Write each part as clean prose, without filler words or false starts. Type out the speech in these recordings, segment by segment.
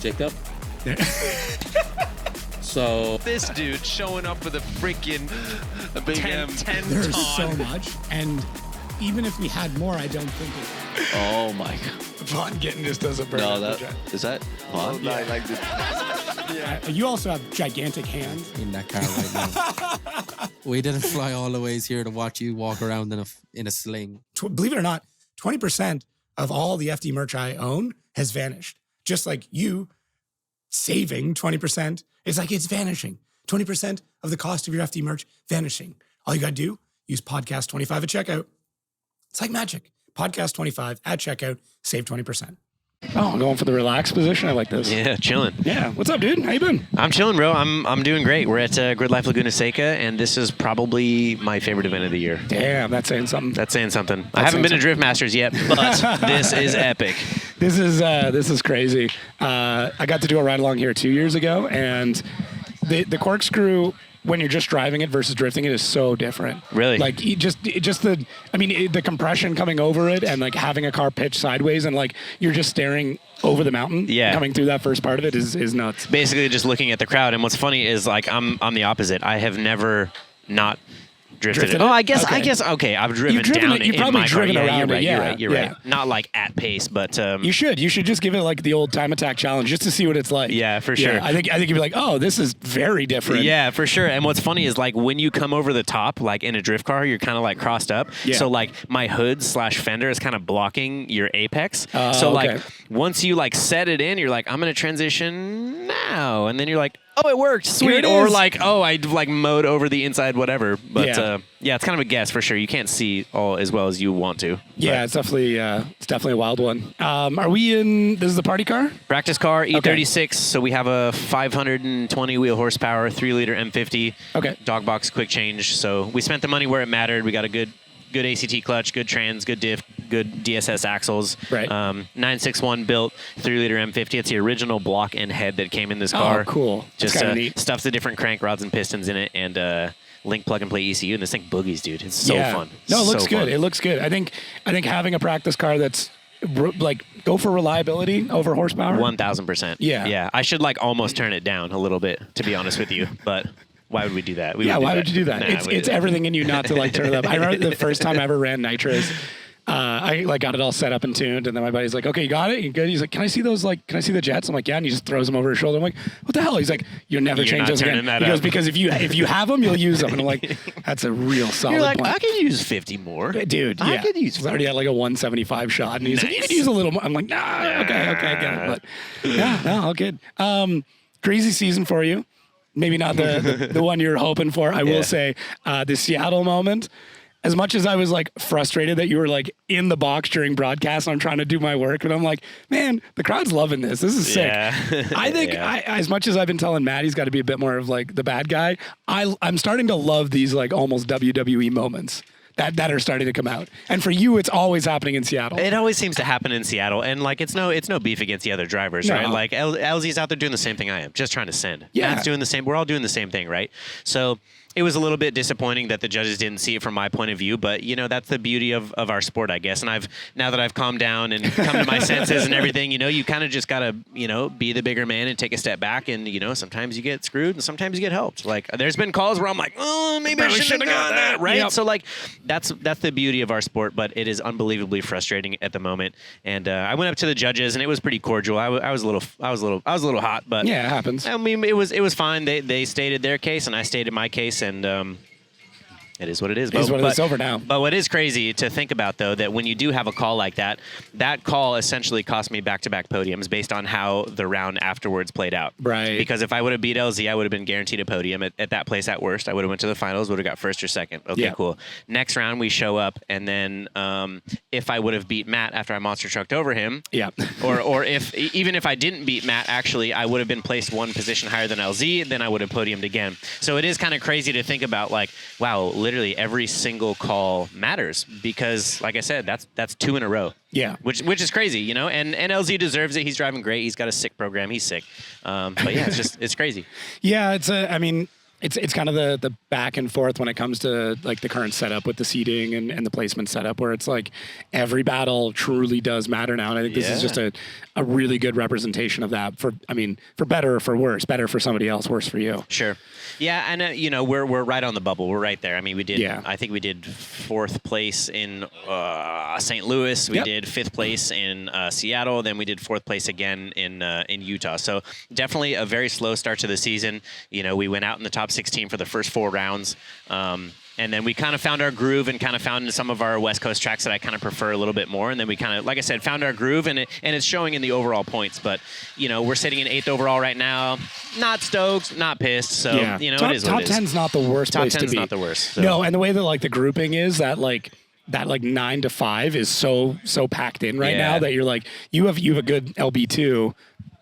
Jacob. So this dude showing up with a freaking big 10 There's ton. so much, and even if we had more, I don't think it. oh my god. Von Gittin just does a burn. No, is that Vaughn? I like this. You also have gigantic hands. In that car right now. We didn't fly all the ways here to watch you walk around in a sling. Believe it or not, 20% of all the FD merch I own has vanished. Just like you saving 20%, it's like it's vanishing. 20% of the cost of your FD merch vanishing. All you got to do, use podcast 25 at checkout. It's like magic. Podcast 25 at checkout, save 20%. Oh, I'm going for the relaxed position. I like this. Yeah, chilling. Yeah. What's up, dude? How you been? I'm chilling, bro. I'm doing great. We're at Gridlife Laguna Seca, and this is probably my favorite event of the year. Damn, that's saying something. That's saying something. I haven't been to Drift Masters yet, but this is epic. This is crazy. I got to do a ride along here 2 years ago, and the corkscrew, when you're just driving it versus drifting it, is so different. Really? Like the compression coming over it, and like having a car pitch sideways, and like you're just staring over the mountain. Yeah. Coming through that first part of it is nuts. Basically, just looking at the crowd. And what's funny is like I'm the opposite. I have never not drifted it. Oh, I guess. Okay, I've driven down it. You've probably in my driven car. around it. Yeah, You're right. Not like at pace, but you should just give it like the old time attack challenge just to see what it's like. Yeah, for sure. I think you'd be like, oh, this is very different. Yeah, for sure. And what's funny is like when you come over the top, like in a drift car, you're kind of like crossed up. Yeah. So like my hood / fender is kind of blocking your apex. So like once you like set it in, you're like, I'm gonna transition now, and then you're like, oh, it worked, sweet. Or like, oh, I like mowed over the inside, whatever. But yeah, it's kind of a guess for sure. You can't see all as well as you want to. Yeah, it's definitely a wild one. Are we in? This is the party car? Practice car, E36. So we have a 520 wheel horsepower, 3-liter M50. Okay. Dog box, quick change. So we spent the money where it mattered. We got a good ACT clutch, good trans, good diff, good DSS axles. Right. 961 built 3-liter M50. It's the original block and head that came in this car. Oh, cool. Just neat. stuffs the different crank rods and pistons in it, and link plug and play ECU. And this thing boogies, dude. It's so fun. No, it looks so good. fun. It looks good. I think having a practice car that's like go for reliability over horsepower. 1000%. Yeah. Yeah. I should like almost turn it down a little bit, to be honest with you, but. Why would we do that? Why would you do that? Nah, it's everything in you not to like turn it up. I remember the first time I ever ran nitrous. I like got it all set up and tuned, and then my buddy's like, "Okay, you got it? You good?" He's like, "Can I see those? Like, can I see the jets?" I'm like, "Yeah." And he just throws them over his shoulder. I'm like, "What the hell?" He's like, "You'll never change those again." He goes, "Because if you have them, you'll use them." And I'm like, "That's a real solid." You're like, point. I could use 50 more, dude. I could use. He's already had like a 175 shot, and he's like, "You could use a little more." I'm like, "Nah, okay, I get it." But yeah, no, all good. Crazy season for you. Maybe not the one you're hoping for. I will say the Seattle moment, as much as I was like frustrated that you were like in the box during broadcast and I'm trying to do my work, but I'm like, man, the crowd's loving this. This is sick. Yeah. I think as much as I've been telling Matt he's got to be a bit more of like the bad guy, I'm starting to love these like almost WWE moments. That are starting to come out. And for you, it's always happening in Seattle. It always seems to happen in Seattle. And like it's no beef against the other drivers, right? Like LZ's out there doing the same thing I am, just trying to send. Yeah. Matt's doing the same. We're all doing the same thing, right? So it was a little bit disappointing that the judges didn't see it from my point of view, but you know, that's the beauty of our sport, I guess. And now that I've calmed down and come to my senses and everything, you know, you kind of just gotta, you know, be the bigger man and take a step back. And you know, sometimes you get screwed and sometimes you get helped. Like there's been calls where I'm like, oh, maybe I shouldn't have got that, right? Yep. So like that's the beauty of our sport, but it is unbelievably frustrating at the moment. And I went up to the judges and it was pretty cordial. I was a little hot, but yeah, it happens. I mean, it was fine. They stated their case and I stated my case, and it is what it is. It's over now. But what is crazy to think about, though, that when you do have a call like that, that call essentially cost me back-to-back podiums based on how the round afterwards played out. Right. Because if I would have beat LZ, I would have been guaranteed a podium at that place at worst. I would have went to the finals, would have got first or second. Okay, cool. Next round, we show up, and then if I would have beat Matt after I monster trucked over him, or even if I didn't beat Matt, actually, I would have been placed one position higher than LZ, then I would have podiumed again. So it is kind of crazy to think about, like, wow, literally every single call matters because, like I said, that's 2 in a row. Yeah. Which is crazy, you know, and LZ deserves it. He's driving great. He's got a sick program. He's sick. But yeah, it's crazy. Yeah, I mean, it's kind of the back and forth when it comes to like the current setup with the seating and the placement setup, where it's like every battle truly does matter now. And I think this is just a really good representation of that for better or for worse, better for somebody else, worse for you. Sure. Yeah. And, we're right on the bubble. We're right there. I mean, I think we did 4th place in St. Louis. We did 5th place in Seattle. Then we did 4th place again in Utah. So definitely a very slow start to the season. We went out in the top 16 for the first 4 rounds. And then we kind of found our groove and kind of found some of our West Coast tracks that I kind of prefer a little bit more. And then we kind of, like I said, found our groove, and it's showing in the overall points. But, we're sitting in 8th overall right now. Not stoked, not pissed. So, it is what it is. Top 10's not the worst place to be. Top 10's not the worst. So. No, and the way that like the grouping is that 9 to 5 is so packed in right now that you're like, you have a good LB2.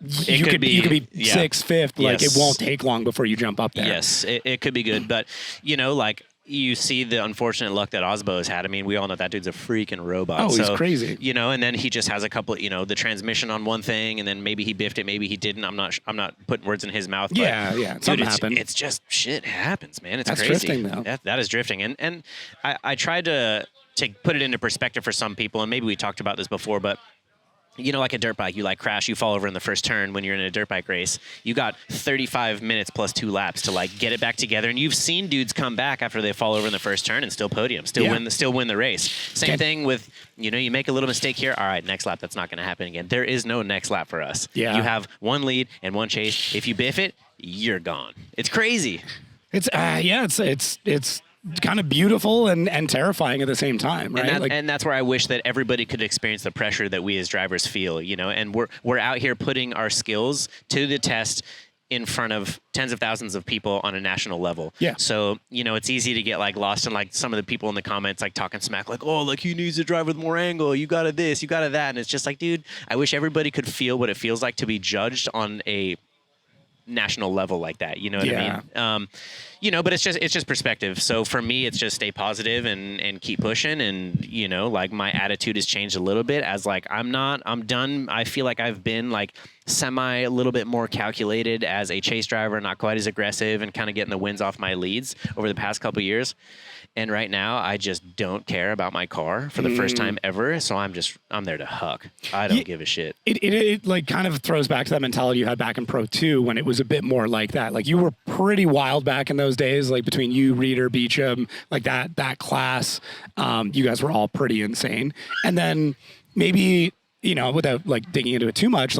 You could be 6th, 5th. Like it won't take long before you jump up there. Yes, it could be good. But, you see the unfortunate luck that Osbo has had. I mean, we all know that dude's a freaking robot. Oh, he's crazy. And then he just has a couple, the transmission on one thing, and then maybe he biffed it, maybe he didn't. I'm not putting words in his mouth. But yeah. Something happened. It's just shit happens, man. It's That's crazy. Drifting, though. That is drifting. And I tried to put it into perspective for some people, and maybe we talked about this before, but like a dirt bike, you crash, you fall over in the first turn when you're in a dirt bike race. You got 35 minutes plus 2 laps to get it back together. And you've seen dudes come back after they fall over in the first turn and still podium, still win the race. Same thing with, you make a little mistake here. All right, next lap, that's not going to happen again. There is no next lap for us. Yeah. You have 1 lead and 1 chase. If you biff it, you're gone. It's crazy. It's kind of beautiful and terrifying at the same time, right? And that's where I wish that everybody could experience the pressure that we as drivers feel, and we're out here putting our skills to the test in front of tens of thousands of people on a national level. Yeah. So, it's easy to get lost in some of the people in the comments talking smack he needs to drive with more angle, you got this, you got that. And it's just dude, I wish everybody could feel what it feels like to be judged on a national level like that. You know what I mean? But it's just perspective. So for me, it's just stay positive and keep pushing. And, my attitude has changed a little bit as I'm done. I feel like I've been semi a little bit more calculated as a chase driver, not quite as aggressive and kind of getting the wins off my leads over the past couple of years. And right now, I just don't care about my car for the first time ever. So I'm there to huck. I don't give a shit. It kind of throws back to that mentality you had back in Pro 2 when it was a bit more like that. You were pretty wild back in those days, between you, Reeder, Beecham, that class. You guys were all pretty insane. And then maybe, without digging into it too much,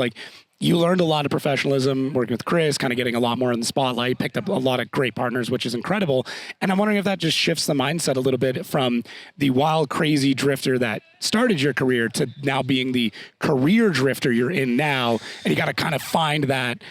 you learned a lot of professionalism working with Chris, kind of getting a lot more in the spotlight, picked up a lot of great partners, which is incredible. And I'm wondering if that just shifts the mindset a little bit from the wild, crazy drifter that started your career to now being the career drifter you're in now. And you got to kind of find that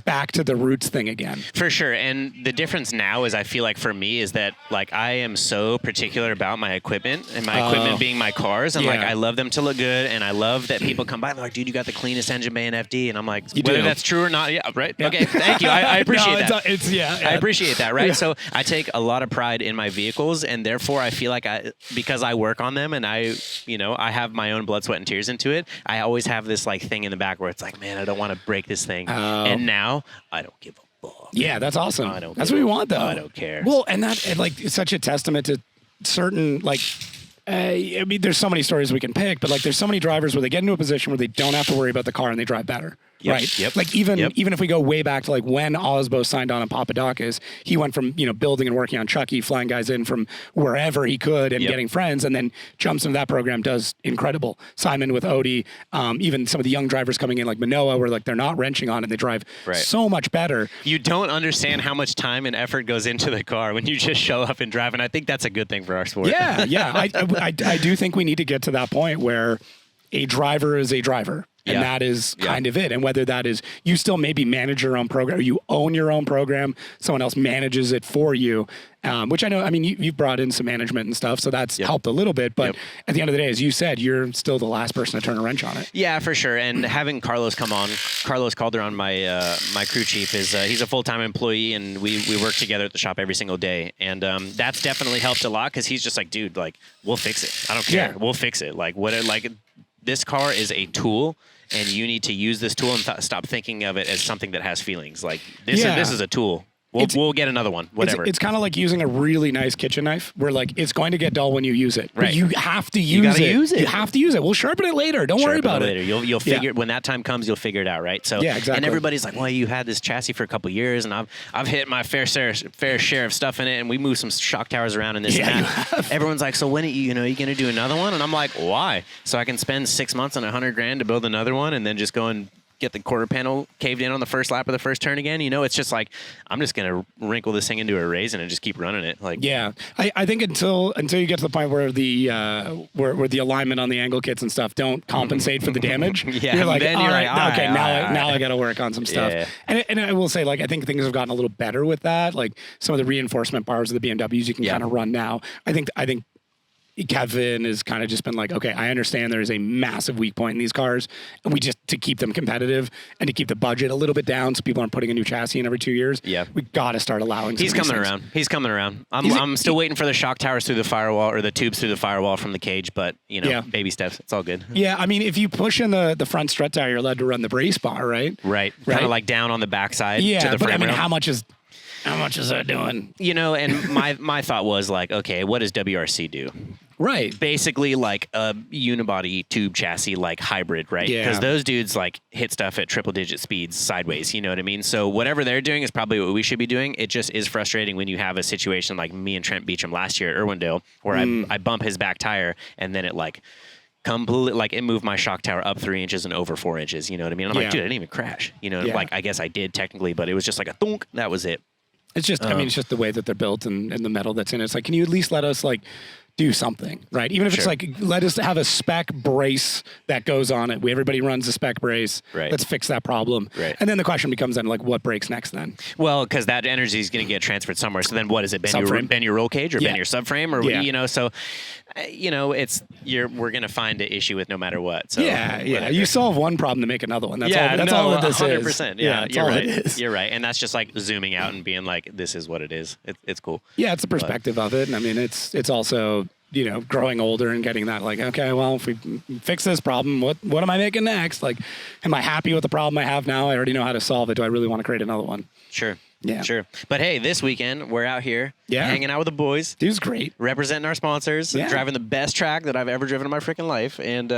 back to the roots thing again. For sure. And the difference now is I feel for me is that I am so particular about my equipment and my equipment being my cars. And I love them to look good. And I love that people come by and they're like, dude, you got the cleanest engine bay in FD. And I'm like, whether that's true or not. Yeah. Right. Yeah. Okay. Thank you. I appreciate that. I appreciate that. Right. Yeah. So I take a lot of pride in my vehicles, and therefore I feel because I work on them and I have my own blood, sweat, and tears into it. I always have this thing in the back where it's man, I don't want to break this thing. And now I don't give a fuck. Yeah, that's awesome. That's what we want, though. I don't care. Well, and that it's such a testament to certain there's so many stories we can pick, but there's so many drivers where they get into a position where they don't have to worry about the car and they drive better. Yep. Right. Yep. Even if we go way back to when Osbo signed on Papadakis, he went from building and working on Chucky, flying guys in from wherever he could and getting friends, and then jumps into that program, does incredible. Simon with Odie, even some of the young drivers coming in like Manoa, where they're not wrenching on and they drive so much better. You don't understand how much time and effort goes into the car when you just show up and drive, and I think that's a good thing for our sport. Yeah. I do think we need to get to that point where a driver is a driver. And that is kind of it. And whether that is you still maybe manage your own program, or you own your own program, someone else manages it for you, which I know, you've brought in some management and stuff, so that's helped a little bit. But at the end of the day, as you said, you're still the last person to turn a wrench on it. Yeah, for sure. And having Carlos come on, Carlos Calderon, my crew chief, he's a full-time employee, and we work together at the shop every single day. And that's definitely helped a lot because he's just dude, we'll fix it. I don't care. Yeah. We'll fix it. This car is a tool, and you need to use this tool and stop thinking of it as something that has feelings. This is a tool. We'll get another one, whatever. It's kind of like using a really nice kitchen knife where like it's going to get dull when you use it. Right. But you have to use gotta it. use it. You have to use it. We'll sharpen it later. Don't worry about later. it. You'll figure when that time comes, you'll figure it out, right? So Yeah, exactly. And everybody's like, well, you had this chassis for a couple years, and I've hit my fair share of stuff in it, and we moved some shock towers around and this and that. Everyone's like, so when are you gonna do another one? And I'm like, why? So I can spend 6 months on $100,000 to build another one, and then just go and get the quarter panel caved in on the first lap of the first turn again. It's just like, I'm just going to wrinkle this thing into a raisin and just keep running it. Like, yeah, I think until you get to the point where the where the alignment on the angle kits and stuff don't compensate for the damage, Yeah, you're like, then all you're right, like, okay, all now right. I got to work on some stuff. Yeah. And I will say, like, I think things have gotten a little better with that. Like some of the reinforcement bars of the BMWs you can kind of run now. I think Kevin has kind of just been like, okay, I understand there's a massive weak point in these cars, and we just, to keep them competitive and to keep the budget a little bit down so people aren't putting a new chassis in every 2 years, we got to start allowing some He's of these coming things. around. He's coming around. I'm still waiting for the shock towers through the firewall, or the tubes through the firewall from the cage, but, baby steps. It's all good. Yeah, I mean, if you push in the front strut tire, you're allowed to run the brace bar, right? Right. Kind of like down on the backside to Yeah, the but I frame mean, rail. how much is that doing? And my thought was like, okay, what does WRC do? Right. Basically like a unibody tube chassis, like hybrid, right? Yeah. Because those dudes like hit stuff at triple digit speeds sideways, you know what I mean? So whatever they're doing is probably what we should be doing. It just is frustrating when you have a situation like me and Trent Beecham last year at Irwindale, where I bump his back tire and then it like completely, like it moved my shock tower up 3 inches and over 4 inches, you know what I mean? I'm like, dude, I didn't even crash, like I guess I did technically, but it was just like a thunk, that was it. It's just, I mean, it's just the way that they're built and the metal that's in it. It's like, can you at least let us like do something, right? Even if it's like, let us have a spec brace that goes on it. Everybody runs a spec brace. Right. Let's fix that problem. Right. And then the question becomes then, like, what breaks next then? Well, because that energy is going to get transferred somewhere. So then what is it? Bend your roll cage or bend your subframe? Or, so, we're going to find an issue with no matter what. So Yeah. You solve one problem to make another one. That's all that this 100%, is. Yeah, that's you're all right. it is. You're right. And that's just like zooming out and being like, this is what it is. It's cool. Yeah, it's a perspective of it. And I mean, it's also, growing older and getting that like, okay, well, if we fix this problem, what am I making next? Like, am I happy with the problem I have now? I already know how to solve it. Do I really want to create another one? Sure. Yeah. Sure. But hey, this weekend, we're out here hanging out with the boys. Dude's great. Representing our sponsors, driving the best track that I've ever driven in my freaking life, and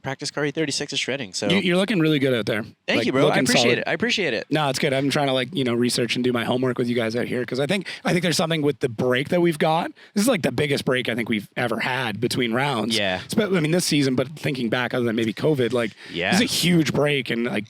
practice car E36 is shredding. So You're looking really good out there. Thank you, bro. I appreciate it. No, it's good. I'm trying to research and do my homework with you guys out here because I think there's something with the break that we've got. This is like the biggest break I think we've ever had between rounds. Yeah. This season, but thinking back, other than maybe COVID, this is a huge break and like.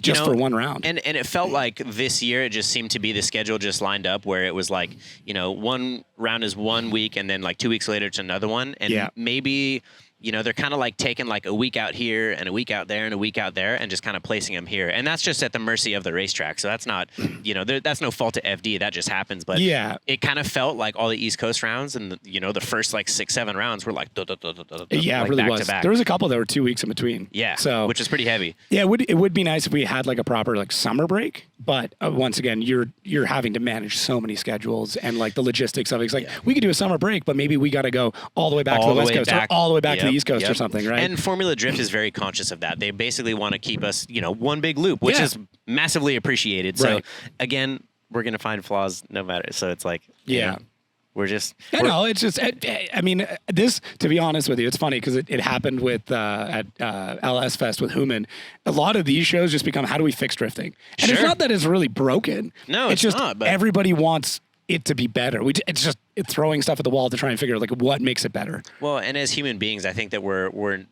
Just for one round. And it felt like this year it just seemed to be the schedule just lined up where it was like, one round is 1 week and then like 2 weeks later it's another one. And maybe, they're kind of like taking like a week out here and a week out there and a week out there and just kind of placing them here. And that's just at the mercy of the racetrack. So that's not, that's no fault to FD. That just happens. But it kind of felt like all the East Coast rounds and, the first like 6-7 rounds were like, yeah, it really was. There was a couple that were 2 weeks in between. Yeah. So, which is pretty heavy. Yeah, it would be nice if we had like a proper like summer break. But once again, you're having to manage so many schedules and like the logistics of it. It's like we could do a summer break, but maybe we got to go all the way back to the West Coast or all the way back to the East Coast or something, right? And Formula Drift is very conscious of that. They basically want to keep us, one big loop, which is massively appreciated. So again, we're going to find flaws no matter. So it's like, we're just. It's just. I mean, this. To be honest with you, it's funny because it happened with at LS Fest with Human. A lot of these shows just become how do we fix drifting, and it's not that it's really broken. No, it's just not. But everybody wants it to be better. It's just throwing stuff at the wall to try and figure out like what makes it better. Well, and as human beings, I think that we're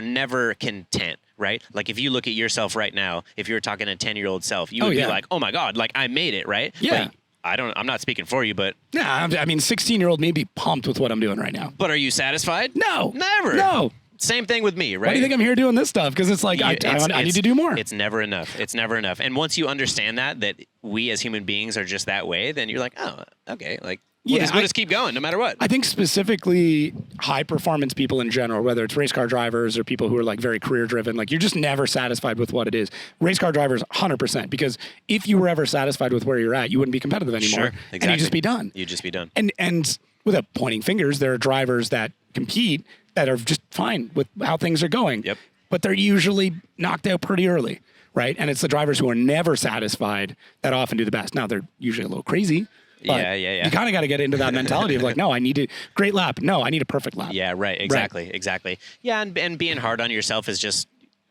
never content. Right? Like if you look at yourself right now, if you were talking to a 10-year-old self, you would be like, oh my God, like I made it, right? Yeah. But I'm not speaking for you, but. Yeah, I mean, 16-year-old may be pumped with what I'm doing right now. But are you satisfied? No. Never. No. Same thing with me, right? Why do you think I'm here doing this stuff? Because it's like, I need to do more. It's never enough. It's never enough. And once you understand that we as human beings are just that way, then you're like, oh, okay, like. We'll just keep going no matter what. I think specifically high performance people in general, whether it's race car drivers or people who are like very career driven, like you're just never satisfied with what it is. Race car drivers, 100%, because if you were ever satisfied with where you're at, you wouldn't be competitive anymore. Sure, exactly. And you'd just be done. You'd just be done. And without pointing fingers, there are drivers that compete that are just fine with how things are going. Yep. but they're usually knocked out pretty early, right? And it's the drivers who are never satisfied that often do the best. Now, they're usually a little crazy. But you kind of got to get into that mentality of like, no, I need a great lap. No, I need a perfect lap. Yeah, right. Exactly. Yeah, and being hard on yourself is just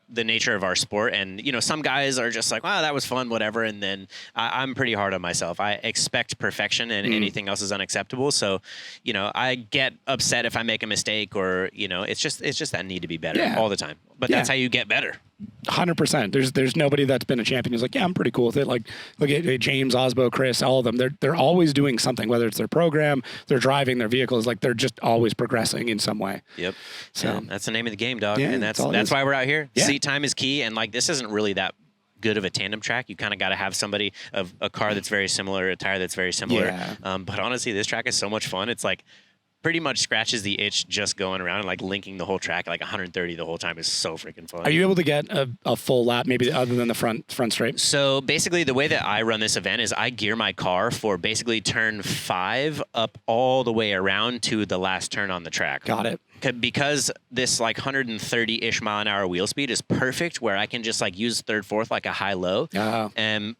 the nature of our sport. And, you know, some guys are just like, wow, that was fun, whatever. And then I'm pretty hard on myself. I expect perfection and anything else is unacceptable. So, you know, I get upset if I make a mistake or, you know, it's just that need to be better all the time. But that's how you get better. 100%. There's nobody that's been a champion who's like, yeah, I'm pretty cool with it. Like, look at James, Osbo, Chris, all of them. They're always doing something, whether it's their program, their driving, their vehicles. Like, they're just always progressing in some way. Yep. So that's the name of the game, dog. Yeah, and that's why we're out here. Yeah. Seat time is key. And like, this isn't really that good of a tandem track. You kind of got to have somebody of a car that's very similar, a tire that's very similar. Yeah. But honestly, this track is so much fun. It's like pretty much scratches the itch just going around and like linking the whole track. Like 130 the whole time is so freaking fun. Are you able to get a full lap, maybe other than the front straight? So basically the way that I run this event is I gear my car for basically turn 5 up all the way around to the last turn on the track. Got it. Because this like 130-ish mile an hour wheel speed is perfect where I can just like use third, fourth like a high-low.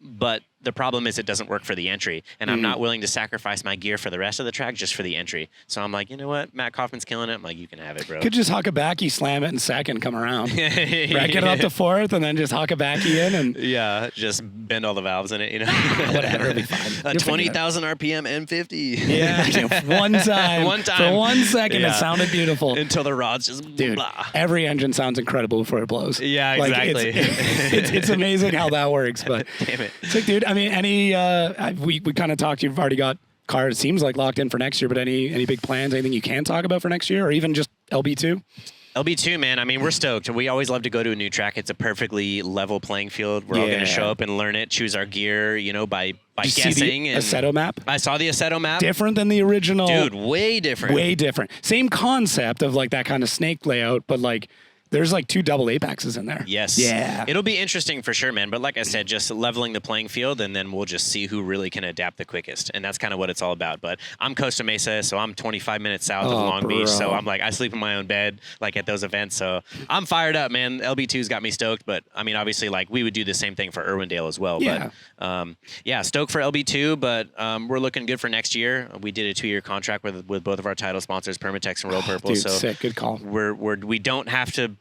But the problem is it doesn't work for the entry. And I'm not willing to sacrifice my gear for the rest of the track just for the entry. So I'm like, you know what? Matt Kaufman's killing it. I'm like, you can have it, bro. Could just huck a backy, slam it in second, come around. Right, get it up to fourth, and then just huck a backy in. And just bend all the valves in it, you know? Whatever, it'll be fine. A 20,000 RPM M50. Yeah, one time. For 1 second, it sounded beautiful. Until the rods just blah. Every engine sounds incredible before it blows. Yeah, like, exactly. It's amazing how that works. But damn it. It's like, dude, I mean, we kind of talked, you've already got cars, it seems like locked in for next year, but any big plans, anything you can talk about for next year or even just LB2? LB2, man. I mean, we're stoked. We always love to go to a new track. It's a perfectly level playing field. We're all going to show up and learn it, choose our gear, you know, by guessing. See the Assetto map? I saw the Assetto map. Different than the original. Dude, way different. Way different. Same concept of like that kind of snake layout, but like there's like 2 double apexes in there. Yes. Yeah. It'll be interesting for sure, man. But like I said, just leveling the playing field, and then we'll just see who really can adapt the quickest. And that's kind of what it's all about. But I'm Costa Mesa, so I'm 25 minutes south of Long Beach. So I'm like, I sleep in my own bed, like at those events. So I'm fired up, man. LB2's got me stoked. But I mean, obviously, like we would do the same thing for Irwindale as well. Yeah. But stoked for LB2. But we're looking good for next year. We did a 2-year contract with both of our title sponsors, Permatex and Royal Purple. Dude, so sick. Good call. We don't have to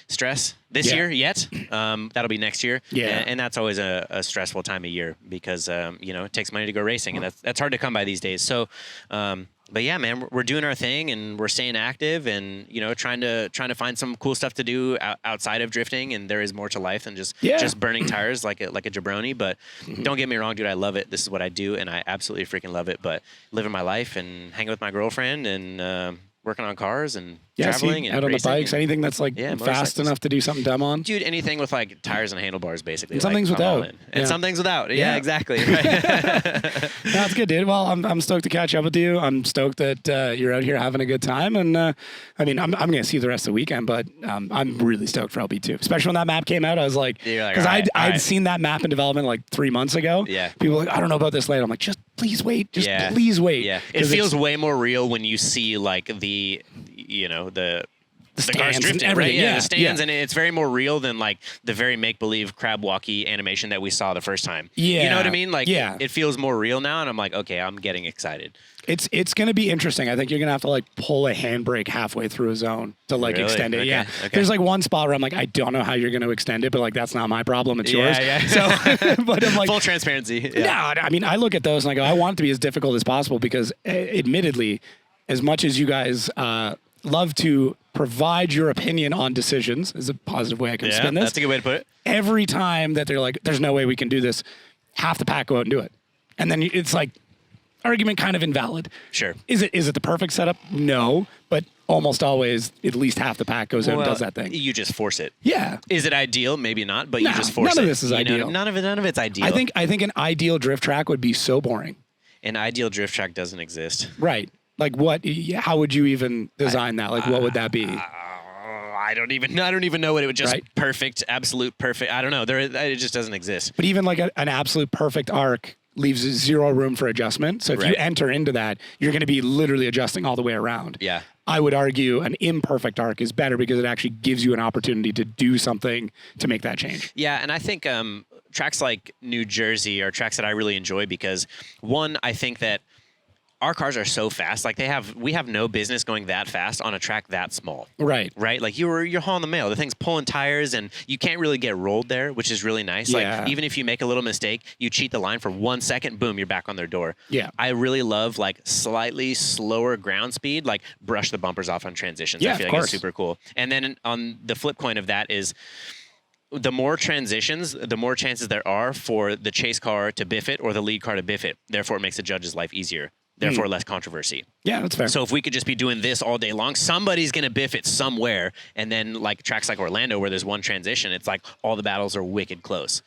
stress this year yet. That'll be next year. Yeah. And that's always a stressful time of year because, it takes money to go racing, and that's hard to come by these days. So, but yeah, man, we're doing our thing and we're staying active and, trying to find some cool stuff to do outside of drifting. And there is more to life than just burning tires like a jabroni. But don't get me wrong, dude, I love it. This is what I do and I absolutely freaking love it. But living my life and hanging with my girlfriend and, working on cars and traveling and out on the bikes, and, anything that's like fast enough to do something dumb on. Dude, anything with like tires and handlebars, basically. And some things without. And some things without. Yeah, exactly. Right. That's good, dude. Well, I'm stoked to catch up with you. I'm stoked that you're out here having a good time. And I mean, I'm going to see you the rest of the weekend, but I'm really stoked for LB2. Especially when that map came out, I was like, because I'd seen that map in development like 3 months ago. Yeah. People were like, I don't know about this later. I'm like, just please wait. Just please wait. Yeah. It feels way more real when you see like the stands drifting, and everything. Right? Yeah, the stands, and it's very more real than like the very make-believe crab walkie animation that we saw the first time. Yeah. You know what I mean? Like, it feels more real now, and I'm like, okay, I'm getting excited. It's going to be interesting. I think you're going to have to like pull a handbrake halfway through a zone to like extend it. Okay. Yeah. Okay. There's like one spot where I'm like, I don't know how you're going to extend it, but like, that's not my problem. It's yours. Yeah. So, but I'm like, full transparency. Yeah. No, I mean, I look at those and I go, I want it to be as difficult as possible because admittedly, as much as you guys, love to provide your opinion on decisions is a positive way I can spin this. That's a good way to put it. Every time that they're like, there's no way we can do this, half the pack go out and do it. And then it's like, argument kind of invalid. Sure. Is it the perfect setup? No, but almost always at least half the pack goes out and does that thing. You just force it. Yeah. Is it ideal? Maybe not, but you just force it. None of this is ideal. None of it's ideal. I think an ideal drift track would be so boring. An ideal drift track doesn't exist. Right. Like what? How would you even design that? Like what would that be? I don't even know what it would just perfect, absolute perfect. I don't know. It just doesn't exist. But even like an absolute perfect arc leaves zero room for adjustment. So if you Right. enter into that, you're going to be literally adjusting all the way around. Yeah. I would argue an imperfect arc is better because it actually gives you an opportunity to do something to make that change. Yeah, and I think tracks like New Jersey are tracks that I really enjoy because, one, I think that our cars are so fast. Like we have no business going that fast on a track that small. Right. Right? Like you're hauling the mail. The thing's pulling tires and you can't really get rolled there, which is really nice. Yeah. Like even if you make a little mistake, you cheat the line for 1 second, boom, you're back on their door. Yeah. I really love like slightly slower ground speed, like brush the bumpers off on transitions. Yeah, I feel of like course. it's super cool. And then on the flip coin of that is the more transitions, the more chances there are for the chase car to biff it or the lead car to biff it. Therefore, it makes the judge's life easier. Therefore, less controversy. Yeah, that's fair. So if we could just be doing this all day long, somebody's going to biff it somewhere. And then like tracks like Orlando where there's one transition, it's like all the battles are wicked close,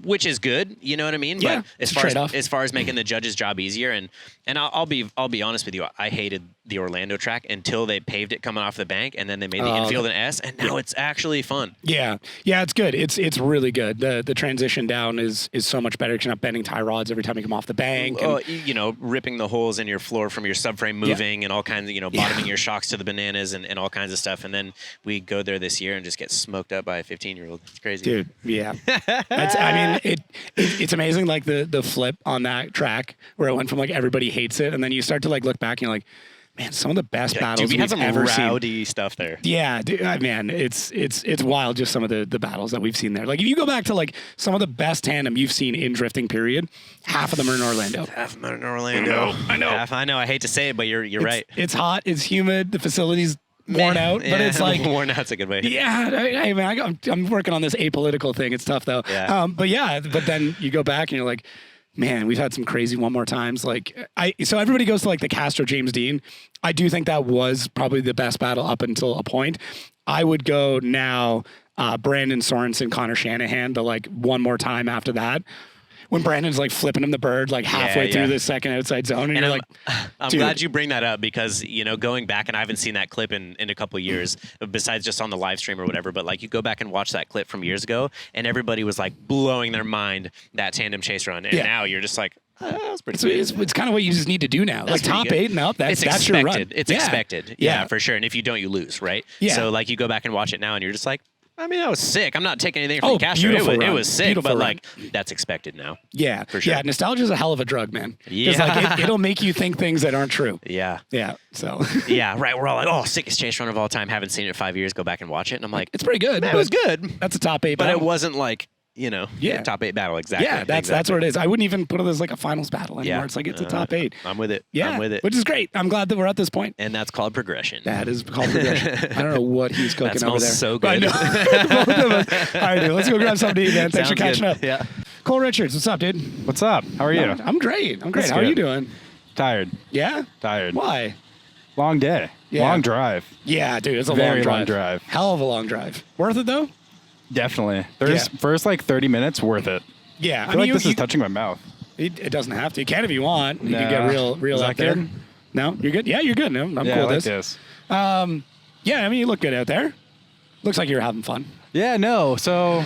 which is good. You know what I mean? Yeah, But it's a trade-off. as far as making the judge's job easier, and I'll be honest with you, I hated the Orlando track until they paved it coming off the bank, and then they made the infield an S, and now it's actually fun. Yeah, it's good. It's really good. The transition down is so much better because you're not bending tie rods every time you come off the bank. And, You know, ripping the holes in your floor from your subframe moving and all kinds of, bottoming your shocks to the bananas and all kinds of stuff. And then we go there this year and just get smoked up by a 15-year-old. It's crazy. dude, yeah. It's amazing, like the flip on that track where it went from like everybody hates it, and then you start to like look back and you're like, man, some of the best battles Dude, we had we've some ever seen. rowdy stuff there. Yeah, dude, man, it's wild just some of the battles that we've seen there. Like if you go back to like some of the best tandem you've seen in drifting period, half of them are in Orlando. Half of them in Orlando. I know. I know. I hate to say it, but you're right. It's hot, it's humid, the facility's worn out, but it's like worn out's a good way. yeah, hey man, I'm working on this apolitical thing. It's tough though. Yeah. But then you go back and you're like, man, we've had some crazy one more times. Like so everybody goes to like the Castro James Dean. I do think that was probably the best battle up until a point. I would go now, Brandon Sorensen, Connor Shanahan, to like one more time after that. When Brandon's like flipping him the bird like halfway through the second outside zone, and you're I'm glad you bring that up because going back, and I haven't seen that clip in a couple of years besides just on the live stream or whatever. But like you go back and watch that clip from years ago, and everybody was like blowing their mind that tandem chase run, and now you're just like. That's pretty sweet. It's kind of what you just need to do now. That's like top pretty good. 8 and up, that's expected. your run. It's expected. Yeah, for sure. And if you don't, you lose, right? Yeah. So like you go back and watch it now, and you're just like, I mean, that was sick. I'm not taking anything from Castro. It was sick, Beautiful but run. like that's expected now. Yeah, for sure. Yeah, nostalgia is a hell of a drug, man. Yeah. Like it'll make you think things that aren't true. Yeah. Yeah. So. Yeah, right. We're all like, oh, sickest chase run of all time. Haven't seen it in 5 years. Go back and watch it, and I'm like, It's pretty good. man, it was good, That's a top 8 but battle. it wasn't like top 8 battle exactly. Yeah, that's what it is. I wouldn't even put it as like a finals battle anymore. Yeah. It's like it's a top 8. I'm with it. Yeah, I'm with it. which is great. I'm glad that we're at this point. And that's called progression. That is called progression. I don't know what he's cooking That over smells there. so But I good. know. Both of us. All right, dude. Let's go grab something to eat, man. Thanks for Sounds catching good. up. Yeah. Cole Richards, what's up, dude? What's up? How are you? I'm great. I'm great. That's How are you good. doing? Tired. Yeah? Tired. Why? Long day. Yeah. Long drive. Yeah, dude. It's a Very long long drive. drive. Hell of a long drive. Worth it, though? Definitely. First like 30 minutes, worth it. Yeah. I feel like this is touching my mouth. It doesn't have to. You can if you want. You can Nah. get real Is out that there. good? No? You're good? Yeah, you're good. No, I'm Yeah, cool I like with this. this. Yeah, I mean, you look good out there. Looks like you're having fun. Yeah, no. So,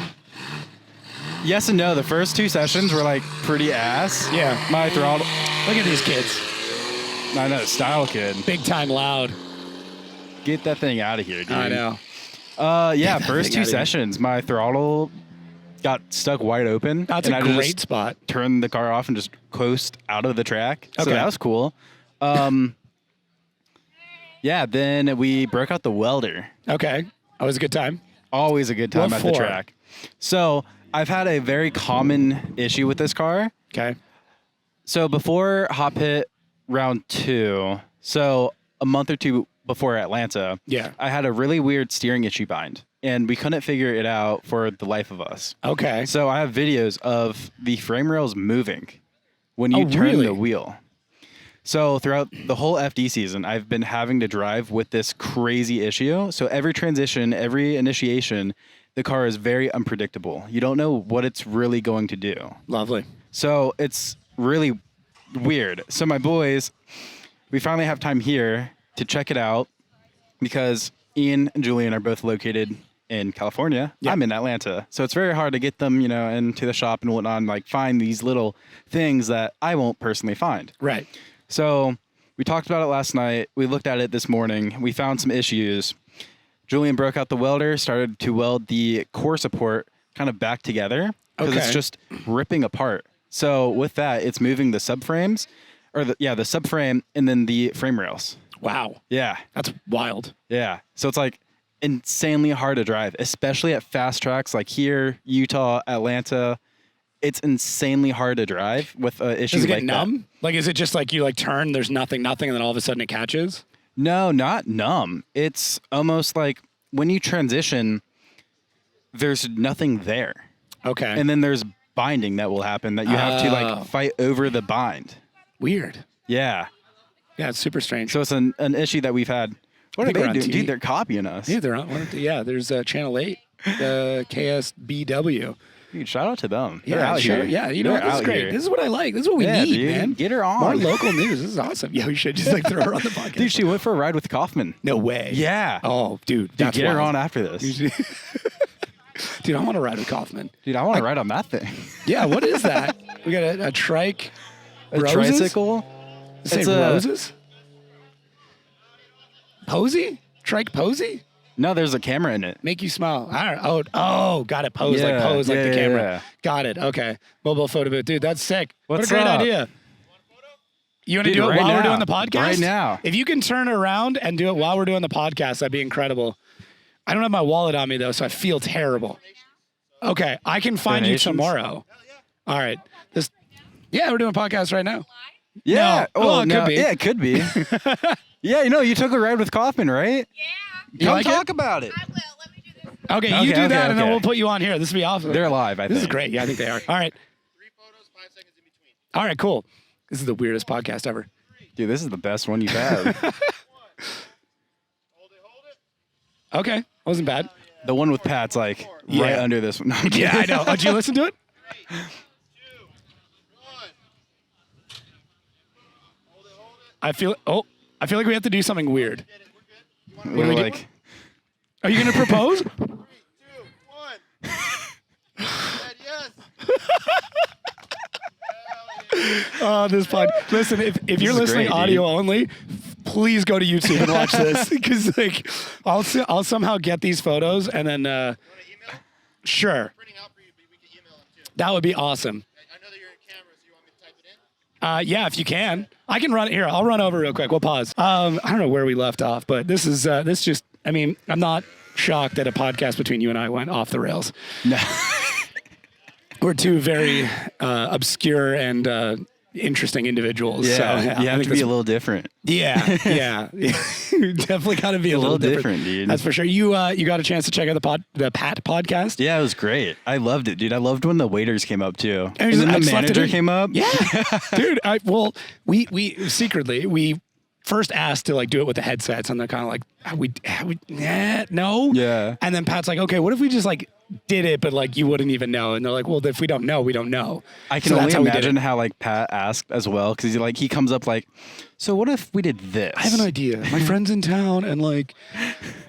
yes and no. The first 2 sessions were like pretty ass. Yeah. My throttle. Look at these kids. I know, style kid. Big time loud. Get that thing out of here, dude. I know. Yeah, that first thing 2 outta here. sessions, my throttle got stuck wide open. That's and a I great just spot. turned the car off and just coast out of the track. So Okay. that was cool. Yeah, then we broke out the welder. Okay. That was a good time. Always a good time What at the for? track. So I've had a very common issue with this car. Okay. So before hot pit round 2, so a month or 2 before Atlanta, Yeah. I had a really weird steering issue bind, and we couldn't figure it out for the life of us. Okay. So I have videos of the frame rails moving when you Oh, turn really? the wheel. So throughout the whole FD season, I've been having to drive with this crazy issue. So every transition, every initiation, the car is very unpredictable. You don't know what it's really going to do. Lovely. So it's really weird. So my boys, we finally have time here to check it out because Ian and Julian are both located in California. Yeah. I'm in Atlanta. So it's very hard to get them, into the shop and whatnot, and like find these little things that I won't personally find. Right. So we talked about it last night. We looked at it this morning. We found some issues. Julian broke out the welder, started to weld the core support kind of back together because it's just ripping apart. So with that, it's moving the subframes, or the subframe, and then the frame rails. Wow. Yeah. That's wild. Yeah. So it's like insanely hard to drive, especially at fast tracks like here, Utah, Atlanta. It's insanely hard to drive with an issue Does it like get numb? Like, is it just like you like turn, there's nothing, and then all of a sudden it catches? No, not numb. It's almost like when you transition, there's nothing there. Okay. And then there's binding that will happen that you have to like fight over the bind. Weird. Yeah. Yeah, it's super strange. So it's an issue that we've had. What are think we're they on doing? TV. Dude, they're copying us. Yeah, they're on. There's Channel 8, KSBW. Dude, shout out to them. Yeah, They're out sure. here. Yeah, They're what? This is out great. here. This is what I like. This is what we Yeah, need, dude. man. Get her on. More local news. This is awesome. Yeah, we should just like throw her on the podcast. Dude, she went for a ride with Kaufman. No way. Yeah. Oh, dude. Dude, That's get her wild. on after this. Dude, I want to ride with Kaufman. Dude, I want to ride on that thing. Yeah, what is that? We got a trike. A Roses? tricycle. Does it It's say a- roses? Posy? Trike Posy? No, there's a camera in it. Make you smile. I don't, got it. Pose like Yeah, pose like the yeah, camera. yeah. Got it. Okay. Mobile photo booth. Dude, that's sick. What's what a great up? idea. You want to Dude, do it right while we're now. doing the podcast? Right now. If you can turn around and do it while we're doing the podcast, that'd be incredible. I don't have my wallet on me though, so I feel terrible. Okay, I can find Donations? you tomorrow. All right. Yeah, we're doing a podcast right now. Yeah. No. Oh, it could be. Yeah, it could be. Yeah, you took a ride with Kaufman, right? Yeah, You Come like it? talk about it. I will. Let me do this. Okay, Okay, you do okay, that, and then okay. we'll put you on here. This will be awesome. They're live, I think. This is great. Yeah, I think they are. All right. 3 photos, 5 seconds in between. All right, cool. This is the weirdest podcast ever. Dude, this is the best one you've had. Hold it. Okay, wasn't bad. The one with Pat's like right Yeah. under this one. No, I'm kidding. Yeah, I know. Oh, did you listen to it? 3, 2, 1. I feel like we have to do something weird. What do we do? like, Are you going to propose? 3, 2, 1. Said yes. Oh, this pod. Listen, if you're is listening great, audio dude. only, please go to YouTube and watch this because like I'll somehow get these photos and then sure, Printing out for you, but we can email them too. that would be awesome. I know that you're in camera, so you want me to type it in? Yeah, if you can, I can run it here. I'll run over real quick. We'll pause. I don't know where we left off, but this is this just. I mean, I'm not shocked that a podcast between you and I went off the rails. no. We're two very obscure and interesting individuals. Yeah, so, you I have think to be a little different. Yeah, yeah. You definitely got to be a little different, dude. That's for sure. You got a chance to check out the Pat podcast? Yeah, it was great. I loved it, dude. I loved when the waiters came up too. And And then I the just left it manager in. came up. Yeah, dude. We secretly first asked to like do it with the headsets, and they're kind of like, no. Yeah. And then Pat's like, okay, what if we just like did it, but like you wouldn't even know? And they're like, well, if we don't know, we don't know. I can So only that's how we did imagine it. how like Pat asked as well, because he comes up like, so what if we did this? I have an idea. My friend's in town, and like,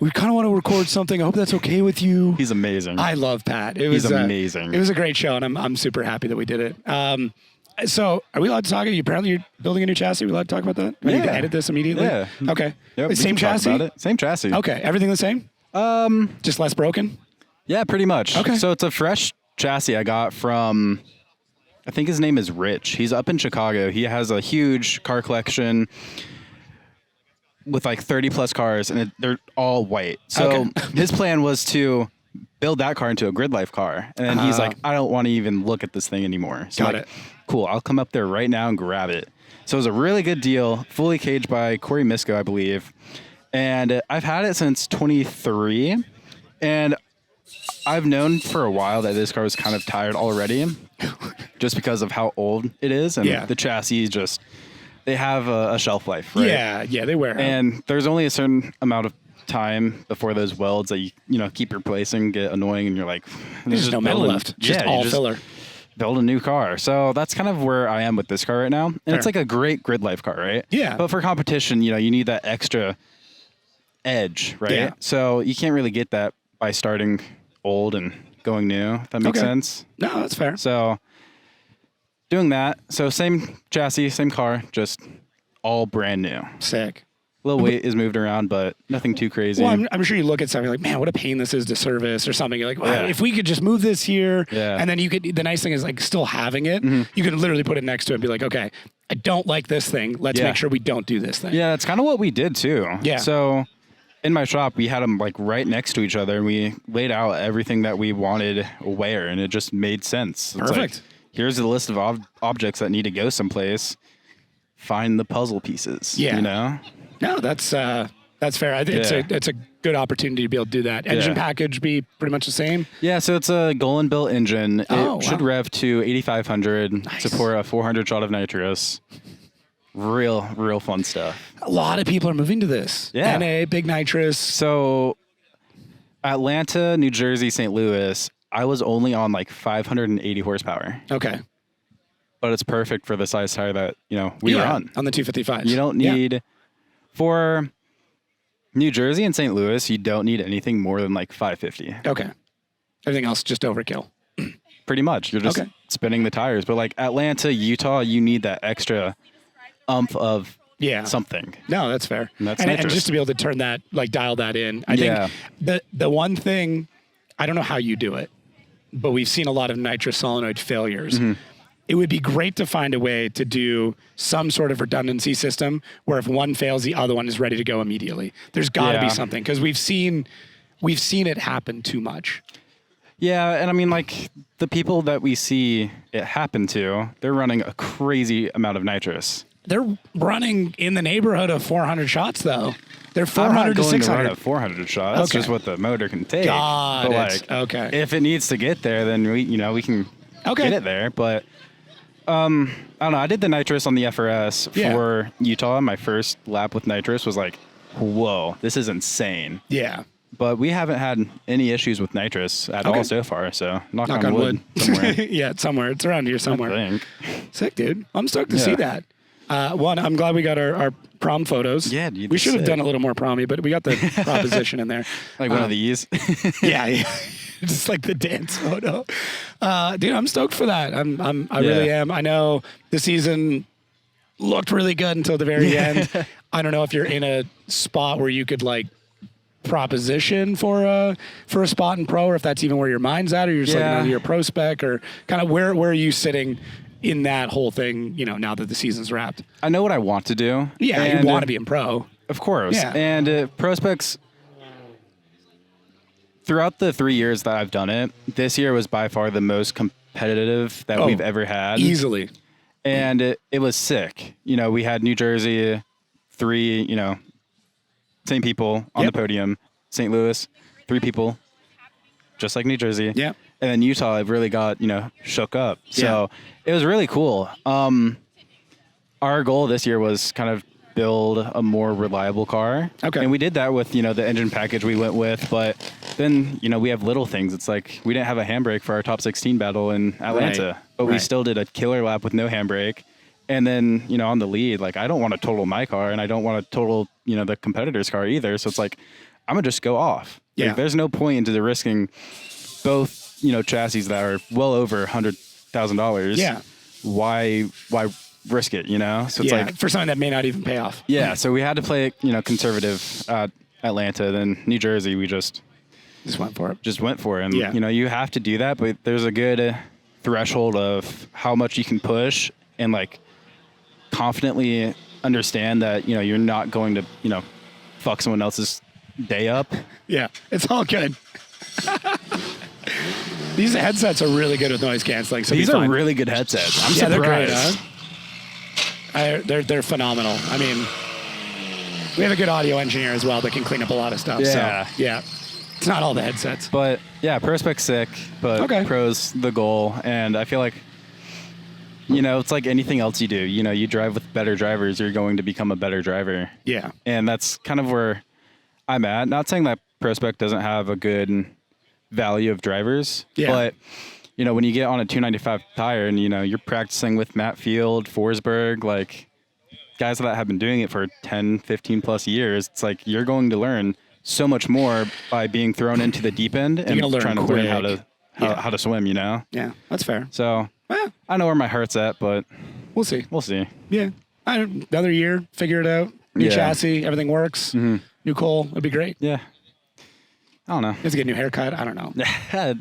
we kind of want to record something. I hope that's okay with you. He's amazing. I love Pat. He's amazing. It was a great show, and I'm super happy that we did it. So, are we allowed to talk? Apparently, you're building a new chassis. Are we allowed to talk about that? Do I need to Yeah. edit this immediately? Yeah. Okay. Yep, we Same can talk chassis? about it. Same chassis. Okay. Everything the same? Just less broken? Yeah, pretty much. Okay. So it's a fresh chassis I got from, I think his name is Rich. He's up in Chicago. He has a huge car collection with like 30 plus cars, and they're all white. So Okay. his plan was to build that car into a Gridlife car. And then he's like, I don't want to even look at this thing anymore. So Got I'm like, it. cool, I'll come up there right now and grab it. So it was a really good deal, fully caged by Corey Misko, I believe. And I've had it since 23. And I've known for a while that this car was kind of tired already just because of how old it is. And Yeah. the chassis just, they have a shelf life, right? Yeah, they wear out. And there's only a certain amount of time before those welds that you keep replacing get annoying, and you're like, There's just no metal build a- left. Just yeah, you all filler. Build a new car. So that's kind of where I am with this car right now. And it's Fair. like a great Gridlife car, right? Yeah. But for competition, you need that extra edge, right? Yeah. So you can't really get that by starting old and going new, if that makes Okay. sense. No, that's fair. So doing that. So same chassis, same car, just all brand new. Sick. Little weight is moved around, but nothing too crazy. Well, I'm sure you look at something like, man, what a pain this is to service or something. You're like, wow, Yeah. if we could just move this here. Yeah. And then you could, the nice thing is like still having it, you can literally put it next to it and be like, okay, I don't like this thing. Let's Yeah. make sure we don't do this thing. Yeah, that's kind of what we did too. Yeah. So in my shop, we had them like right next to each other, and we laid out everything that we wanted where, and it just made sense. It's Perfect. Like, here's the list of objects that need to go someplace. Find the puzzle pieces. Yeah. You know? No, that's fair. It's a good opportunity to be able to do that. Engine package be pretty much the same. Yeah, so it's a Collin built engine. Oh, It should wow. rev to 8,500, Nice. support a 400 shot of nitrous. Real fun stuff. A lot of people are moving to this. Yeah. NA, big nitrous. So Atlanta, New Jersey, St. Louis, I was only on like 580 horsepower, Okay. but it's perfect for the size tire that, we run. On the 255s. You don't need, for New Jersey and St. Louis, you don't need anything more than like 550. Okay. Everything else just overkill. Pretty much. You're just Okay. spinning the tires. But like Atlanta, Utah, you need that extra umph of Yeah. something. No, that's fair. And that's and nitrous. just to be able to turn that, like dial that in. I Yeah. think the one thing, I don't know how you do it, but we've seen a lot of nitrous solenoid failures. Mm-hmm. It would be great to find a way to do some sort of redundancy system where if one fails, the other one is ready to go immediately. There's got to be Yeah. something because we've seen it happen too much. Yeah, and I mean, like, the people that we see it happen to, they're running a crazy amount of nitrous. They're running in the neighborhood of 400 shots, though. They're I'm 400 not to going to 600. run at 400 shots. That's Okay. just what the motor can take. Got but it. like, Okay. if it needs to get there, then we can Okay. get it there. But I don't know. I did the nitrous on the FRS Yeah. for Utah. My first lap with nitrous was like, whoa, this is insane. Yeah. But we haven't had any issues with nitrous at Okay. all so far. So knock Knock on wood. Somewhere, Yeah, it's somewhere. It's around here somewhere. I think. Sick, dude. I'm stoked to see Yeah. that. One, I'm glad we got our prom photos. Yeah, dude, We that's should have sick. done a little more promy, but we got the proposition in there. Like one of these. Yeah. Just like the dance photo. Dude, I'm stoked for that. I really am. I know the season looked really good until the very end. I don't know if you're in a spot where you could like proposition for a spot in pro, or if that's even where your mind's at, or you're just looking Yeah. at your pro spec, or kind of where are you sitting in that whole thing, now that the season's wrapped? I know what I want to do. Yeah, and, you want to be in pro. Of course. Yeah. And prospects, throughout the 3 years that I've done it, this year was by far the most competitive that Oh, we've ever had. Easily. And it was sick. We had New Jersey, 3, same people on Yep. the podium. St. Louis, 3 people, just like New Jersey. Yeah. And then Utah, it really got, shook up. So it was really cool. Our goal this year was kind of build a more reliable car. Okay. And we did that with, the engine package we went with. But then, we have little things. It's like we didn't have a handbrake for our top 16 battle in Atlanta, Right. but we Right. still did a killer lap with no handbrake. And then, on the lead, like, I don't want to total my car and I don't want to total, the competitor's car either. So it's like, I'm going to just go off. Yeah. Like, there's no point into the risking both, chassis that are well over $100,000. Yeah. Why risk it, So it's Yeah, like, for something that may not even pay off. yeah. So we had to play, conservative at Atlanta. Then New Jersey, we just Just went for it. went for it. And, Yeah. you have to do that, but there's a good threshold of how much you can push and like confidently understand that, you're not going to, fuck someone else's day up. Yeah, it's all good. These headsets are really good with noise canceling. So These be are fine. really good headsets. I'm Yeah, they're great. surprised. They're phenomenal. I mean, we have a good audio engineer as well that can clean up a lot of stuff. Yeah. So, yeah. It's not all the headsets. But yeah, Prospect's sick, but Okay. Pro's the goal. And I feel like, it's like anything else you do. You drive with better drivers, you're going to become a better driver. Yeah. And that's kind of where I'm at. Not saying that Prospect doesn't have a good value of drivers, Yeah. but when you get on a 295 tire and you're practicing with Matt Field, Forsberg, like guys that have been doing it for 10, 15 plus years, it's like you're going to learn so much more by being thrown into the deep end and gonna learn trying to learn how quick. to how to swim. You know. Yeah, that's fair. So Well, I know where my heart's at, but we'll see. we'll see. Yeah, another year, figure it out. New Yeah. chassis, everything works. New coal, it'd be great. Yeah. I don't know. You have to get a new haircut. I don't know.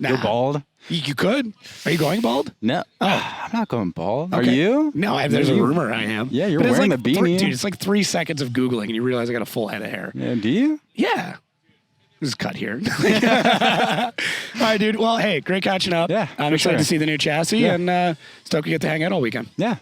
You're bald. You could. Are you going bald? No. I'm not going bald. Are Okay. you? No, there's a rumor I am. Yeah, you're But it's wearing like a beanie. dude, it's like 3 seconds of Googling and you realize I got a full head of hair. Yeah, do you? Yeah. This is cut here. All right, dude. Well, hey, great catching up. Yeah, I'm for excited sure. to see the new chassis and stoked to get to hang out all weekend. Yeah.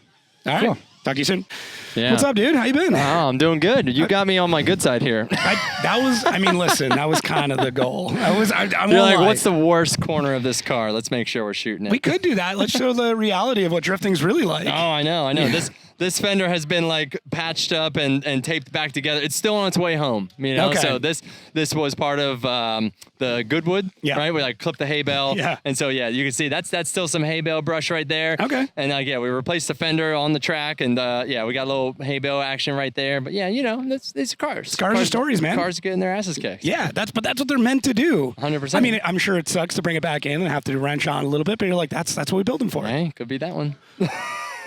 All right. Cool. Talk to you soon. Yeah. What's up, dude? How you been? Oh, I'm doing good. You got me on my good side here. Listen, that was kind of the goal. I'm You're won't like, lie. what's the worst corner of this car? Let's make sure we're shooting it. We could do that. Let's show the reality of what drifting's really like. Oh, I know. This fender has been like patched up and taped back together. It's still on its way home, you know. Okay. So this was part of the Goodwood, Yeah. right? We like clipped the hay bale, Yeah. And so you can see that's still some hay bale brush right there. Okay. And we replaced the fender on the track, and we got a little hay bale action right there. But yeah, these are cars. Cars are stories, man. Cars getting their asses kicked. Yeah, that's what they're meant to do. 100%. I mean, I'm sure it sucks to bring it back in and have to wrench on a little bit, but you're like, that's what we built them for. Hey, could be that one.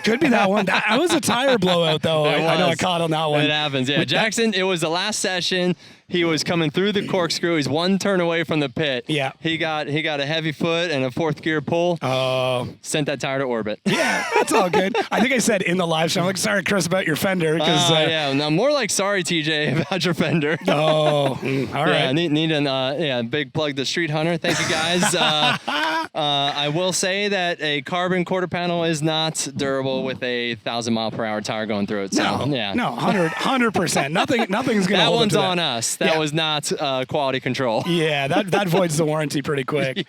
Could be that one. That was a tire blowout, though. It I know I was. caught on that one. It happens, yeah. Jackson, it was the last session. He was coming through the corkscrew. He's one turn away from the pit. Yeah. He got a heavy foot and a fourth gear pull. Oh. Sent that tire to orbit. Yeah, that's all good. I think I said in the live show, I'm like, sorry, Chris, about your fender. Because Yeah. No, more like sorry, TJ, about your fender. all Yeah, right. need an big plug to Street Hunter. Thank you guys. I will say that a carbon quarter panel is not durable with a 1,000-mile-per-hour tire going through it. So No, yeah, no, 100%. Nothing's going to that hold one's up to on that. us. That Yeah. was not quality control. Yeah, that voids the warranty pretty quick.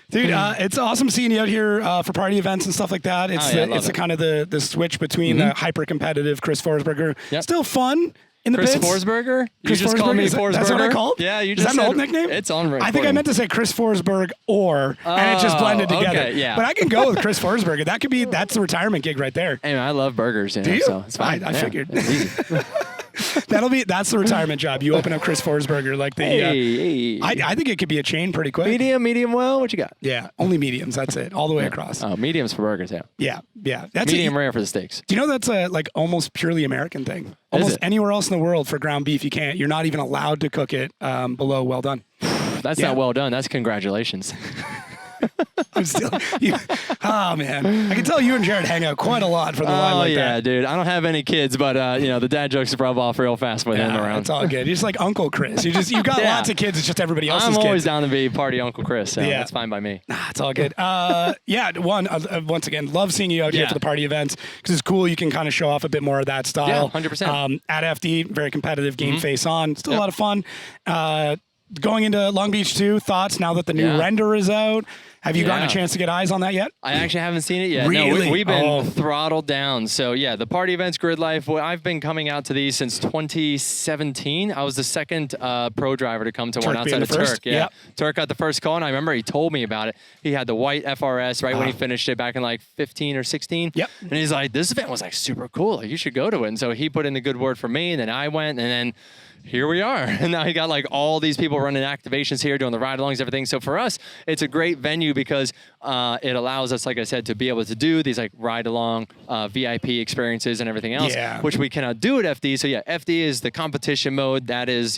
Dude, it's awesome seeing you out here for party events and stuff like that. It's I love it's it. kind of the switch between the hyper competitive Chris Forsberger. Yep. Still fun in the Chris pits. Forsberger? You Chris just Forsberg? called me Is that- Forsberger? That's what I called? Yeah, you Is just that an said old nickname? It's on I think I meant to say Chris Forsberg and it just blended Oh, together. okay, yeah. But I can go with Chris Forsberg. That's the retirement gig right there. Hey, man, I love burgers. Do you? So it's fine. I Yeah, figured. it's easy. That's the retirement job. You open up Chris Forsberger like the. Hey. I think it could be a chain pretty quick. medium well. What you got? Yeah, only mediums. That's it, all the way across. Oh, mediums for burgers. Yeah. Yeah. That's Medium rare for the steaks. Do you know that's a like almost purely American thing? Almost it? anywhere else in the world for ground beef, you can't. You're not even allowed to cook it below well done. That's Yeah. not well done. That's congratulations. I'm still. Oh man, I can tell you and Jared hang out quite a lot for the line Oh like yeah, that. dude. I don't have any kids, but the dad jokes rub off real fast with him Yeah, around. it's all good. You're just like Uncle Chris. You got Yeah. lots of kids. It's just everybody else's I'm kids. always down to be party Uncle Chris, so Yeah. that's fine by me. Nah, it's all good. Once again, love seeing you out here Yeah. for the party events because it's cool. You can kind of show off a bit more of that style. Yeah, 100%. At FD, very competitive game face on. Still a Yep. lot of fun. Going into Long Beach 2, thoughts now that the new Yeah. render is out? Have you gotten a Yeah. chance to get eyes on that yet? I actually haven't seen it yet. Really? No, we've been Oh. throttled down. So yeah, the party events, Gridlife. Well, I've been coming out to these since 2017. I was the second pro driver to come to one Turk being outside of the first? Turk. Yeah, Yep. Turk got the first call, and I remember he told me about it. He had the white FRS right when he finished it back in like 15 or 16. Yep. And he's like, this event was like super cool. Like, you should go to it. And so he put in the good word for me, and then I went, and then here we are. And now he got like all these people running activations here, doing the ride-alongs, everything. So for us, it's a great venue because it allows us, like I said, to be able to do these like ride-along VIP experiences and everything else, Yeah. which we cannot do at FD. So yeah, FD is the competition mode. That is,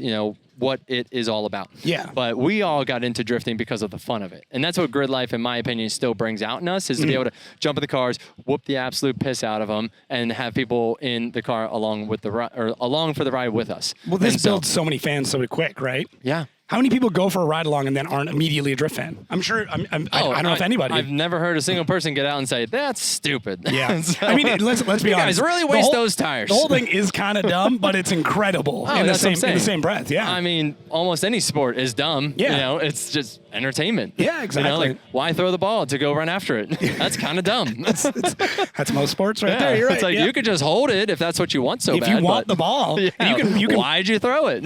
what it is all about. Yeah. But we all got into drifting because of the fun of it. And that's what Gridlife, in my opinion, still brings out in us, is to be able to jump in the cars, whoop the absolute piss out of them, and have people in the car along with along for the ride with us. Well, this And so- builds so many fans so quick, right? Yeah. How many people go for a ride along and then aren't immediately a drift fan? I'm sure. I don't know if anybody. I've never heard a single person get out and say, that's stupid. Yeah. So- I mean, let's be You honest. guys really The waste whole- those tires. The whole thing is kind of dumb, but it's incredible Oh, in the that's what I'm same saying. breath. Yeah. I mean, almost any sport is dumb. Yeah. It's just entertainment. Yeah, exactly. Like, why throw the ball to go run after it? That's kind of dumb. That's most sports right Yeah. there. You're right. It's like, yeah. you could just hold it if that's what you want so if bad. you want but- the ball, Yeah. you can. Why'd you throw it?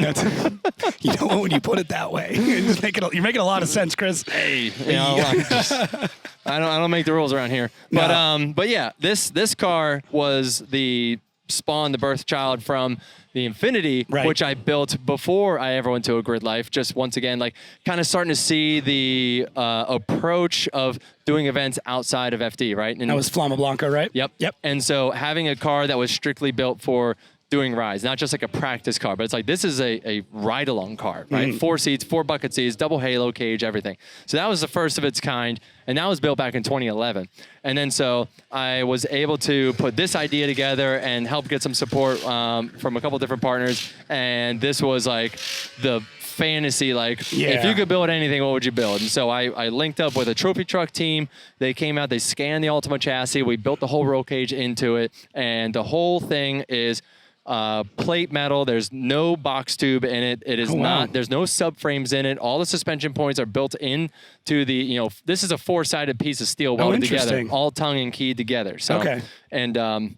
You know what? When you put it that way, you're making a lot of sense, Chris. Hey, I don't make the rules around here. But No. but yeah, this car was the spawned the birth child from the Infinity, which I built before I ever went to a Gridlife. Just once again, like kind of starting to see the approach of doing events outside of FD, right? And that was Flama Blanca, right? Yep. And so having a car that was strictly built for doing rides, not just like a practice car, but it's like this is a ride-along car, right? 4 seats, 4 bucket seats, double halo cage, everything. So that was the first of its kind, and that was built back in 2011. And then so I was able to put this idea together and help get some support from a couple different partners, and this was like the fantasy, like if you could build anything, what would you build? And so I linked up with a trophy truck team. They came out, they scanned the Ultima chassis, we built the whole roll cage into it, and the whole thing is plate metal. There's no box tube in it. It is not. There's no subframes in it. All the suspension points are built into the. This is a 4-sided piece of steel welded together, all tongue and keyed together. So and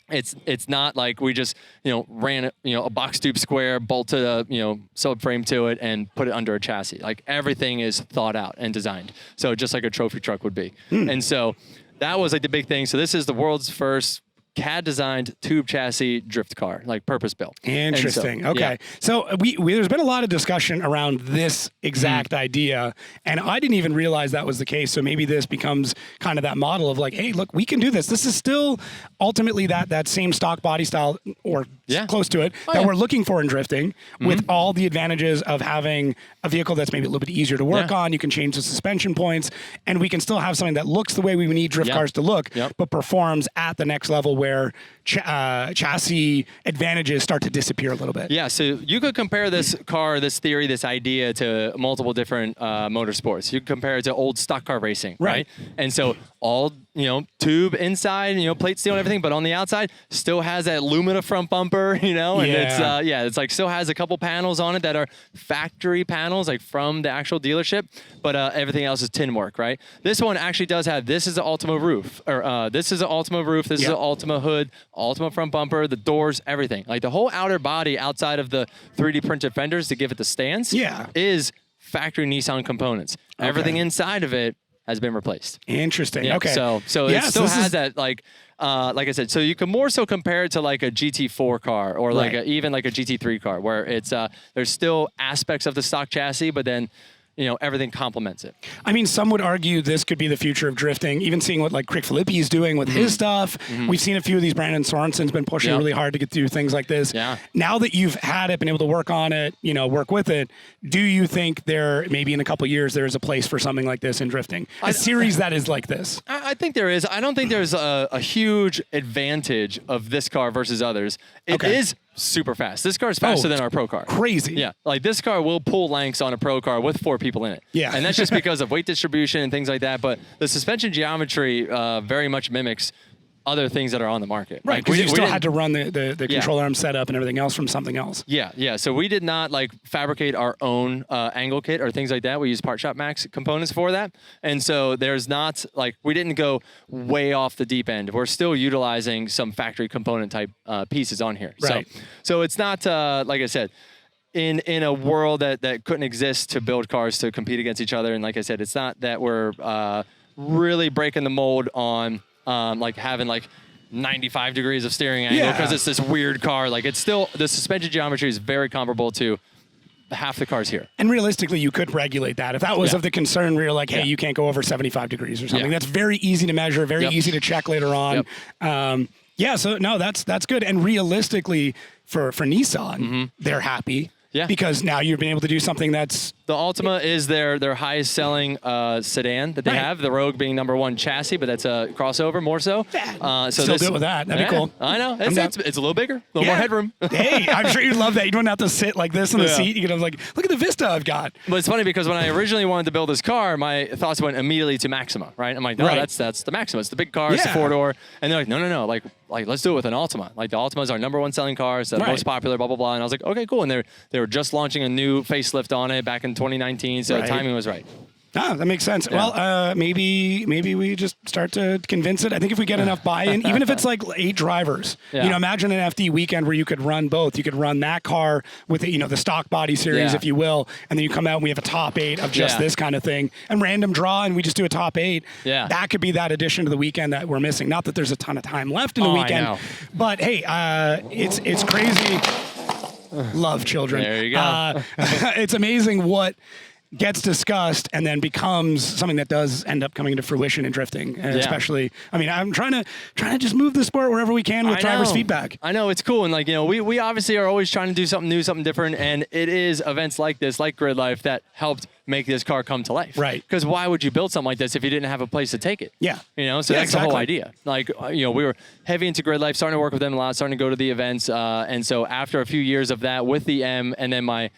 it's not like we just ran a box tube square, bolted a subframe to it, and put it under a chassis. Like everything is thought out and designed. So just like a trophy truck would be. And so that was like the big thing. So this is the world's first CAD designed tube chassis drift car, like purpose built. Interesting. Okay. So there's been a lot of discussion around this exact idea, and I didn't even realize that was the case. So maybe this becomes kind of that model of like, hey, look, we can do this. This is still ultimately that same stock body style or close to it that we're looking for in drifting with all the advantages of having a vehicle that's maybe a little bit easier to work on. You can change the suspension points, and we can still have something that looks the way we need drift cars to look, but performs at the next level where chassis advantages start to disappear a little bit. Yeah, so you could compare this car, this theory, this idea to multiple different motorsports. You could compare it to old stock car racing, right? And so all, tube inside, plate steel and everything, but on the outside still has that Lumina front bumper, and it's like still has a couple panels on it that are factory panels, like from the actual dealership, but everything else is tin work, right? This one actually does have, this is the Ultima roof, or this is the Ultima roof, this is the Ultima hood, Ultima front bumper, the doors, everything. Like the whole outer body outside of the 3D printed fenders to give it the stance is factory Nissan components. Everything inside of it has been replaced. Interesting. Yeah, Okay. So it still has that like I said, so you can more so compare it to like a GT4 car or like even like a GT3 car where it's there's still aspects of the stock chassis, but then everything complements it. I mean, some would argue this could be the future of drifting, even seeing what like Craig Filippi is doing with his stuff. We've seen a few of these. Brandon Sorensen's been pushing really hard to get through things like this. Now that you've had it, been able to work on it, work with it, do you think there, maybe in a couple of years, there is a place for something like this in drifting? A series that is like this? I think there is. I don't think there's a huge advantage of this car versus others. It is super fast. This car is faster than our pro car. Crazy. Yeah. Like this car will pull lengths on a pro car with 4 people in it. Yeah. And that's just because of weight distribution and things like that. But the suspension geometry very much mimics other things that are on the market. Right, because you still had to run the control arm setup and everything else from something else. Yeah. So we did not like fabricate our own angle kit or things like that. We use Part Shop Max components for that. And so there's not like, we didn't go way off the deep end. We're still utilizing some factory component type pieces on here. Right. So it's not, like I said, in a world that couldn't exist to build cars to compete against each other. And like I said, it's not that we're really breaking the mold on like having like 95 degrees of steering angle because it's this weird car. Like it's still, the suspension geometry is very comparable to half the cars here. And realistically, you could regulate that. If that was of the concern where you're like, hey, you can't go over 75 degrees or something, that's very easy to measure, very easy to check later on. So no, that's good. And realistically, for Nissan, they're happy. Yeah. Because now you've been able to do something that's... The Ultima is their highest selling sedan that they have. The Rogue being #1 chassis, but that's a crossover more so. So still do it with that. That'd be cool. I know. It's a little bigger, a little more headroom. Hey, I'm sure you'd love that. You don't have to sit like this in the seat. You can have like, look at the Vista I've got. But it's funny because when I originally wanted to build this car, my thoughts went immediately to Maxima, right? I'm like, no, that's the Maxima. It's the big car. It's the 4-door. And they're like, no. Like let's do it with an Ultima. Like the Ultima is our #1 selling car. It's the most popular, blah, blah, blah. And I was like, okay, cool. And they were just launching a new facelift on it back in 2019. So the timing was right. That makes sense. Yeah. Well, maybe we just start to convince it. I think if we get enough buy-in, even if it's like 8 drivers, imagine an FD weekend where you could run both. You could run that car with the stock body series, if you will, and then you come out and we have a top 8 of just this kind of thing, and random draw, and we just do a top 8. Yeah. That could be that addition to the weekend that we're missing. Not that there's a ton of time left in the weekend, I know. but hey, it's crazy. Love children. There you go. It's amazing what gets discussed and then becomes something that does end up coming into fruition in drifting. And especially, I mean, I'm trying to just move the sport wherever we can with drivers' feedback. I know, it's cool. And like, we obviously are always trying to do something new, something different. And it is events like this, like Gridlife, that helped make this car come to life. Right. Because why would you build something like this if you didn't have a place to take it? Yeah. So that's the whole idea. Like, we were heavy into Gridlife, starting to work with them a lot, starting to go to the events. And so after a few years of that with the M and then my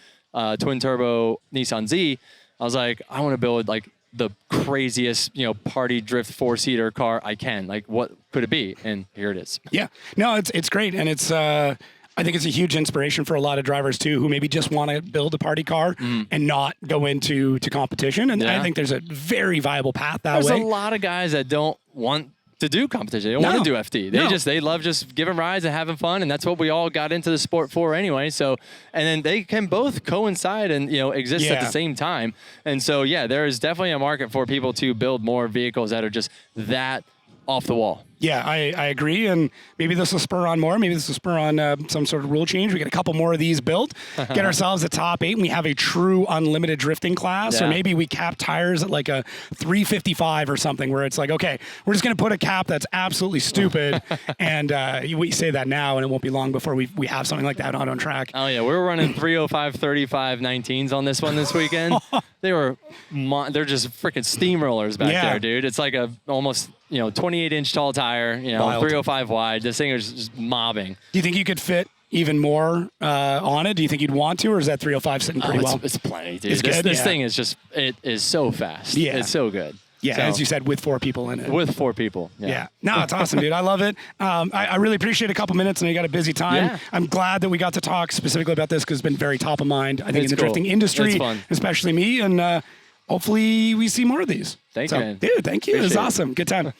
twin turbo Nissan Z, I was like, I want to build like the craziest, party drift 4-seater car I can. Like, what could it be? And here it is. Yeah. No, it's great. And it's, I think it's a huge inspiration for a lot of drivers too, who maybe just want to build a party car and not go into competition. And I think there's a very viable path that way. There's a lot of guys that don't want to do competition. They don't want to do FD. They love just giving rides and having fun, and that's what we all got into the sport for anyway. So, and then they can both coincide and exist at the same time. And so there is definitely a market for people to build more vehicles that are just that off the wall. Yeah, I agree, and maybe this will spur on more. Maybe this will spur on some sort of rule change. We get a couple more of these built, get ourselves a top 8, and we have a true unlimited drifting class. Or maybe we cap tires at like a 355 or something, where it's like, okay, we're just going to put a cap that's absolutely stupid, and we say that now, and it won't be long before we have something like that on track. Oh yeah, we were running 305 35 19s on this one this weekend. They're just freaking steamrollers back there, dude. It's like a almost 28-inch tall tire, 305 wide. This thing is just mobbing. Do you think you could fit even more on it? Do you think you'd want to, or is that 305 sitting pretty well? It's plenty, dude. It's good? This thing is just, it is so fast. Yeah. It's so good. Yeah, So- as you said, with 4 people in it. With 4 people. Yeah. No, it's awesome, dude. I love it. I really appreciate a couple minutes, and you got a busy time. Yeah. I'm glad that we got to talk specifically about this because it's been very top of mind, I think, It's in the cool. drifting industry, It's fun. especially me. And hopefully we see more of these. Thank So, you, man. dude, thank you. It was Appreciate it. awesome. Good time.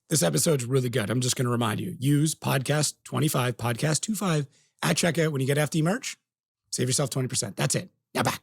This episode's really good. I'm just going to remind you, use podcast 25, podcast 25 at checkout when you get FD merch. Save yourself 20%. That's it. Now back.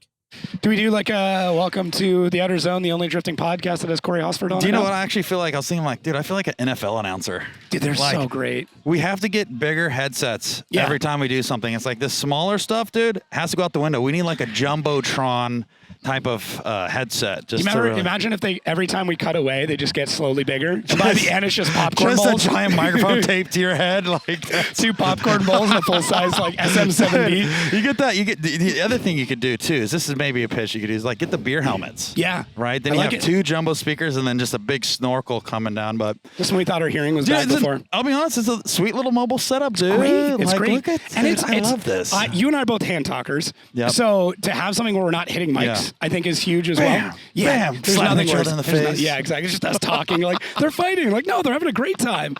Do we do like a welcome to the Outerzone, the only drifting podcast that has Corey Hosford on Do you it know now? what I actually feel like? I was thinking like, dude, I feel like an NFL announcer. Dude, they're Like, so great. We have to get bigger headsets Yeah. every time we do something. It's like this smaller stuff, dude, has to go out the window. We need like a Jumbotron type of headset. Just to really, Imagine if every time we cut away, they just get slowly bigger. By the end, it's just popcorn just bowls. a giant microphone taped to your head. Like 2 popcorn bowls and a full-size like SM7B. You get that. You get the other thing you could do too is this is maybe a pitch you could do is like get the beer helmets. Yeah. Right. Then I you like have it. 2 jumbo speakers and then just a big snorkel coming down. But Just when we thought our hearing was dude, bad before. I'll be honest, it's a sweet little mobile setup, dude. Great. It's like, great. Look at, and dude, I love this. You and I are both hand talkers. Yep. So to have something where we're not hitting mics, Yeah. I think is huge as Bam, well. Yeah. bam, There's slapping nothing each other worse. in the There's face. yeah, exactly. It's just us talking. Like they're fighting. Like no, they're having a great time.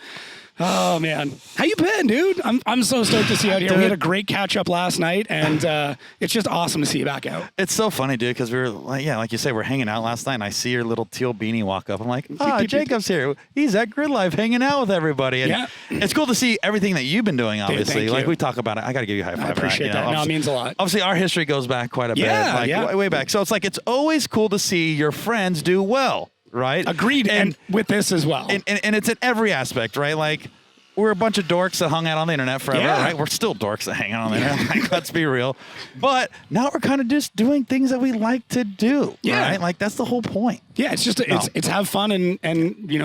Oh man, how you been, dude? I'm so stoked to see you out here. We had a great catch up last night, and it's just awesome to see you back out. It's so funny, dude, because we were like, like you say, we're hanging out last night, and I see your little teal beanie walk up. I'm like, Jacob's here. He's at Gridlife hanging out with everybody. And it's cool to see everything that you've been doing, obviously. thank like you. we talk about it. I got to give you a high five. I appreciate that. No, it means a lot. Obviously, our history goes back quite a bit. Yeah, Like yeah. way back. So it's like, it's always cool to see your friends do well, right? Agreed. And with this as well. And it's in every aspect, right? Like, we're a bunch of dorks that hung out on the internet forever, right? We're still dorks that hang out on the internet. Like, let's be real. But now we're kind of just doing things that we like to do, right? Like, that's the whole point. Yeah, it's just it's have fun and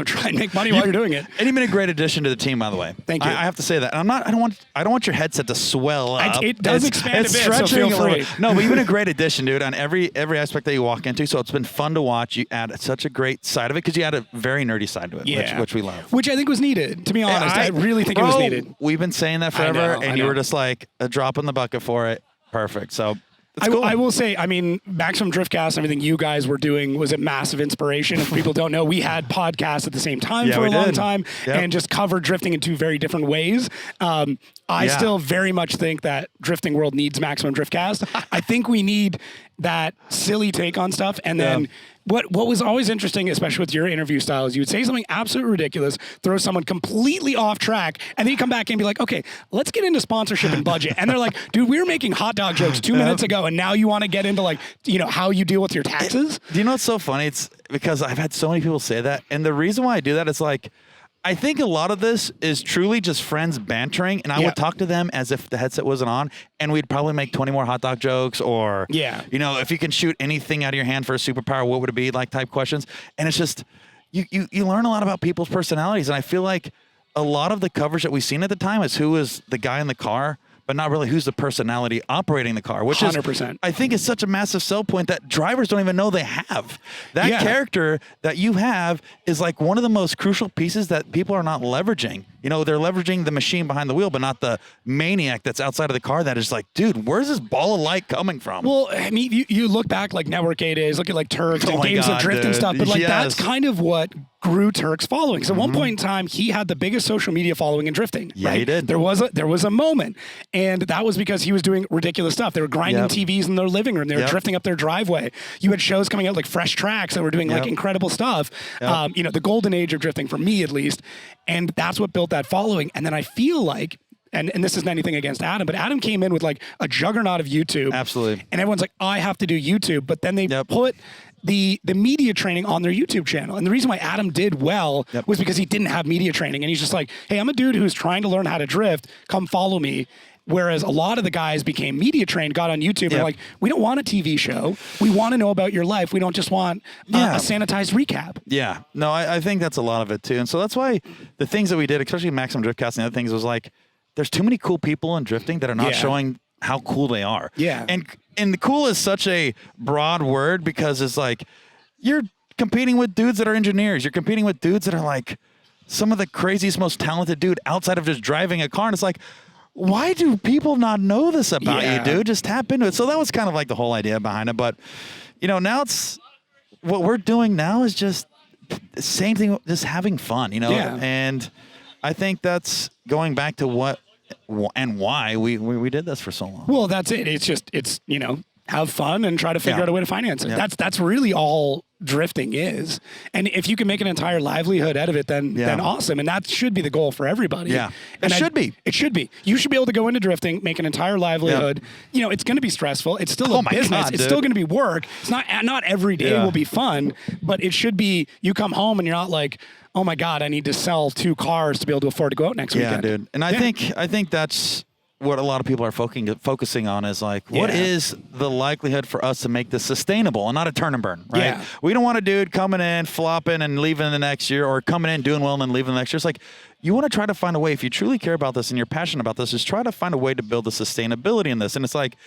try and make money while you're doing it. And you've been a great addition to the team, by the way. Thank you. I have to say that. And I don't want your headset to swell up. It does expand a bit, so stretching feel a little free. bit. No, but you've been a great addition, dude, on every aspect that you walk into. So it's been fun to watch. You add such a great side of it because you add a very nerdy side to it, which we love. Which I think was needed, to be honest. I really think it was needed. We've been saying that forever, I and you know. were just like a drop in the bucket for it. Perfect. So it's I, cool. I will say, I mean, Maximum Driftcast and everything you guys were doing was a massive inspiration. If people don't know, we had podcasts at the same time for a long time and just covered drifting in 2 very different ways. I still very much think that drifting world needs Maximum Driftcast. I think we need that silly take on stuff, and then what was always interesting, especially with your interview style, is you would say something absolutely ridiculous, throw someone completely off track, and then you come back and be like, okay, let's get into sponsorship and budget. And they're like, dude, we were making hot dog jokes 2 minutes ago, and now you want to get into like, you know, how you deal with your taxes? Do you know what's so funny? It's because I've had so many people say that, and the reason why I do that is like, I think a lot of this is truly just friends bantering, and I would talk to them as if the headset wasn't on, and we'd probably make 20 more hot dog jokes, or, you know, if you can shoot anything out of your hand for a superpower, what would it be, like type questions. And it's just, you learn a lot about people's personalities, and I feel like a lot of the coverage that we've seen at the time is who is the guy in the car, but not really who's the personality operating the car, which 100%. is, I think, is such a massive sell point that drivers don't even know they have. That character that you have is like one of the most crucial pieces that people are not leveraging. You know, they're leveraging the machine behind the wheel, but not the maniac that's outside of the car that is like, dude, where's this ball of light coming from? Well, I mean, you look back like Network A days, look at like Turks and games of drift and stuff, but like that's kind of what grew Turk's following. So at one point in time, he had the biggest social media following in drifting. Yeah, right? he did. There was a moment, and that was because he was doing ridiculous stuff. They were grinding TVs in their living room. They were drifting up their driveway. You had shows coming out like Fresh Tracks that were doing like incredible stuff. You know, the golden age of drifting for me at least, and that's what built that following. And then I feel like, and this isn't anything against Adam, but Adam came in with like a juggernaut of YouTube. Absolutely. And everyone's like, I have to do YouTube. But then they put the media training on their YouTube channel. And the reason why Adam did well was because he didn't have media training. And he's just like, hey, I'm a dude who's trying to learn how to drift. Come follow me. Whereas a lot of the guys became media trained, got on YouTube, and like, we don't want a TV show. We want to know about your life. We don't just want a sanitized recap. Yeah. No, I think that's a lot of it too. And so that's why the things that we did, especially Maximum Driftcast and other things, was like, there's too many cool people in drifting that are not showing how cool they are. Yeah. And the cool is such a broad word because it's like, you're competing with dudes that are engineers. You're competing with dudes that are like some of the craziest, most talented dude outside of just driving a car. And it's like, why do people not know this about you, dude? Just tap into it. So that was kind of like the whole idea behind it. But, you know, now it's what we're doing now is just the same thing, just having fun, you know? Yeah. And I think that's going back to what and why we did this for so long. Well, that's it. It's, you know, have fun and try to figure out a way to finance it. That's really all drifting is. And if you can make an entire livelihood out of it, then awesome. And that should be the goal for everybody. Yeah. And It should be. It should be. You should be able to go into drifting, make an entire livelihood. You know, it's going to be stressful. It's still a business. God, it's still going to be work. It's not every day will be fun, but it should be, you come home and you're not like, oh my God, I need to sell 2 cars to be able to afford to go out next weekend. Yeah, dude. And I think that's what a lot of people are focusing on is like, what is the likelihood for us to make this sustainable and not a turn and burn, right? Yeah. We don't want a dude coming in, flopping and leaving the next year, or coming in, doing well and then leaving the next year. It's like, you want to try to find a way, if you truly care about this and you're passionate about this, is try to find a way to build the sustainability in this. And it's like,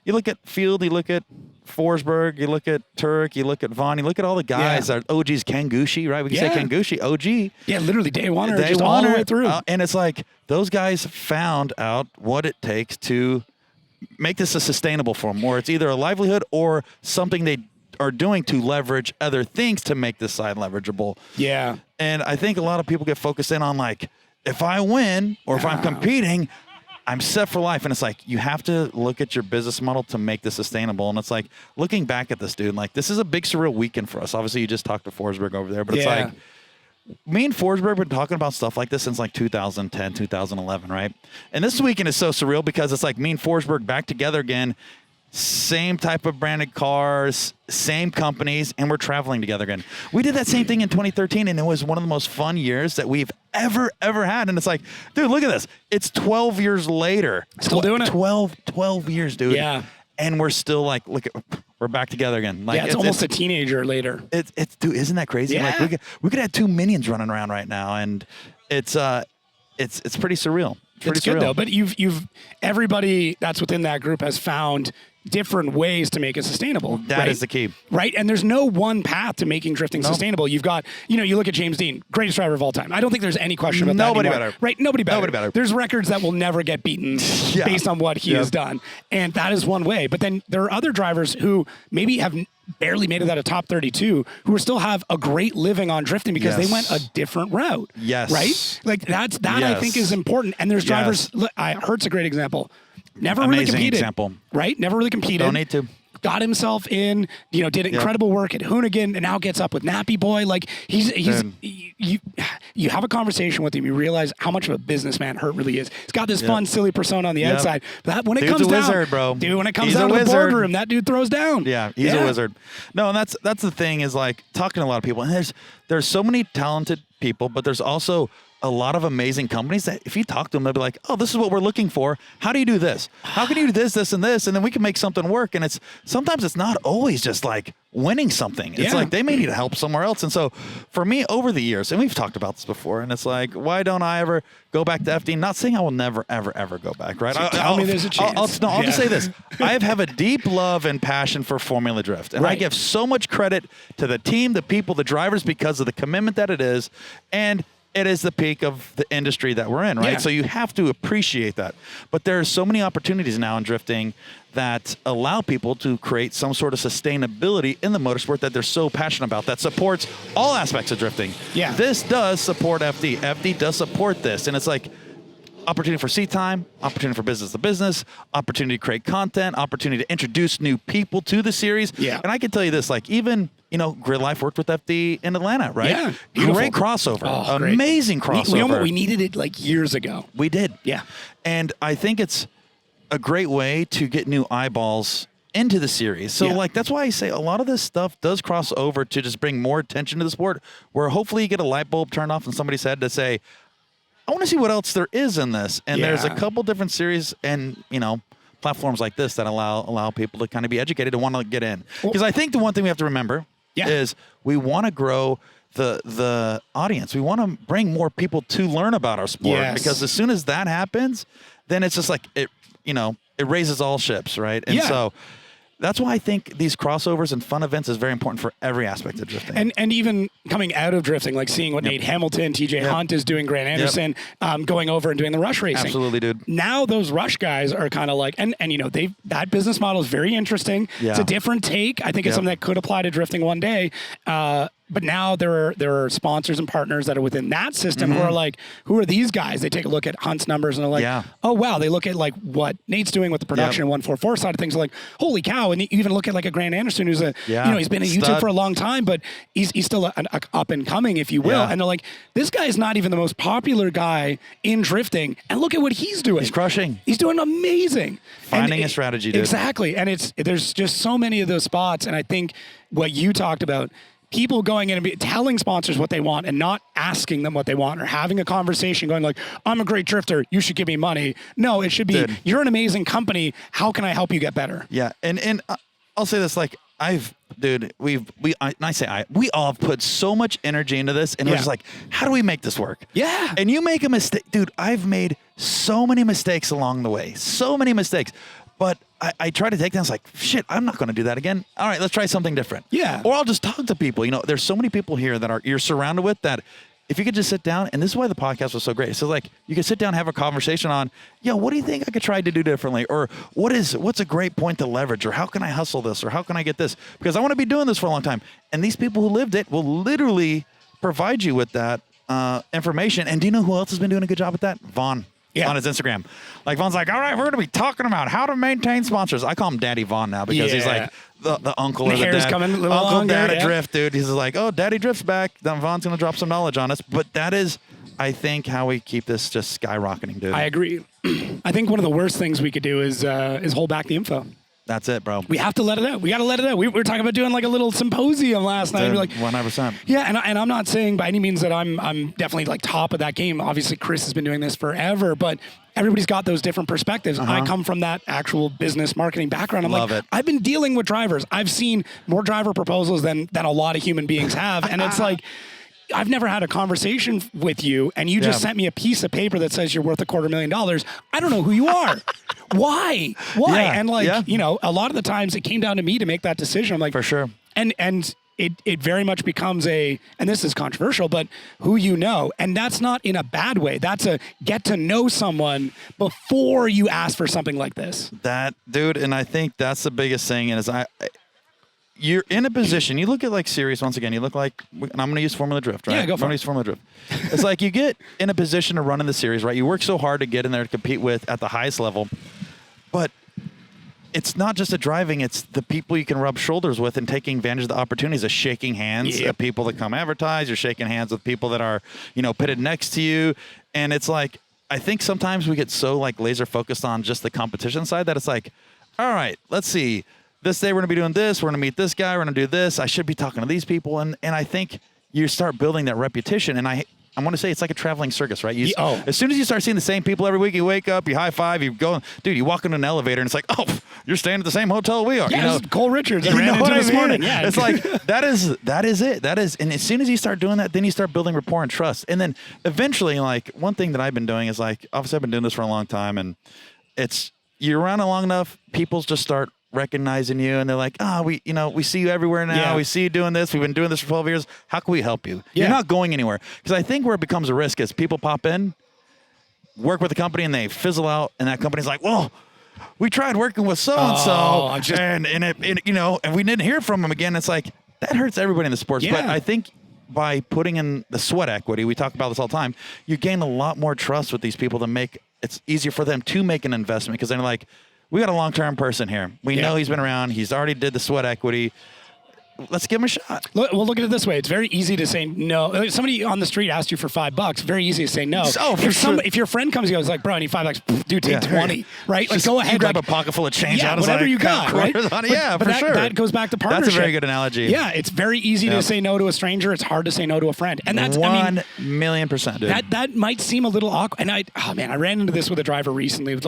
you look at Field, you look at Forsberg, you look at Turk, you look at Vaughn, you look at all the guys that are OGs, Kangushi, right? We can say Kangushi, OG. Yeah, literally day one or just all the way through. And it's like, those guys found out what it takes to make this a sustainable form, where it's either a livelihood or something they are doing to leverage other things to make this side leverageable. Yeah. And I think a lot of people get focused in on like, if I win or if I'm competing, I'm set for life. And it's like, you have to look at your business model to make this sustainable. And it's like, looking back at this, dude, like, this is a big surreal weekend for us. Obviously, you just talked to Forsberg over there, but it's like, me and Forsberg have been talking about stuff like this since like 2010, 2011, right? And this weekend is so surreal because it's like me and Forsberg back together again, same type of branded cars, same companies, and we're traveling together again. We did that same thing in 2013, and it was one of the most fun years that we've ever had. And it's like, dude, look at this. It's 12 years later. Still doing it. 12 years, dude. Yeah. And we're still like, look at, we're back together again. Like, it's almost a teenager later. It's dude, isn't that crazy? Yeah. Like we could have 2 minions running around right now, and it's pretty surreal. It's good though, but you've everybody that's within that group has found different ways to make it sustainable. That is the key. Right? And there's no one path to making drifting sustainable. You've got, you look at James Dean, greatest driver of all time. I don't think there's any question about that Nobody anymore. better. Right? Nobody better. Nobody better. There's records that will never get beaten based on what he has done. And that is one way. But then there are other drivers who maybe have barely made it out of top 32 who still have a great living on drifting because they went a different route. Yes. Right? Like that I think is important. And there's drivers, Hert's a great example. Never really competed. Example. Right? Never really competed. Don't need to. got himself in, did incredible work at Hoonigan, and now gets up with Nappy Boy. Like you have a conversation with him, you realize how much of a businessman Hurt really is. He's got this fun, silly persona on the outside, but when it Dude's comes a down, wizard, bro. dude, when it comes He's down a to the wizard. boardroom, that dude throws down. Yeah, he's a wizard. No, and that's the thing is like talking to a lot of people, and there's so many talented people, but there's also a lot of amazing companies that if you talk to them, they'll be like, oh, this is what we're looking for. How do you do this? How can you do this, this, and this? And then we can make something work. And sometimes it's not always just like winning something. It's like they may need help somewhere else. And so for me over the years, and we've talked about this before, and it's like, why don't I ever go back to FD? Not saying I will never, ever, ever go back, right? Tell me there's a chance. I'll just say this. I have a deep love and passion for Formula Drift. And I give so much credit to the team, the people, the drivers, because of the commitment that it is. And it is the peak of the industry that we're in, right? Yeah. So you have to appreciate that. But there are so many opportunities now in drifting that allow people to create some sort of sustainability in the motorsport that they're so passionate about, that supports all aspects of drifting. Yeah. This does support FD. FD does support this. And it's like opportunity for seat time, opportunity for business to business, opportunity to create content, opportunity to introduce new people to the series. Yeah. And I can tell you this, like even, Gridlife worked with FD in Atlanta, right? Yeah. Beautiful. Great crossover. Oh, great. Amazing crossover. We needed it like years ago. We did. Yeah. And I think it's a great way to get new eyeballs into the series. So that's why I say a lot of this stuff does cross over to just bring more attention to the sport, where hopefully you get a light bulb turned off in somebody's head to say, I want to see what else there is in this. And there's a couple different series and, platforms like this that allow people to kind of be educated and want to get in. Because I think the one thing we have to remember is we want to grow the audience. We want to bring more people to learn about our sport. Yes. Because as soon as that happens, then it's just like it raises all ships, right? And so that's why I think these crossovers and fun events is very important for every aspect of drifting. And even coming out of drifting, like seeing what Nate Hamilton, TJ Hunt is doing, Grant Anderson, going over and doing the rush racing. Absolutely, dude. Now those rush guys are kind of like, and that business model is very interesting. Yeah. It's a different take. I think it's something that could apply to drifting one day. But now there are sponsors and partners that are within that system who are like, who are these guys? They take a look at Hunt's numbers and they're like, oh, wow. They look at like what Nate's doing with the production and 144 side of things. They're like, holy cow. And you even look at like a Grant Anderson who's he's been in YouTube for a long time, but he's still a up and coming, if you will. Yeah. And they're like, this guy is not even the most popular guy in drifting. And look at what he's doing. He's crushing. He's doing amazing. Finding a strategy, dude. Exactly. And there's just so many of those spots. And I think what you talked about, people going in and telling sponsors what they want and not asking them what they want, or having a conversation going like, I'm a great drifter, you should give me money. No, it should be, you're an amazing company, how can I help you get better? Yeah. And I'll say this, like we all have put so much energy into this, and we're just like, how do we make this work? Yeah. And you make a mistake. Dude, I've made so many mistakes along the way. So many mistakes. But I try to take them. It's like, shit, I'm not going to do that again. All right, let's try something different. Yeah. Or I'll just talk to people. There's so many people here that you're surrounded with that if you could just sit down, and this is why the podcast was so great. So like you could sit down and have a conversation on, what do you think I could try to do differently? Or what's a great point to leverage? Or how can I hustle this? Or how can I get this? Because I want to be doing this for a long time. And these people who lived it will literally provide you with that information. And do you know who else has been doing a good job at that? Vaughn. On his Instagram. Like Vaughn's like, all right, we're going to be talking about how to maintain sponsors. I call him Daddy Vaughn now because he's like the uncle or the hair's dad. coming a little Uncle longer, Dad Drift, dude. He's like, oh, Daddy Drift's back. Then Vaughn's going to drop some knowledge on us. But that is, I think, how we keep this just skyrocketing, dude. I agree. I think one of the worst things we could do is hold back the info. That's it, bro. We have to let it out. We got to let it out. We were talking about doing like a little symposium last night. We're like 100%. Yeah, and I'm not saying by any means that I'm definitely like top of that game. Obviously, Chris has been doing this forever, but everybody's got those different perspectives. I come from that actual business marketing background. I've been dealing with drivers. I've seen more driver proposals than a lot of human beings have, and it's like, I've never had a conversation with you, and you just sent me a piece of paper that says you're worth $250,000. I don't know who you are. Why? Yeah. And a lot of the times it came down to me to make that decision. I'm like, for sure. And it very much becomes and this is controversial, but who you know. And that's not in a bad way. That's a get to know someone before you ask for something like this. That, dude, and I think that's the biggest thing is you're in a position, you look at like series once again, you look like, and I'm going to use Formula Drift, right? Yeah, go for it. I'm going to use Formula Drift. It's like you get in a position to run in the series, right? You work so hard to get in there to compete with at the highest level, but it's not just the driving, it's the people you can rub shoulders with and taking advantage of the opportunities of shaking hands at people that come advertise. You're shaking hands with people that are, pitted next to you. And it's like, I think sometimes we get so like laser focused on just the competition side that it's like, all right, let's see. This day we're going to be doing this. We're going to meet this guy. We're going to do this. I should be talking to these people. And I think you start building that reputation. And I want to say it's like a traveling circus, right? As soon as you start seeing the same people every week, you wake up, you high five, you go, dude, you walk into an elevator and it's like, oh, you're staying at the same hotel we are. Yeah, Cole Richards. I ran into this morning. Yeah, it's like that is it. And as soon as you start doing that, then you start building rapport and trust. And then eventually, like one thing that I've been doing is like, obviously I've been doing this for a long time, and you're around it long enough, people just start recognizing you, and they're like, we see you everywhere now. Yeah. We see you doing this. We've been doing this for 12 years. How can we help you? Yeah. You're not going anywhere. Because I think where it becomes a risk is people pop in, work with a company, and they fizzle out, and that company's like, well, we tried working with so-and-so, and we didn't hear from them again. It's like, that hurts everybody in the sports. Yeah. But I think by putting in the sweat equity, we talk about this all the time, you gain a lot more trust with these people to make it's easier for them to make an investment, because they're like, we got a long-term person here. We know he's been around. He's already did the sweat equity. Let's give him a shot. Well, look at it this way. It's very easy to say no. If somebody on the street asks you for $5, very easy to say no. If your friend comes and goes like, bro, I need $5, dude, take 20, right? Like, go ahead. You grab a pocket full of change out. Whatever you got, right? But for sure. That goes back to partnership. That's a very good analogy. Yeah, it's very easy to say no to a stranger. It's hard to say no to a friend. And that's 1,000,000%, dude. That might seem a little awkward. And I ran into this with a driver recently with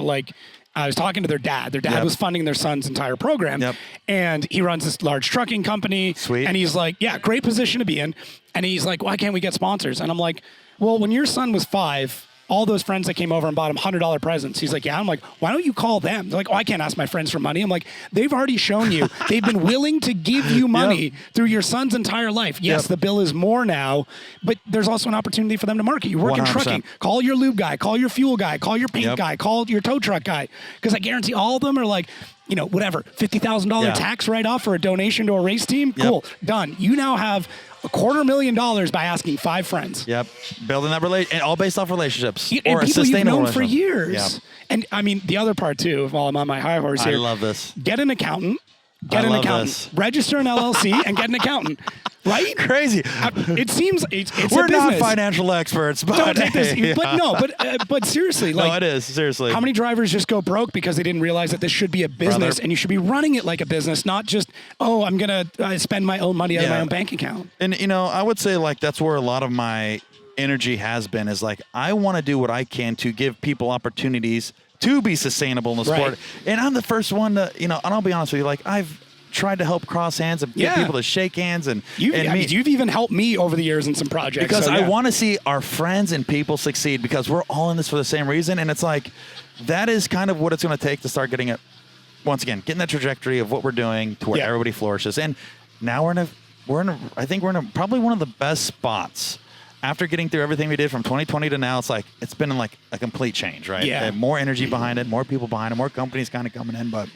I was talking to their dad. Their dad was funding their son's entire program. And he runs this large trucking company. Sweet. And he's like, yeah, great position to be in. And he's like, why can't we get sponsors? And I'm like, well, when your son was 5, all those friends that came over and bought him $100 presents. He's like, yeah. I'm like, why don't you call them? They're like, oh, I can't ask my friends for money. I'm like, they've already shown you. They've been willing to give you money through your son's entire life. Yes, the bill is more now, but there's also an opportunity for them to market. You work in trucking. Call your lube guy. Call your fuel guy. Call your paint guy. Call your tow truck guy. Because I guarantee all of them are like, whatever, $50,000 tax write-off for a donation to a race team. Cool, done. You now have $250,000 by asking 5 friends. Yep, building that relation, and all based off relationships and or a people sustainable you've known for years. Yep. And I mean, the other part too, while I'm on my high horse here, I love this. Get an accountant. Register an LLC and get an accountant. Right? Crazy. It seems it's we're a not financial experts, but don't take this. But seriously, no, it is seriously. How many drivers just go broke because they didn't realize that this should be a business and you should be running it like a business, not just I'm gonna spend my own money out of my own bank account. And I would say like that's where a lot of my energy has been is like I want to do what I can to give people opportunities to be sustainable in the sport. And I'm the first one to and I'll be honest with you, like I've tried to help cross hands and get people to shake hands and you've even helped me over the years in some projects because I want to see our friends and people succeed because we're all in this for the same reason, and it's like that is kind of what it's going to take to start getting it once again, getting that trajectory of what we're doing to where everybody flourishes. And now I think we're in probably one of the best spots after getting through everything we did from 2020 to now. It's like it's been like a complete change, right? Yeah, more energy behind it, more people behind it, more companies kind of coming in, but.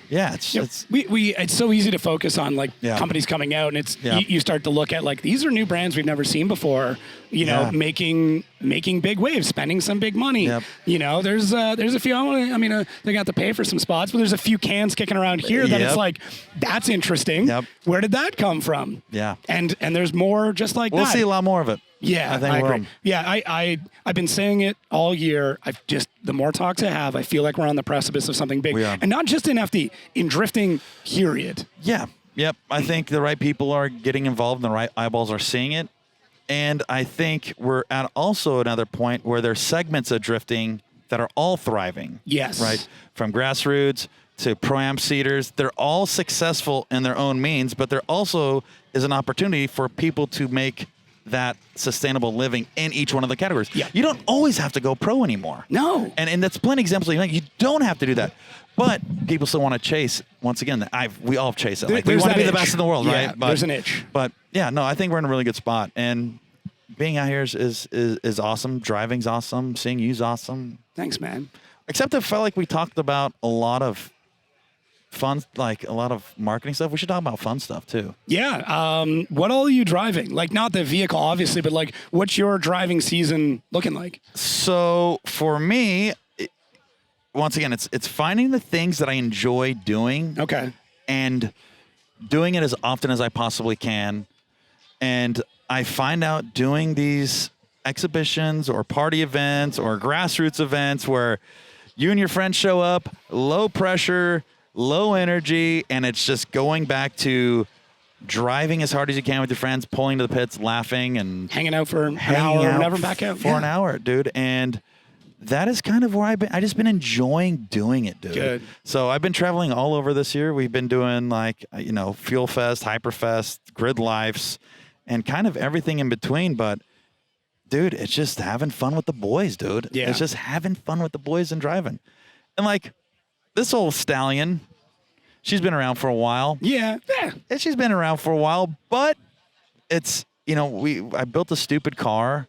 Yeah, it's so easy to focus on companies coming out, and it's you start to look at like these are new brands we've never seen before. Making big waves, spending some big money. There's a few. They got to pay for some spots, but there's a few cans kicking around here that it's like that's interesting. Where did that come from? And there's more just like we'll that. See a lot more of it. Yeah, I think I agree. Yeah, I've been saying it all year. The more talks I have, I feel like we're on the precipice of something big. We are. And not just in FD, in drifting, period. Yeah. Yep. I think the right people are getting involved and the right eyeballs are seeing it. And I think we're at also another point where there's segments of drifting that are all thriving. Yes. Right? From grassroots to pro-am seaters. They're all successful in their own means, but there also is an opportunity for people to make that sustainable living in each one of the categories. Yeah. You don't always have to go pro anymore. No. And that's plenty of examples. You don't have to do that. But people still want to chase, once again, we all chase it. Like, we want to be the best in the world, right? But, there's an itch. But yeah, no, I think we're in a really good spot. And being out here is awesome. Driving's awesome. Seeing you's awesome. Thanks, man. Except I felt like we talked about a lot of fun, like a lot of marketing stuff. We should talk about fun stuff too. Yeah. What all are you driving? Like, not the vehicle, obviously, but like, what's your driving season looking like? So for me, once again, it's finding the things that I enjoy doing. Okay. And doing it as often as I possibly can. And I find out doing these exhibitions or party events or grassroots events where you and your friends show up, low pressure, low energy, and it's just going back to driving as hard as you can with your friends, pulling to the pits, laughing, and hanging out for an hour, and never back out for an hour, dude. And that is kind of where I just been enjoying doing it, dude. Good. So I've been traveling all over this year. We've been doing like, Fuel Fest, Hyperfest, Gridlifes, and kind of everything in between. But dude, it's just having fun with the boys, dude. Yeah. It's just having fun with the boys and driving. And like this old stallion, she's been around for a while. Yeah. And she's been around for a while, but it's, I built a stupid car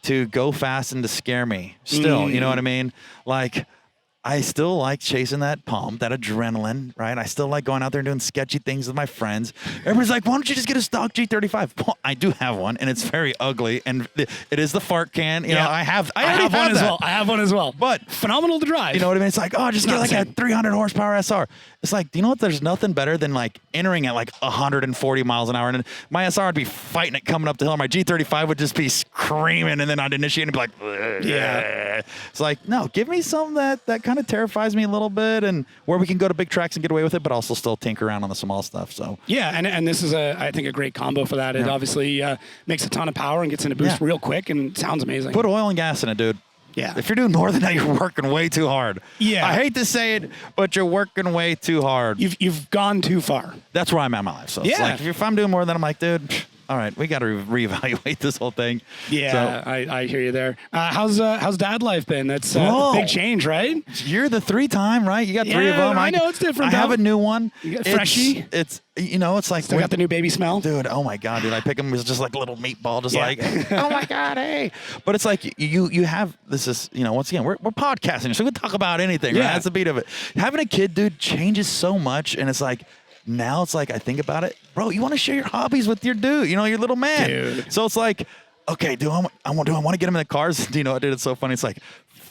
to go fast and to scare me still, you know what I mean? Like, I still like chasing that pump, that adrenaline, right? I still like going out there and doing sketchy things with my friends. Everybody's like, why don't you just get a stock G35? Well, I do have one, and it's very ugly, and it is the fart can. You know, I have one as well. I have one as well. But phenomenal to drive. You know what I mean? It's like, just get like a 300 horsepower SR. It's like, do you know what? There's nothing better than like entering at like 140 miles an hour, and then my SR would be fighting it coming up the hill. My G35 would just be screaming, and then I'd initiate and be like, yeah. It's like, no, give me something that kind of terrifies me a little bit, and where we can go to big tracks and get away with it, but also still tinker around on the small stuff. So yeah, and this is I think a great combo for that. It obviously makes a ton of power and gets in a boost real quick, and sounds amazing. Put oil and gas in it, dude. Yeah. If you're doing more than that, you're working way too hard. Yeah. I hate to say it, but you're working way too hard. You've gone too far. That's where I'm at in my life. So it's like, if I'm doing more than that, I'm like, dude, all right, we got to reevaluate this whole thing. Yeah, so, I hear you there. How's dad life been? That's a big change, right? You're the 3-time, right? You got 3 of them. I know it's different. I have a new one. Freshie. It's it's like still got the new baby smell, dude. Oh my god, dude! I pick them as just like a little meatball, just like oh my god, hey. But it's like you have this is once again we're podcasting, so we can talk about anything. Right? That's the beat of it. Having a kid, dude, changes so much, and it's like. Now it's like I think about it, bro. You want to share your hobbies with your dude, your little man. Dude. So it's like, okay, do I want to get him in the cars? Dude, it's so funny. It's like,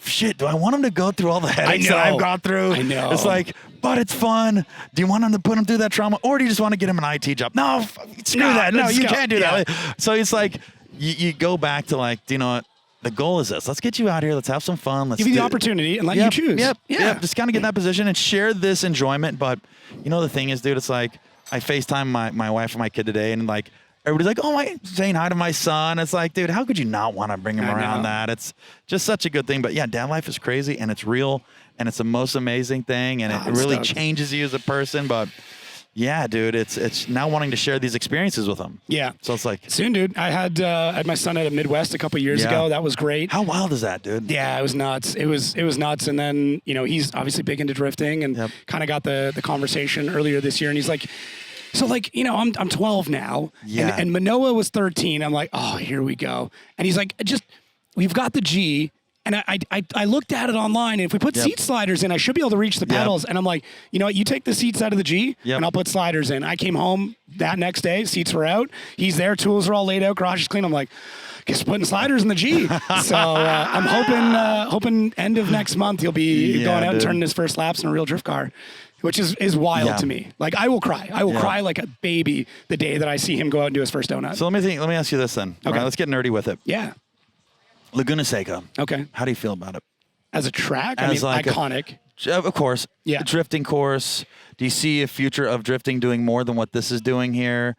shit. Do I want him to go through all the headaches that I've gone through? I know. It's like, but it's fun. Do you want him to put him through that trauma, or do you just want to get him an IT job? No, screw that. No, you can't do that. So it's like you go back to like, you know what? The goal is this. Let's get you out here. Let's have some fun. Let's give you the opportunity and let you choose. Yep. Just kind of get in that position and share this enjoyment. But the thing is, dude, it's like I FaceTime my wife and my kid today, and like everybody's like, "Oh, saying hi to my son." It's like, dude, how could you not want to bring him around that? It's just such a good thing. But yeah, dad life is crazy, and it's real, and it's the most amazing thing, and it really changes you as a person. But yeah, dude, it's now wanting to share these experiences with them. Yeah. So it's like soon, dude. I had my son at a Midwest a couple years ago. That was great. How wild is that, dude? Yeah, it was nuts. It was nuts. And then he's obviously big into drifting, and kind of got the conversation earlier this year. And he's like, so like I'm 12 now. Yeah. And Manoa was 13. I'm like, oh, here we go. And he's like, we've got the G. And I looked at it online, and if we put seat sliders in, I should be able to reach the pedals. And I'm like, you know what? You take the seats out of the G, and I'll put sliders in. I came home that next day. Seats were out. He's there. Tools are all laid out. Garage is clean. I'm like, guess putting sliders in the G. So I'm hoping end of next month he'll be going out and turning his first laps in a real drift car, which is wild to me. Like I will cry. I will cry like a baby the day that I see him go out and do his first donut. So let me ask you this then. Okay. All right, let's get nerdy with it. Yeah. Laguna Seca. Okay. How do you feel about it? As a track? I mean, like iconic. Of course. Yeah. A drifting course. Do you see a future of drifting doing more than what this is doing here?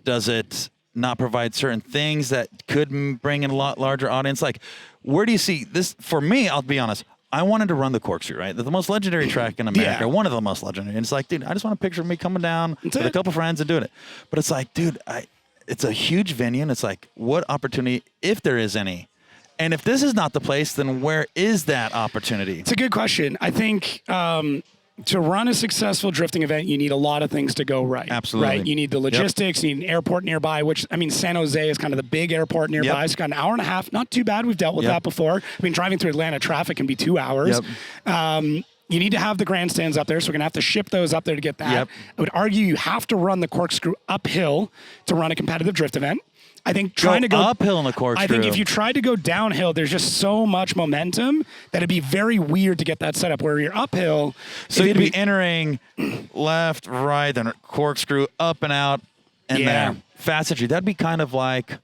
Does it not provide certain things that could bring in a lot larger audience? Like, where do you see this? For me, I'll be honest. I wanted to run the corkscrew, right? The most legendary track in America, one of the most legendary. And it's like, dude, I just want a picture of me coming down with a couple friends and doing it. But it's like, dude, it's a huge venue, and it's like, what opportunity, if there is any? And if this is not the place, then where is that opportunity? It's a good question. I think to run a successful drifting event, you need a lot of things to go right. Absolutely. Right? You need the logistics, you need an airport nearby, which, I mean, San Jose is kind of the big airport nearby. It's got an hour and a half. Not too bad. We've dealt with that before. I mean, driving through Atlanta traffic can be 2 hours. You need to have the grandstands up there, so we're going to have to ship those up there to get that. I would argue you have to run the corkscrew uphill to run a competitive drift event. I think trying to go uphill in the corkscrew. I think if you tried to go downhill, there's just so much momentum that it'd be very weird to get that set up where you're uphill. So you'd be entering left, right, then corkscrew, up and out, and there. Fast entry. That'd be kind of like,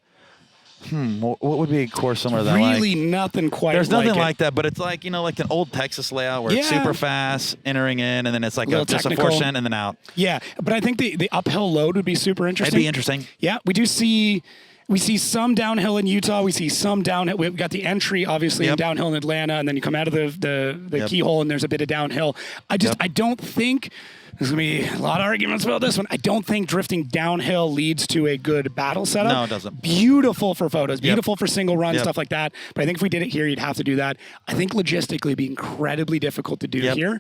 what would be a course similar to that? Really nothing quite There's nothing like like that, but it's like, like an old Texas layout where it's super fast, entering in, and then it's like just a force in and then out. Yeah, but I think the uphill load would be super interesting. It'd be interesting. Yeah, we see some downhill in Utah. We see some downhill. We've got the entry, obviously, in downhill in Atlanta, and then you come out of the keyhole, and there's a bit of downhill. I don't think there's going to be a lot of arguments about this one. I don't think drifting downhill leads to a good battle setup. No, it doesn't. Beautiful for photos, beautiful for single run, stuff like that. But I think if we did it here, you'd have to do that. I think logistically it'd be incredibly difficult to do here.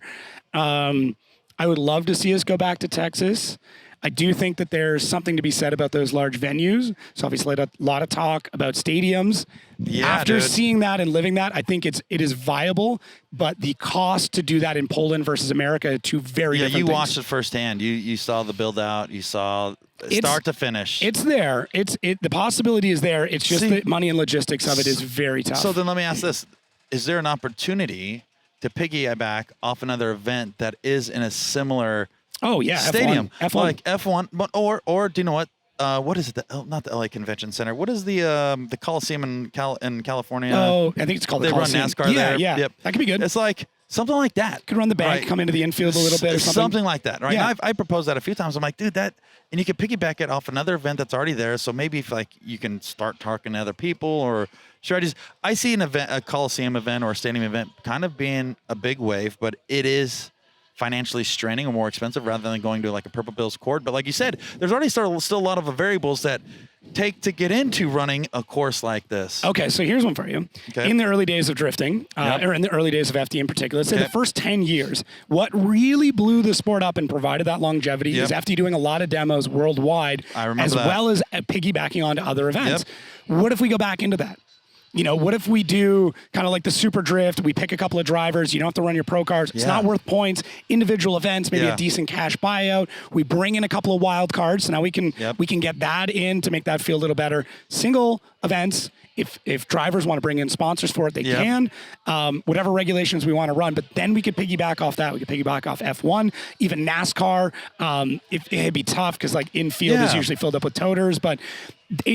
I would love to see us go back to Texas. I do think that there's something to be said about those large venues. So obviously a lot of talk about stadiums. Yeah, After seeing that and living that, I think it is viable, but the cost to do that in Poland versus America are two very different things. You watched it firsthand. You saw the build out. You saw start to finish. It's there. The possibility is there. It's just the money and logistics of it is very tough. So then let me ask this. Is there an opportunity to piggyback off another event that is in a similar stadium? F1. Like F1, but or do you know what? What is it? Not the LA Convention Center. What is the Coliseum in California? Oh, I think it's called the Coliseum. Run NASCAR there. Yeah, Yep. that could be good. It's like something like that. Could run the bank, come into the infield a little bit or something. Something like that, right? Yeah. I proposed that a few times. I'm like, dude, and you could piggyback it off another event that's already there. So maybe if you can start talking to other people or strategies. I see a Coliseum event or a stadium event kind of being a big wave, but it is financially straining or more expensive rather than going to like a Purple Bills court. But like you said, there's already still a lot of variables that take to get into running a course like this. Okay, so here's one for you. Okay. In the early days of drifting, or in the early days of FD in particular, let's say the first 10 years, what really blew the sport up and provided that longevity is FD doing a lot of demos worldwide, as well as piggybacking onto other events. What if we go back into that? What if we do kind of like the super drift? We pick a couple of drivers. You don't have to run your pro cars. It's not worth points. Individual events, maybe a decent cash buyout. We bring in a couple of wild cards. So now we can get that in to make that feel a little better. Single events. If drivers want to bring in sponsors for it, they can. Whatever regulations we want to run, but then we could piggyback off that. We could piggyback off F1, even NASCAR. It'd be tough because like infield is usually filled up with toters, but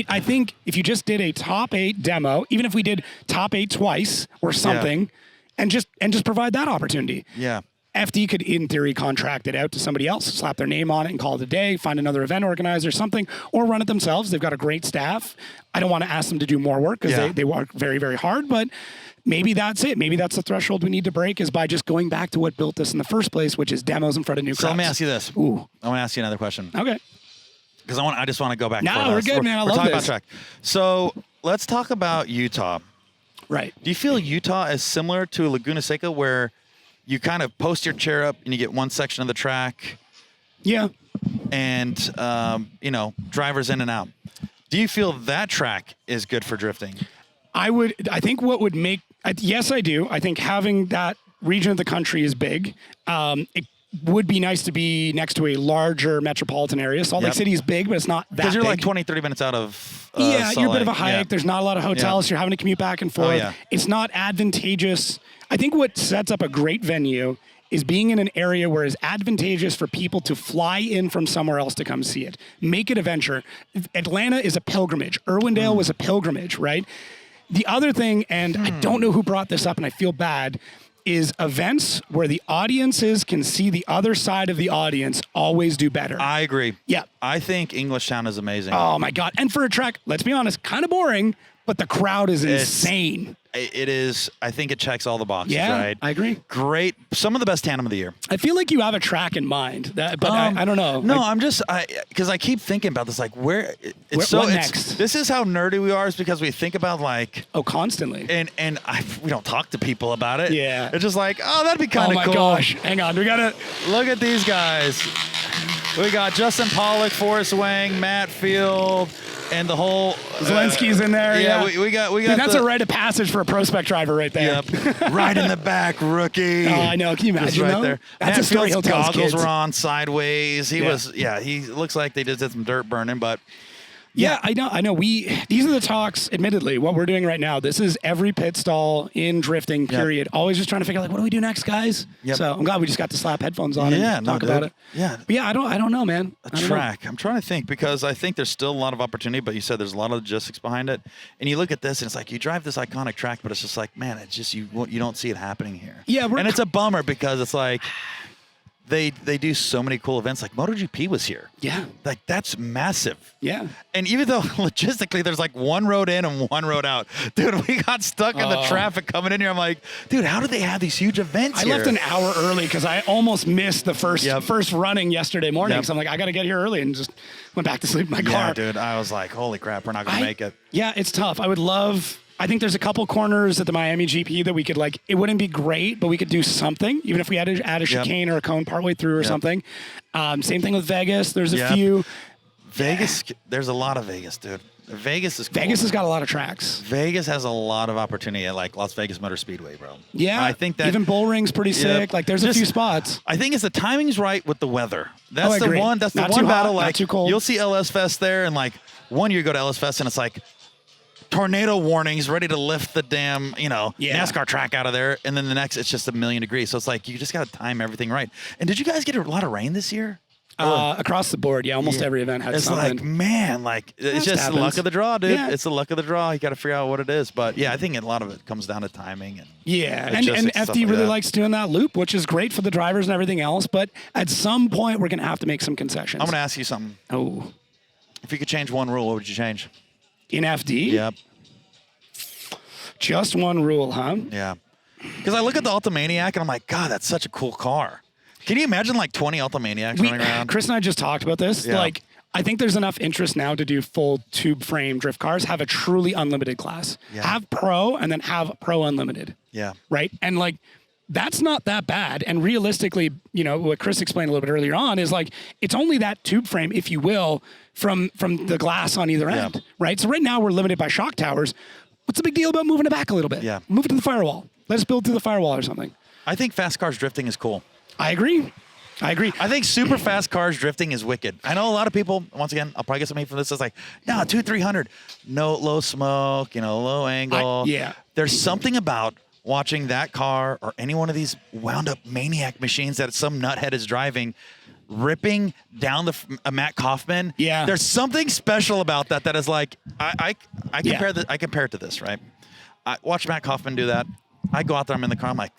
I think if you just did a top 8 demo, even if we did top 8 twice or something, and just provide that opportunity. Yeah. FD could, in theory, contract it out to somebody else, slap their name on it and call it a day, find another event organizer or something, or run it themselves. They've got a great staff. I don't want to ask them to do more work because they work very, very hard, but maybe that's it. Maybe that's the threshold we need to break is by just going back to what built this in the first place, which is demos in front of new crowds. So let me ask you this. Ooh. I want to ask you another question. Okay. Because I just want to go back. No, we're good, man. I love talking this. about track. So let's talk about Utah. Right. Do you feel Utah is similar to Laguna Seca where you kind of post your chair up and you get one section of the track? Yeah. And, drivers in and out. Do you feel that track is good for drifting? I think what would make, yes, I do. I think having that region of the country is big. It would be nice to be next to a larger metropolitan area. Salt Lake City is big, but it's not that big. Because you're like 20, 30 minutes out of Salt you're a bit Lake. of a hike. There's not a lot of hotels. You're having to commute back and forth. It's not advantageous. I think what sets up a great venue is being in an area where it's advantageous for people to fly in from somewhere else to come see it. Make it a venture. Atlanta is a pilgrimage. Irwindale was a pilgrimage, right? The other thing, and I don't know who brought this up and I feel bad, is events where the audiences can see the other side of the audience always do better. I agree. Yeah. I think Englishtown is amazing. Oh my God. And for a track, let's be honest, kind of boring, but the crowd is insane. It is. I think it checks all the boxes, right? I agree. Great. Some of the best tandem of the year. I feel like you have a track in mind, but I don't know. No, I'm just, because I keep thinking about this, like what next? This is how nerdy we are, is because we think about like. Oh, constantly. And we don't talk to people about it. Yeah. It's just like, oh, that'd be kind of cool. Oh my gosh. Hang on. We got to. Look at these guys. We got Justin Pollock, Forrest Wang, Matt Field, and the whole Zielinski's in there. Yeah, we got. Dude, that's a rite of passage for a pro spec driver right there. Yep. Right in the back, rookie. Oh, I know. Can you imagine? Right there. That's a story he'll tell his goggles kids. were on sidelways. He was. Yeah, he looks like they just did some dirt burning, but. Yeah, I know. These are the talks, admittedly, what we're doing right now. This is every pit stall in drifting, period. Always just trying to figure out, like, what do we do next, guys? Yep. So I'm glad we just got to slap headphones on and talk about it. Yeah. But yeah, I don't know, man. A track. I'm trying to think because I think there's still a lot of opportunity, but you said there's a lot of logistics behind it. And you look at this and it's like you drive this iconic track, but it's just like, man, it's just you don't see it happening here. Yeah, and it's a bummer because it's like they do so many cool events. Like MotoGP was here. Yeah. Like that's massive. Yeah. And even though logistically there's like one road in and one road out, dude, we got stuck in the traffic coming in here. I'm like, dude, how do they have these huge events here? I left an hour early because I almost missed the first running yesterday morning. So I'm like, I got to get here early and just went back to sleep in my car. Yeah, dude. I was like, holy crap, we're not going to make it. Yeah, it's tough. I think there's a couple corners at the Miami GP that we could it wouldn't be great, but we could do something, even if we had to add a chicane or a cone partway through or something. Same thing with Vegas. There's a few. Vegas, there's a lot of Vegas, dude. Vegas is cool. Vegas has got a lot of tracks. Vegas has a lot of opportunity at like Las Vegas Motor Speedway, bro. Yeah. I think that even Bullring's pretty sick. Like there's a few spots. I think it's the timing's right with the weather. That's the agree. one. That's the Not one too hot, battle. not Like too cold. You'll see LS Fest there, and like one year you go to LS Fest and it's like tornado warnings, ready to lift the damn, NASCAR track out of there. And then the next, it's just 1,000,000 degrees. So it's like, you just got to time everything right. And did you guys get a lot of rain this year? Across the board, almost every event had something. It's like, man, it's just the luck of the draw, dude. Yeah. It's the luck of the draw. You got to figure out what it is. But yeah, I think a lot of it comes down to timing. And and FD really likes doing that loop, which is great for the drivers and everything else. But at some point, we're going to have to make some concessions. I'm going to ask you something. Oh. If you could change one rule, what would you change? In FD? Yep. Just one rule, huh? Yeah. Because I look at the Ultimaniac and I'm like, God, that's such a cool car. Can you imagine like 20 Ultimaniacs running around? Chris and I just talked about this. Yeah. Like, I think there's enough interest now to do full tube frame drift cars, have a truly unlimited class. Yeah. Have Pro and then have Pro Unlimited. Yeah. Right? And like, that's not that bad. And realistically, what Chris explained a little bit earlier on is like, it's only that tube frame, if you will, from the glass on either end. Right? So right now we're limited by shock towers. What's the big deal about moving it back a little bit? Yeah. Move it to the firewall. Let's build through the firewall or something. I think fast cars drifting is cool. I agree. I think super fast cars drifting is wicked. I know a lot of people, once again, I'll probably get some hate from this. It's like, no, 200-300. No, low smoke, low angle. There's something about watching that car or any one of these wound up maniac machines that some nuthead is driving, ripping down Matt Kaufman. Yeah. There's something special about that is like, I compare it to this, right? I watch Matt Kaufman do that. I go out there, I'm in the car, I'm like,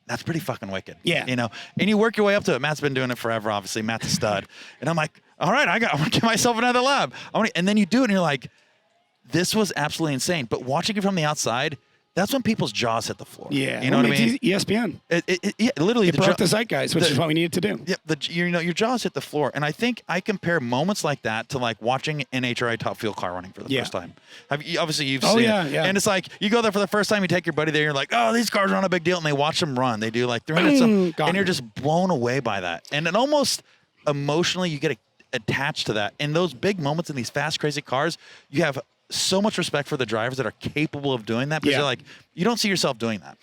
that's pretty fucking wicked. Yeah. And you work your way up to it. Matt's been doing it forever, obviously. Matt's a stud. And I'm like, all right, I'm going to give myself another lap. And then you do it and you're like, this was absolutely insane. But watching it from the outside, that's when people's jaws hit the floor. Yeah. You know what I mean? ESPN. Literally. It broke the zeitgeist, which is what we needed to do. Yeah. Your jaws hit the floor. And I think I compare moments like that to like watching an HRI top fuel car running for the first time. Obviously, you've seen it. Yeah. And it's like, you go there for the first time, you take your buddy there, you're like, oh, these cars are not a big deal. And they watch them run. They do like 300 something. And you're just blown away by that. And it almost emotionally, you get attached to that. And those big moments in these fast, crazy cars, you have so much respect for the drivers that are capable of doing that because you're like, you don't see yourself doing that.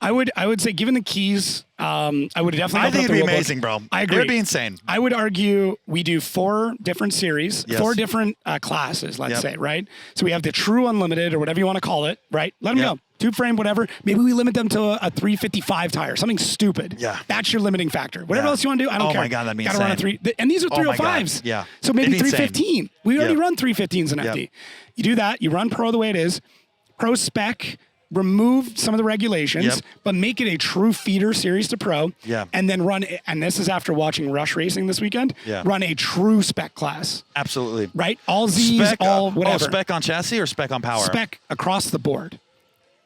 I would say, given the keys, I would definitely. I think it'd be amazing, bro. I agree. It'd be insane. I would argue we do 4 different series, 4 different classes. Let's say, right? So we have the true unlimited or whatever you want to call it, right? Let them go. Tube frame, whatever. Maybe we limit them to a 355 tire, something stupid. Yeah. That's your limiting factor. Whatever else you want to do, I don't care. Oh my God, that'd be Gotta run a insane. and these are Oh my 305s. God. Yeah. So maybe It'd be 315. insane. We already run 315s in FD. Yep. You do that. You run Pro the way it is. Pro spec. Remove some of the regulations, but make it a true feeder series to Pro. Yeah. And then run, and this is after watching Rush Racing this weekend, run a true spec class. Absolutely. Right? All Z's, spec, all whatever. Oh, spec on chassis or spec on power? Spec across the board.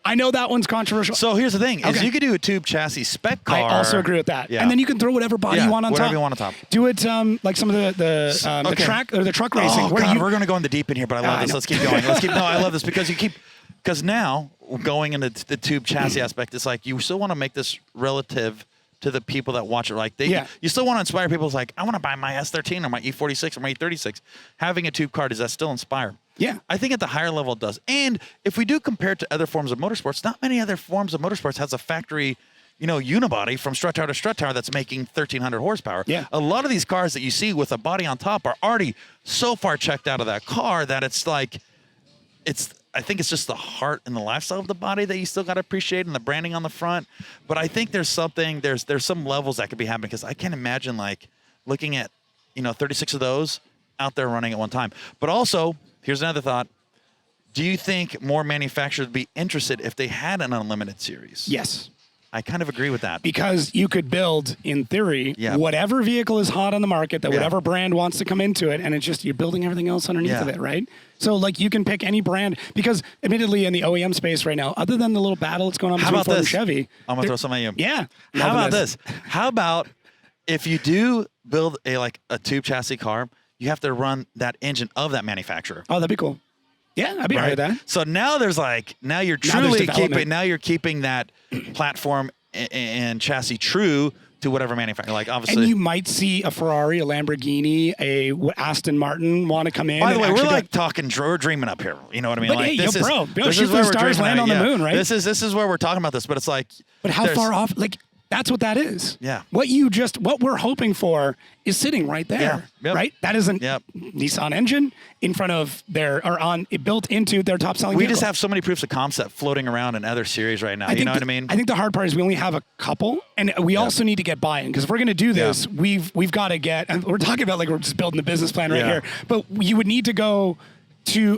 I know that one's controversial. So here's the thing, is you could do a tube chassis spec car. I also agree with that. Yeah. And then you can throw whatever body you want on top. Whatever you want on top. Do it like some of the track or the truck racing. Oh, God, we're going to go in the deep in here, but I love this. Let's keep going. No, I love this because now going into the tube chassis aspect, it's like you still want to make this relative to the people that watch it. Like you still want to inspire people. It's like, I want to buy my S13 or my E46 or my E36. Having a tube car, does that still inspire? Yeah. I think at the higher level it does. And if we do compare it to other forms of motorsports, not many other forms of motorsports has a factory unibody from strut tower to strut tower that's making 1,300 horsepower. Yeah. A lot of these cars that you see with a body on top are already so far checked out of that car that it's like, I think it's just the heart and the lifestyle of the body that you still got to appreciate, and the branding on the front. But I think there's some levels that could be happening, because I can't imagine like looking at, 36 of those out there running at one time. But also, here's another thought. Do you think more manufacturers would be interested if they had an unlimited series? Yes. I kind of agree with that. Because you could build, in theory, Yeah. whatever vehicle is hot on the market, that Yeah. whatever brand wants to come into it, and it's just you're building everything else underneath Yeah. of it, right? So like you can pick any brand, because admittedly in the OEM space right now, other than the little battle that's going on How between about Ford and this? Chevy, I'm gonna throw something at you. yeah. How loving about this? How about if you do build a tube chassis car, you have to run that engine of that manufacturer. Oh, that'd be cool. Yeah, I'd be all right with that. So now you're there's truly development. you're keeping that platform and chassis true to whatever manufacturer. Like obviously. And you might see a Ferrari, a Lamborghini, a Aston Martin want to come in. By the and way, we're actually like talking, we're dreaming up here. You know what I mean? But like hey, this yo, is, bro, this shoot is for where the we're stars, dreaming land at, on the yeah. moon, right? This is where we're talking about this, but it's like. But how there's- far off? Like that's what that is. Yeah. What we're hoping for is sitting right there. Yeah. Yep. Right. That is a Yep. Nissan engine in front of built into their top selling. We vehicle. just have so many proofs of concept floating around in other series right now. You know what I mean? I think the hard part is we only have a couple, and we also need to get buy-in, because if we're going to do this, we've got to get. And we're talking about like we're just building the business plan right Yeah. here, but you would need to go to.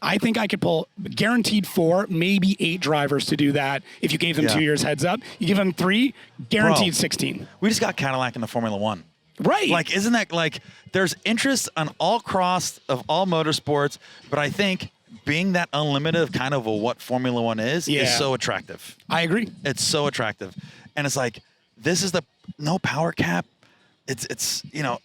I think I could pull guaranteed 4, maybe 8 drivers to do that if you gave them 2 years heads up. You give them 3, guaranteed 16. We just got Cadillac in the Formula One. Right. Like, isn't that like, there's interest on all cross of all motorsports, but I think being that unlimited of kind of what Formula One is so attractive. I agree. It's so attractive. And it's like, this is the no power cap. It's a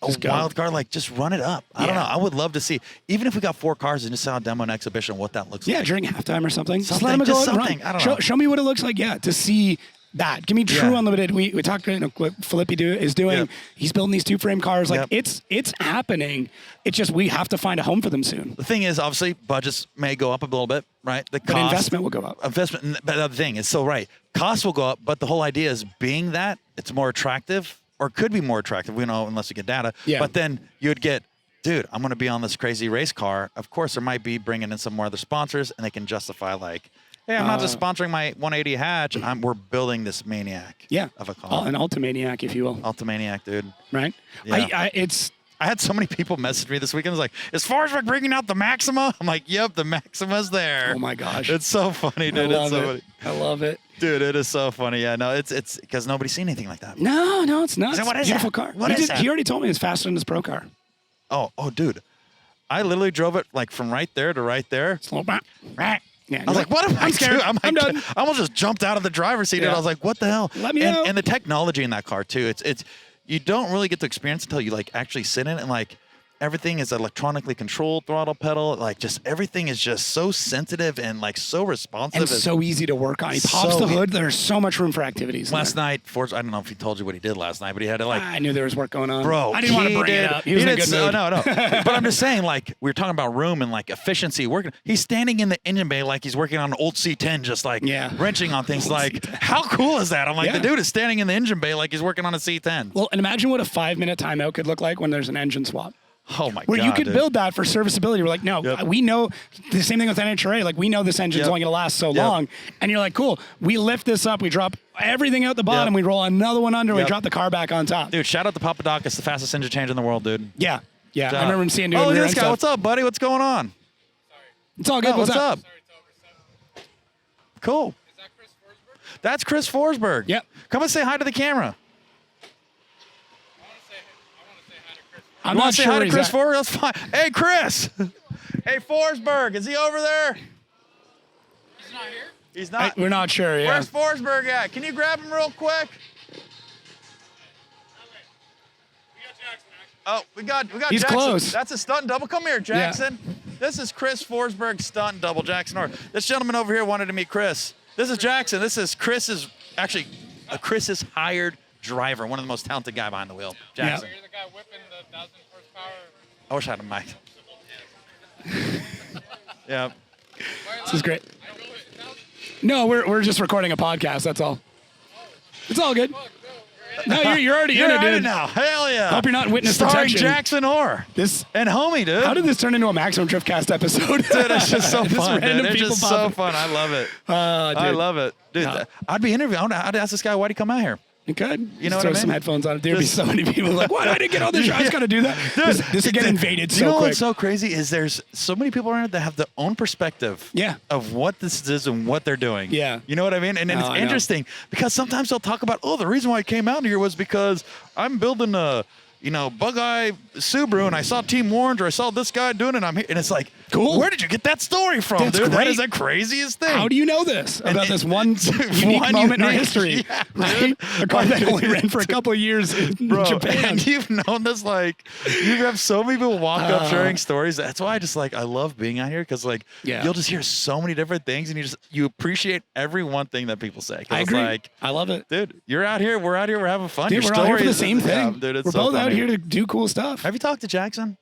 Just go. wild card, like just run it up. I don't know. I would love to see, even if we got 4 cars and just saw a demo and exhibition, what that looks Yeah, like. during halftime or something. Just Something, let them go just out and something. run. I don't know. Show me what it looks like. Yeah, to see that. Give me true Yeah. unlimited. We talked what Filippi is doing. Yep. He's building these 2-frame cars. Like Yep. it's happening. It's just we have to find a home for them soon. The thing is, obviously, budgets may go up a little bit, right? The But investment will go up. Investment, but the other thing is so right. Costs will go up, but the whole idea is being that it's more attractive, or could be more attractive. We know unless you get data. Yeah. But then you'd get, dude, I'm going to be on this crazy race car. Of course, there might be bringing in some more other sponsors, and they can justify like, hey, I'm not just sponsoring my 180 hatch. We're building this maniac. Yeah. Of a car. An Ultimaniac, if you will. Ultimaniac, dude. Right. Yeah. I I had so many people message me this weekend. It was like, is Forsberg bringing out the Maxima? I'm like, yep, the Maxima's there. Oh my gosh. It's so funny, dude. I love It's so it. funny. I love it. Dude, it is so funny. Yeah, no, it's because nobody's seen anything like that. No, it's not. So what It's is a beautiful that? car. What is that? He already told me it's faster than his pro car. Oh, dude. I literally drove it like from right there to right there. Slow back. Yeah, I was like, what am I scared. doing? I'm done. I almost just jumped out of the driver's seat and Yeah. I was like, what the hell? Let me out. And the technology in that car too. It's you don't really get to experience until you like actually sit in it, and like everything is electronically controlled, throttle pedal, like just everything is just so sensitive and like so responsive. And so easy to work on. He pops So the hood. There's so much room for activities. in Last there. night, I don't know if he told you what he did last night, but he had to like, I knew there was work going on. bro, I didn't want to bring it up. He was in a good mood. No. But I'm just saying, like, we were talking about room and like efficiency. Working, he's standing in the engine bay like he's working on an old C10, just like wrenching on things. Like, how cool is that? I'm like, Yeah. the dude is standing in the engine bay like he's working on a C10. Well, and imagine what a 5-minute timeout could look like when there's an engine swap. Oh my Where god! you could dude. build that for serviceability. We're like, no, Yep. we know the same thing with NHRA. Like, we know this engine's Yep. only going to last so Yep. long. And you're like, cool. We lift this up. We drop everything out the bottom. Yep. We roll another one under. We Yep. drop the car back on top. Dude, shout out to Papadakis, the fastest engine change in the world, dude. Yeah. Yeah. Shout I remember out. him seeing doing Oh, look at rear this end guy. stuff. What's up, buddy? What's going on? It's all good. Oh, What's up? Cool. That's Chris Forsberg. Yep. Come and say hi to the camera. I'm You not want to say sure hi to he's Chris at- Forsberg? That's fine. Hey, Chris. Hey, Forsberg. Is he over there? He's not here. He's not. We're not sure. Yeah. Where's Forsberg at? Can you grab him real quick? Oh, we got He's Jackson. close. That's a stunt double. Come here, Jackson. This is Chris Forsberg stunt double, Jackson Orr. This gentleman over here wanted to meet Chris. This is Jackson. This is Chris's hired driver, one of the most talented guy behind the wheel. Jackson. You're the guy whipping the 1,000 horsepower. I wish I had a mic. Yeah. This is great. No, we're just recording a podcast. That's all. It's all good. No, you're already You're in it, in it dude. now. Hell yeah. Hope you're not in witness Starring protection. Jackson Orr. This And homie, dude. How did this turn into a Maximum Driftcast episode? Dude, it's just so Just fun, dude. random It's people just so popping. fun. I love it. Dude. I love it. Dude, No. I'd be interviewing. I'd ask this guy, why'd he come out here? You could. You know throw what I some mean? headphones on. There'd be so many people like, why did I get on this show? I just got to do that. Dude, This will get invaded you so know quick. what's so crazy is there's so many people around that have their own perspective Yeah. of what this is and what they're doing. Yeah. You know what I mean? And Oh, it's I know. interesting because sometimes they'll talk about, the reason why I came out here was because I'm building a, Bug-Eye Subaru and I saw Team Orange or I saw this guy doing it and I'm here. And it's like, Cool. Where did you get that story from, That's dude? That great. is the craziest thing. How do you know this about this one unique one moment in our unique- history? yeah, right? dude. A car that only ran for a couple of years in Bro, Japan. and you've known this, like, you have so many people walk up sharing stories. That's why I love being out here because, like, Yeah. you'll just hear so many different things and you appreciate every one thing that people say. 'Cause I it's agree. like, I love it. dude, you're out here, we're out here, we're having fun. Dude, Your we're all here for the story same is- yeah, thing. dude, it's We're so both out funny. here to do cool stuff. Have you talked to Jackson?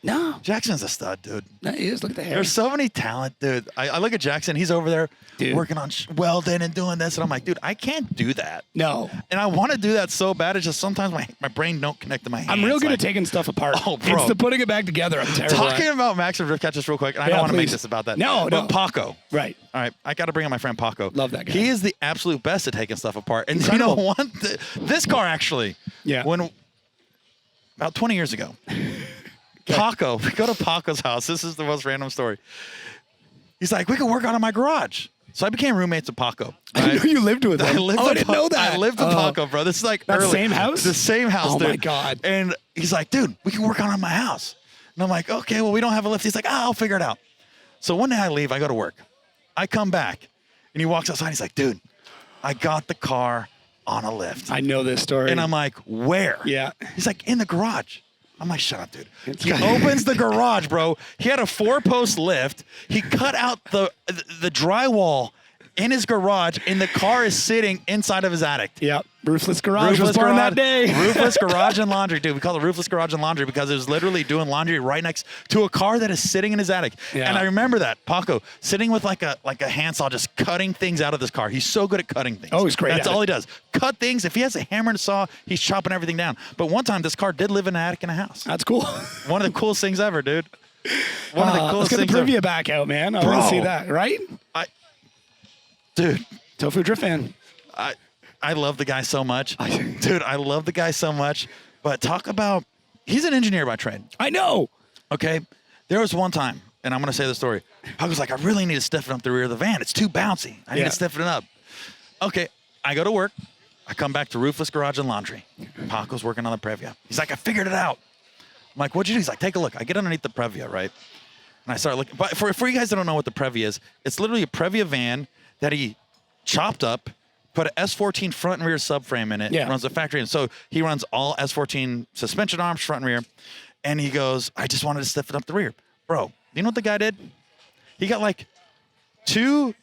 No. Jackson's a stud, dude. That is. Look at the hair. There's so many talent, dude. I look at Jackson. He's over there Dude. working on welding and doing this. And I'm like, dude, I can't do that. No. And I want to do that so bad. It's just sometimes my brain don't connect to my hands. I'm real good like, at taking stuff apart. Oh, bro. It's the putting it back together. I'm terrible Talking at. about Max and Driftcat just real quick, and I Yeah, don't want to make please. this about that. No, but no. Paco. Right. All right, I got to bring up my friend Paco. Love that guy. He is the absolute best at taking stuff apart. And Incredible. you know what? This car actually, Yeah. when about 20 years ago, Paco, we go to Paco's house. This is the most random story. He's like, we can work on it in my garage. So I became roommates with Paco. I didn't know you lived with him. I I didn't know that. I lived with Paco, bro. This is like That early. same house? The same house, Oh, dude. my God. And he's like, dude, we can work on it in my house. And I'm like, okay, well, we don't have a lift. He's like, I'll figure it out. So one day I leave, I go to work. I come back, and he walks outside. He's like, dude, I got the car on a lift. I know this story. And I'm like, where? Yeah. He's like, in the garage. I'm like, shut up, dude. He opens the garage, bro. He had a 4-post lift. He cut out the drywall in his garage, and the car is sitting inside of his attic. Yep. Roofless garage was born that day. Roofless garage and laundry, dude. We call it roofless garage and laundry because it was literally doing laundry right next to a car that is sitting in his attic. Yeah. And I remember that Paco sitting with like a handsaw, just cutting things out of this car. He's so good at cutting things. Oh, he's great That's at all it. he does. Cut things. If he has a hammer and a saw, he's chopping everything down. But one time, this car did live in an attic in a house. That's cool. One of the coolest things ever, dude. One of the Let's coolest get the things ever. trivia back out, man. I want to see that, right? Dude, Tofu Drift fan. I love the guy so much. Dude, I love the guy so much. But talk about, he's an engineer by trade. I know. Okay. There was one time, and I'm going to say the story. I was like, I really need to stiffen up the rear of the van. It's too bouncy. I need to stiffen it up. Okay. I go to work. I come back to roofless garage and laundry. Paco's working on the Previa. He's like, I figured it out. I'm like, what'd you do? He's like, take a look. I get underneath the Previa, right? And I start looking. But for you guys that don't know what the Previa is, it's literally a Previa van that he chopped up, put an S14 front and rear subframe in it, runs the factory. And so he runs all S14 suspension arms, front and rear. And he goes, I just wanted to stiffen up the rear. Bro, you know what the guy did? He got like 2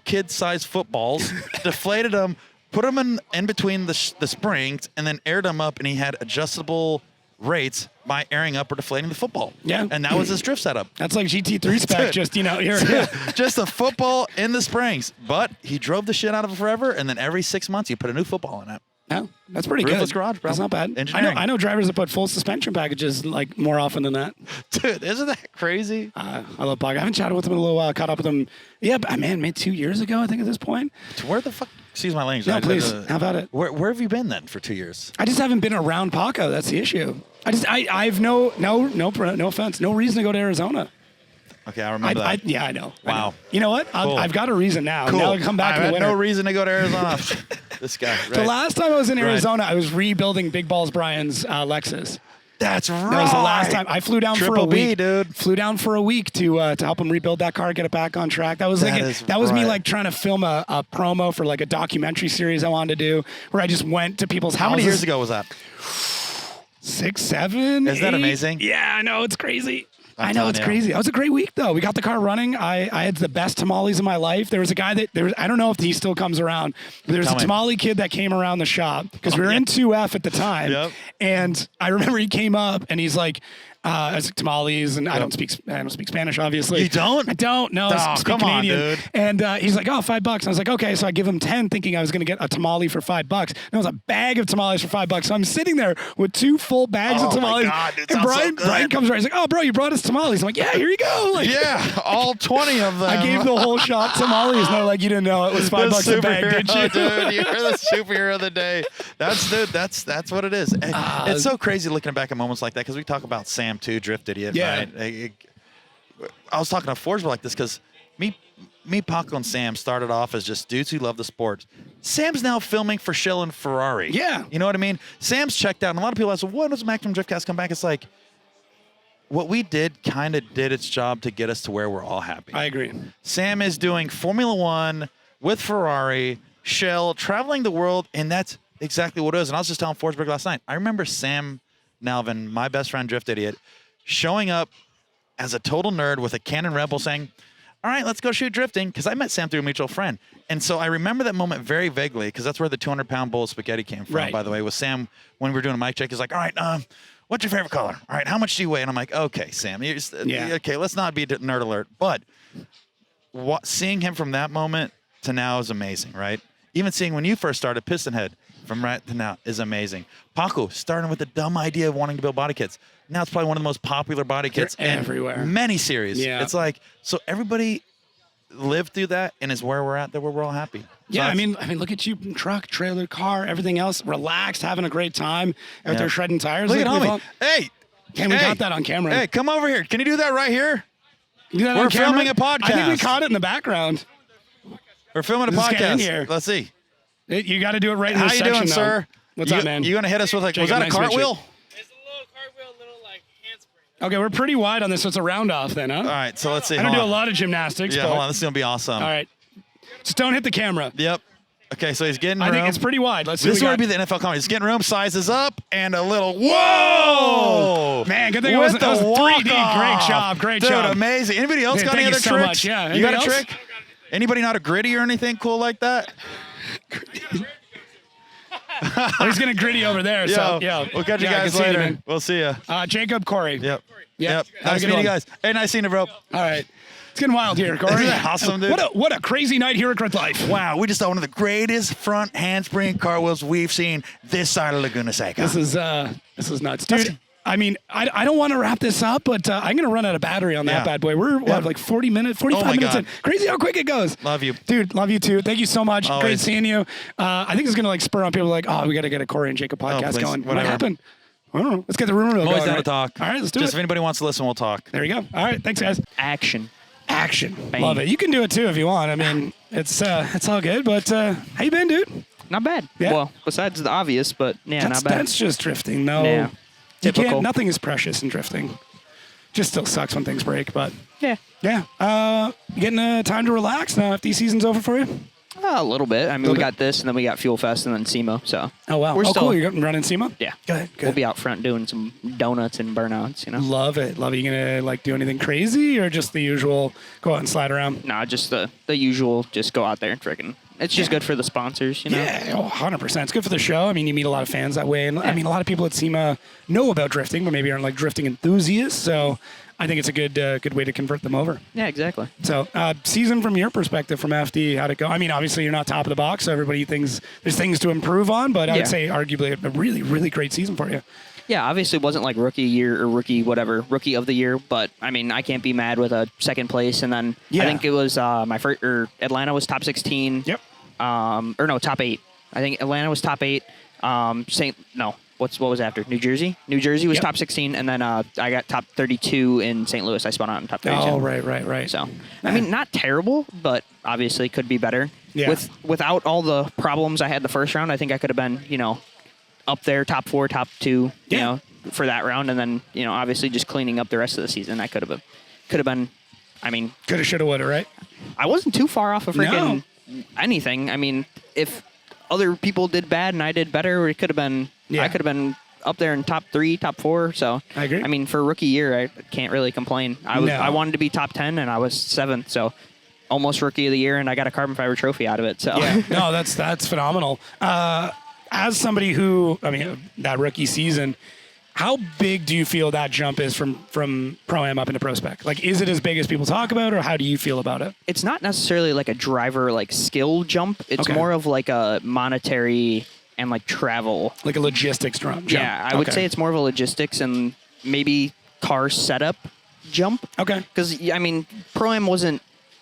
kid-sized footballs, deflated them, put them in between the springs, and then aired them up, and he had adjustable rates by airing up or deflating the football. Yeah. And that was his drift setup. That's like GT3 spec, just, here. Just a football in the springs. But he drove the shit out of it forever, and then every 6 months you put a new football in it. No, that's pretty Roofless good. garage, bro. That's not bad. Engineering. I know drivers that put full suspension packages like more often than that. Dude, isn't that crazy? I love Paco. I haven't chatted with him in a little while. Caught up with him. Yeah, but, man, maybe 2 years ago, I think, at this point. Where the fuck? Excuse my language. No, please. How about it? Where have you been then for 2 years? I just haven't been around Paco. That's the issue. I've no offense, no reason to go to Arizona. Okay, I remember that. Yeah, I know. Wow. I know. You know what? Cool. I've got a reason now. Cool. Now I come back I in the had winter. no reason to go to Arizona. This guy. Right. The last time I was in Right. Arizona, I was rebuilding Big Balls Brian's Lexus. That's right. That was the last time. I flew down for a Triple B, week, dude. Flew down for a week to help him rebuild that car, get it back on track. That was That was me right. like trying to film a promo for like a documentary series I wanted to do, where I just went to people's houses. How many years ago was that? 6, 7. Isn't that 8? amazing? Yeah, I know, it's crazy. I'm I know, telling it's you. crazy. That was a great week, though. We got the car running. I had the best tamales of my life. There was a guy I don't know if he still comes around, but there's Tell a me. tamale kid that came around the shop because we were in 2F at the time. Yep. And I remember he came up and he's like, As tamales, and I don't speak Spanish, obviously. You don't? I don't. No, Oh, I speak come on, Canadian. dude. And he's like, oh, $5. I was like, okay. So I give him 10, thinking I was going to get a tamale for $5. And it was a bag of tamales for $5. So I'm sitting there with 2 full bags of tamales. Oh, my God, dude, and sounds so Brian, good. Brian comes around. He's like, oh, bro, you brought us tamales. I'm like, yeah, here you go. Like, Yeah, all 20 of them. I gave the whole shop tamales, and they're like, you didn't know it was $5 a bag, did you? Dude, you're the superhero of the day. That's what it is. It's so crazy looking back at moments like that because we talk about Sam too, Drift Idiot. Yeah. Right? I was talking to Forsberg like this because me, Paco, and Sam started off as just dudes who love the sport. Sam's now filming for Shell and Ferrari. Yeah. You know what I mean? Sam's checked out, and a lot of people ask, well, when does Maximum Driftcast come back? It's like, what we did kind of did its job to get us to where we're all happy. I agree. Sam is doing Formula One with Ferrari, Shell, traveling the world, and that's exactly what it is. And I was just telling Forsberg last night, I remember Sam Nalvin, my best friend, Drift Idiot, showing up as a total nerd with a Canon Rebel saying, all right, let's go shoot drifting, because I met Sam through a mutual friend. And so I remember that moment very vaguely, because that's where the 200-pound bowl of spaghetti came from, Right. by the way, with Sam when we were doing a mic check. He's like, all right, what's your favorite color? All right, how much do you weigh? And I'm like, okay, Sam, okay, let's not be nerd alert. But seeing him from that moment to now is amazing, right? Even seeing when you first started Piston Head from right to now is amazing. Paco, starting with the dumb idea of wanting to build body kits. Now it's probably one of the most popular body kits everywhere. in many series. Yeah. It's like, so everybody lived through that and is where we're at, that we're all happy. So Yeah, I mean, look at you, truck, trailer, car, everything else, relaxed, having a great time out there shredding tires. Look at we've homie. all- Hey. we got that on camera. Hey, come over here. Can you do that right here? You do that We're on camera? filming a podcast. I think we caught it in the background. We're filming a Let's get in podcast. here. Let's see. You got to do it right in How this you section, doing, though. sir? What's up, man? You gonna hit us with like, was Jacob, that a nice to meet you. cartwheel? It's a little cartwheel, little like handspring. Okay, we're pretty wide on this, so it's a round off then, huh? All right, so let's see. I don't Hold do a on. lot of gymnastics. Yeah, but, hold on. This is gonna be awesome. All right. Just don't hit the camera. Yep. Okay, so he's getting room. I think it's pretty wide. Let's see. This is what where we it'd be got. the NFL comedy. He's getting room, sizes up, and a little whoa! Man, good thing it wasn't. That was 3D. Great job. Great Dude, job. amazing. Anybody else Dude, got any thank other you so tricks? much. Yeah. You got a Anybody else? trick? Anybody not a gritty or anything cool like that? Oh, he's going to gritty over there. So, yeah. We'll catch you Yeah, I guys can see later. man. We'll see you. Jacob, Corey. Yep. Yep. Have a Nice good meeting you one. guys. Hey, nice seeing you, bro. All right. It's getting wild here, Corey. Isn't that awesome, dude? What a crazy night here at Gridlife. Wow, we just saw one of the greatest front handspring car wheels we've seen this side of Laguna Seca. This is nuts, dude. I mean, I don't want to wrap this up, but I'm going to run out of battery on that bad boy. We're like 45 minutes God. in. Crazy how quick it goes. Love you. Dude, love you too. Thank you so much. Great Always. seeing you. I think it's going to like spur on people like, oh, we got to get a Corey and Jacob podcast please. going. What Whatever. happened? I don't know. Let's get the rumor mill I'm always going. down Right? to talk. All right, let's do Just it. if anybody wants to listen, we'll talk. There you go. All right, thanks, guys. Action. Action. Love it. You can do it too if you want. I mean, it's all good. But how you been, dude? Not bad. Yeah. Well, besides the obvious, but yeah, That's, not bad. that's just drifting. No, Yeah. you Typical. can't. Nothing is precious in drifting. Just still sucks when things break. But Yeah. yeah. Getting time to relax now. FD season's over for you. A little bit. I mean, we got this, and then we got Fuel Fest, and then SEMA. So Oh wow. We're still- cool. You're running SEMA. yeah, Good. we'll be out front doing some donuts and burnouts. You know, Love it. Love it. You gonna like do anything crazy or just the usual go out and slide around? nah, just the usual. Just go out there and freaking. It's just good for the sponsors. You know. Yeah, 100%. It's good for the show. I mean, you meet a lot of fans that way. And I mean, a lot of people at SEMA know about drifting, but maybe aren't like drifting enthusiasts. So I think it's a good way to convert them over. Yeah, exactly. So season from your perspective from FD, how'd it go? I mean, obviously you're not top of the box, so everybody thinks there's things to improve on, but I Yeah. would say arguably a really, really great season for you. Yeah, obviously it wasn't like rookie year or rookie of the year, but I mean, I can't be mad with a second place. And then Yeah. I think it was my first, or Atlanta was top 16. Yep. Or no, top 8. I think Atlanta was top 8. What was after? New Jersey? New Jersey was Yep. top 16, and then I got top 32 in St. Louis. I spun out in top 32. Oh, right. So, I mean, not terrible, but obviously could be better. Yeah. Without all the problems I had the first round, I think I could have been, up there, top 4, top 2, Yeah. for that round, and then, obviously just cleaning up the rest of the season. I could have been. I mean, Coulda, shoulda, woulda, right? I wasn't too far off of freaking anything. I mean, if other people did bad and I did better, it could have been. Yeah. I could have been up there in top 3, top 4. So I agree. I mean, for rookie year, I can't really complain. No. I wanted to be top 10, and I was 7th. So almost rookie of the year, and I got a carbon fiber trophy out of it. So Yeah, no, that's phenomenal. As somebody who, I mean, that rookie season, How big do you feel that jump is from Pro-Am up into Pro Spec? Like, is it as big as people talk about, or how do you feel about it? It's not necessarily like a driver like skill jump. It's more of like a monetary and like travel. Like a logistics jump. Yeah, I would say it's more of a logistics and maybe car setup jump. Okay. Because, I mean, Pro-Am wasn't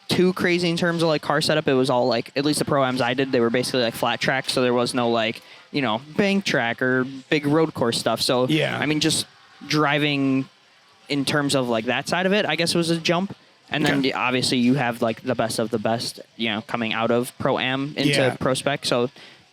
too crazy in terms of like car setup. It was all like, at least the Pro-Ams I did, they were basically like flat track. So there was no like, you know, bank track or big road course stuff. So, I mean, just driving in terms of like that side of it, I guess was a jump. And then obviously you have like the best of the best, you know, coming out of Pro-Am into Pro Spec. So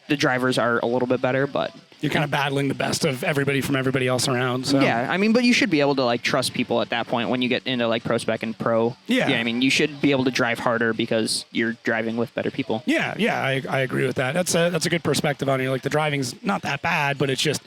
the drivers are a little bit better, but you're kind of battling the best of everybody from everybody else around. So. Yeah, I mean, but you should be able to like trust people at that point when you get into like Pro Spec and Pro. Yeah. I mean, you should be able to drive harder because you're driving with better people. Yeah, I agree with that. That's a good perspective on it. Like the driving's not that bad, but it's just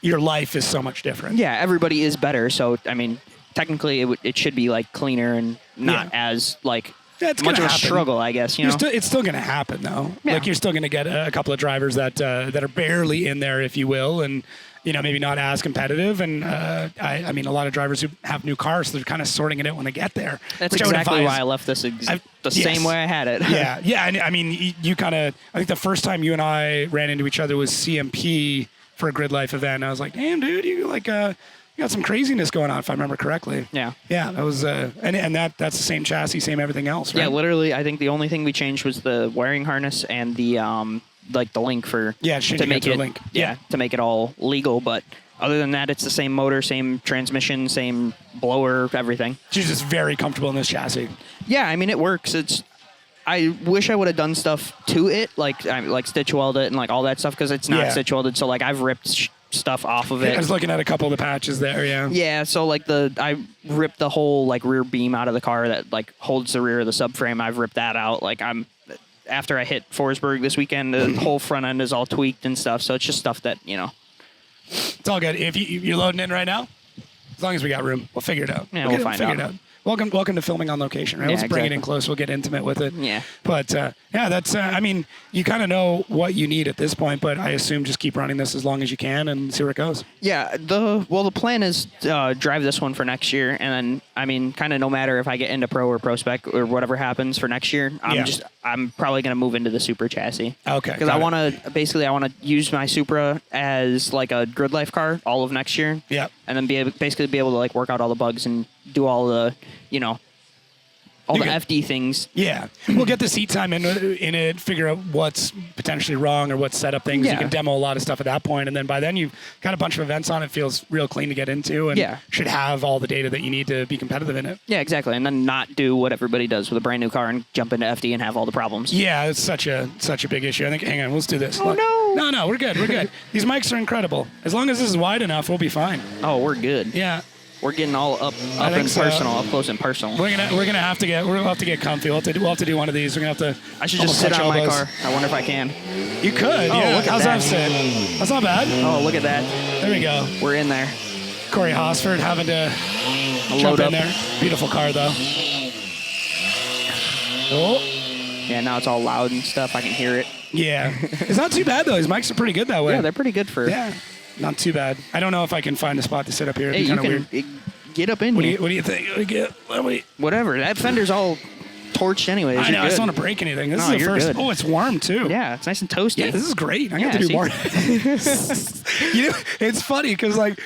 your life is so much different. Yeah, everybody is better. So I mean, technically, it should be like cleaner and not as like. Yeah, it's much of a happen. struggle, I guess. You know, it's still going to happen though. Yeah. Like you're still going to get a couple of drivers that are barely in there, if you will, and you know maybe not as competitive. And I mean, a lot of drivers who have new cars, they're kind of sorting it out when they get there. That's exactly why I left this the same way I had it. yeah. And I mean, you kind of. I think the first time you and I ran into each other was CMP for a Gridlife event. I was like, damn, dude, you like you got some craziness going on, if I remember correctly. Yeah. Yeah, that was, and that's the same chassis, same everything else, right? Yeah, literally, I think the only thing we changed was the wiring harness and the like the link for to make it link. To make it all legal. But other than that, it's the same motor, same transmission, same blower, everything. She's just very comfortable in this chassis. Yeah, I mean it works. I wish I would have done stuff to it, like stitch weld it and like all that stuff, because it's not stitch welded. So like I've ripped stuff off of it. I was looking at a couple of the patches there. Yeah. Yeah. So like I ripped the whole like rear beam out of the car that like holds the rear of the subframe. I've ripped that out. Like after I hit Forsberg this weekend, the whole front end is all tweaked and stuff. So it's just stuff that It's all good. If you're loading in right now, as long as we got room, we'll figure it out. Yeah, we'll find out. Welcome to filming on location, right? Yeah, Let's bring it in close. We'll get intimate with it. Yeah. But that's. I mean, you kind of know what you need at this point, but I assume just keep running this as long as you can and see where it goes. Yeah. The plan is drive this one for next year, and then I mean, kind of no matter if I get into Pro or Pro Spec or whatever happens for next year, I'm probably gonna move into the Supra chassis. Okay. Because I want to use my Supra as like a Gridlife car all of next year. Yeah. And then be able to like work out all the bugs and do all the all the FD things. Yeah. We'll get the seat time in it, figure out what's potentially wrong or what's set up things. Yeah. You can demo a lot of stuff at that point, and then by then you've got a bunch of events on it. Feels real clean to get into, and should have all the data that you need to be competitive in it. Yeah, exactly. And then not do what everybody does with a brand new car and jump into FD and have all the problems. Yeah, it's such a big issue. I think, hang on, let's do this. Oh, no. No, we're good. We're good. These mics are incredible. As long as this is wide enough, we'll be fine. Oh, we're good. Yeah. We're getting all up and personal, up close and personal. We're gonna have to get comfy. We'll have to do one of these. We're gonna have to. I should just sit on my car. I wonder if I can. You could. Oh, yeah. look at How's that sit? That's not bad. Oh, look at that. There we go. We're in there. Corey Hosford having to jump in there. Beautiful car though. Oh. Yeah, now it's all loud and stuff. I can hear it. Yeah. It's not too bad though. His mics are pretty good that way. Yeah, they're pretty good for. Yeah. Not too bad. I don't know if I can find a spot to sit up here. It'd be kind of weird. Get up in here. What do you think? Whatever. That fender's all torched anyways. I know. I just don't want to break anything. This is the first. Good. Oh, it's warm too. Yeah, it's nice and toasty. Yeah, this is great. I got to do more. It's funny because like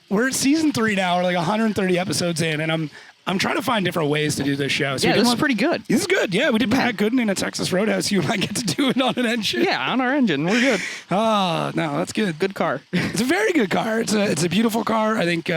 we're at season 3 now. We're like 130 episodes in, and I'm trying to find different ways to do this show. So this is pretty good. This is good. Yeah, we did Pat Gooden in a Texas Roadhouse. You might get to do it on an engine. Yeah, on our engine. We're good. Oh, no, that's good. Good car. It's a very good car. It's a beautiful car. I think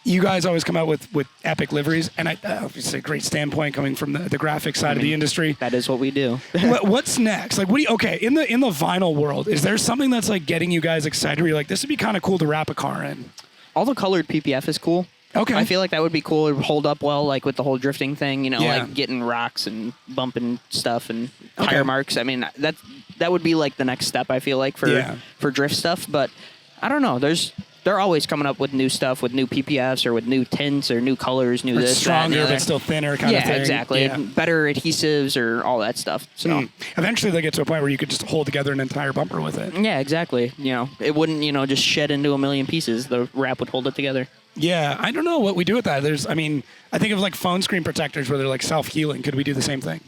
you guys always come out with epic liveries, and it's a great standpoint coming from the graphic side of the industry. That is what we do. What's next? Like, in the vinyl world, is there something that's like getting you guys excited? Where you're like, this would be kind of cool to wrap a car in. All the colored PPF is could Okay. I feel like that would be cool. It would hold up well, like with the whole drifting thing, like getting rocks and bumping stuff and tire marks. I mean, that would be like the next step, I feel like, for drift stuff. But I don't know. There's they're always coming up with new stuff, with new PPFs or with new tints or new colors, new this, stronger that, and the but other. still thinner kind of thing. Yeah, exactly. Better adhesives or all that stuff. So eventually they get to a point where you could just hold together an entire bumper with it. yeah, exactly. It wouldn't, just shed into a million pieces. The wrap would hold it together. Yeah, I don't know what we do with that. I think of like phone screen protectors where they're like self-healing. Could we do the same thing?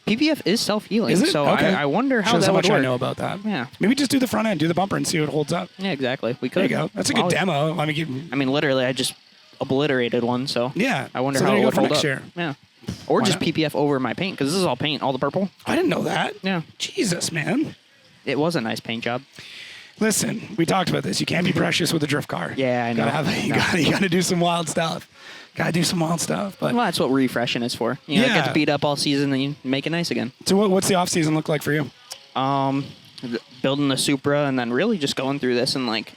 PPF is self-healing, Is it? so Okay. I wonder how Shows that how would much work. I know about that. Yeah. Maybe just do the front end, do the bumper, and see what holds up. Yeah, exactly. We There could. you go. That's a good demo. I mean, literally, I just obliterated one, so Yeah. I wonder So how there it you go would for hold next up. year. Yeah. Or Why just not? PPF over my paint, because this is all paint, all the purple. I didn't know that. Yeah. Jesus, man. It was a nice paint job. Listen, we talked about this. You can't be precious with a drift car. Yeah, I know. You got to do some wild stuff. Got to do some wild stuff. But Well, that's what refreshing is for. Get to beat up all season and you make it nice again. So what's the off season look like for you? Building the Supra and then really just going through this and like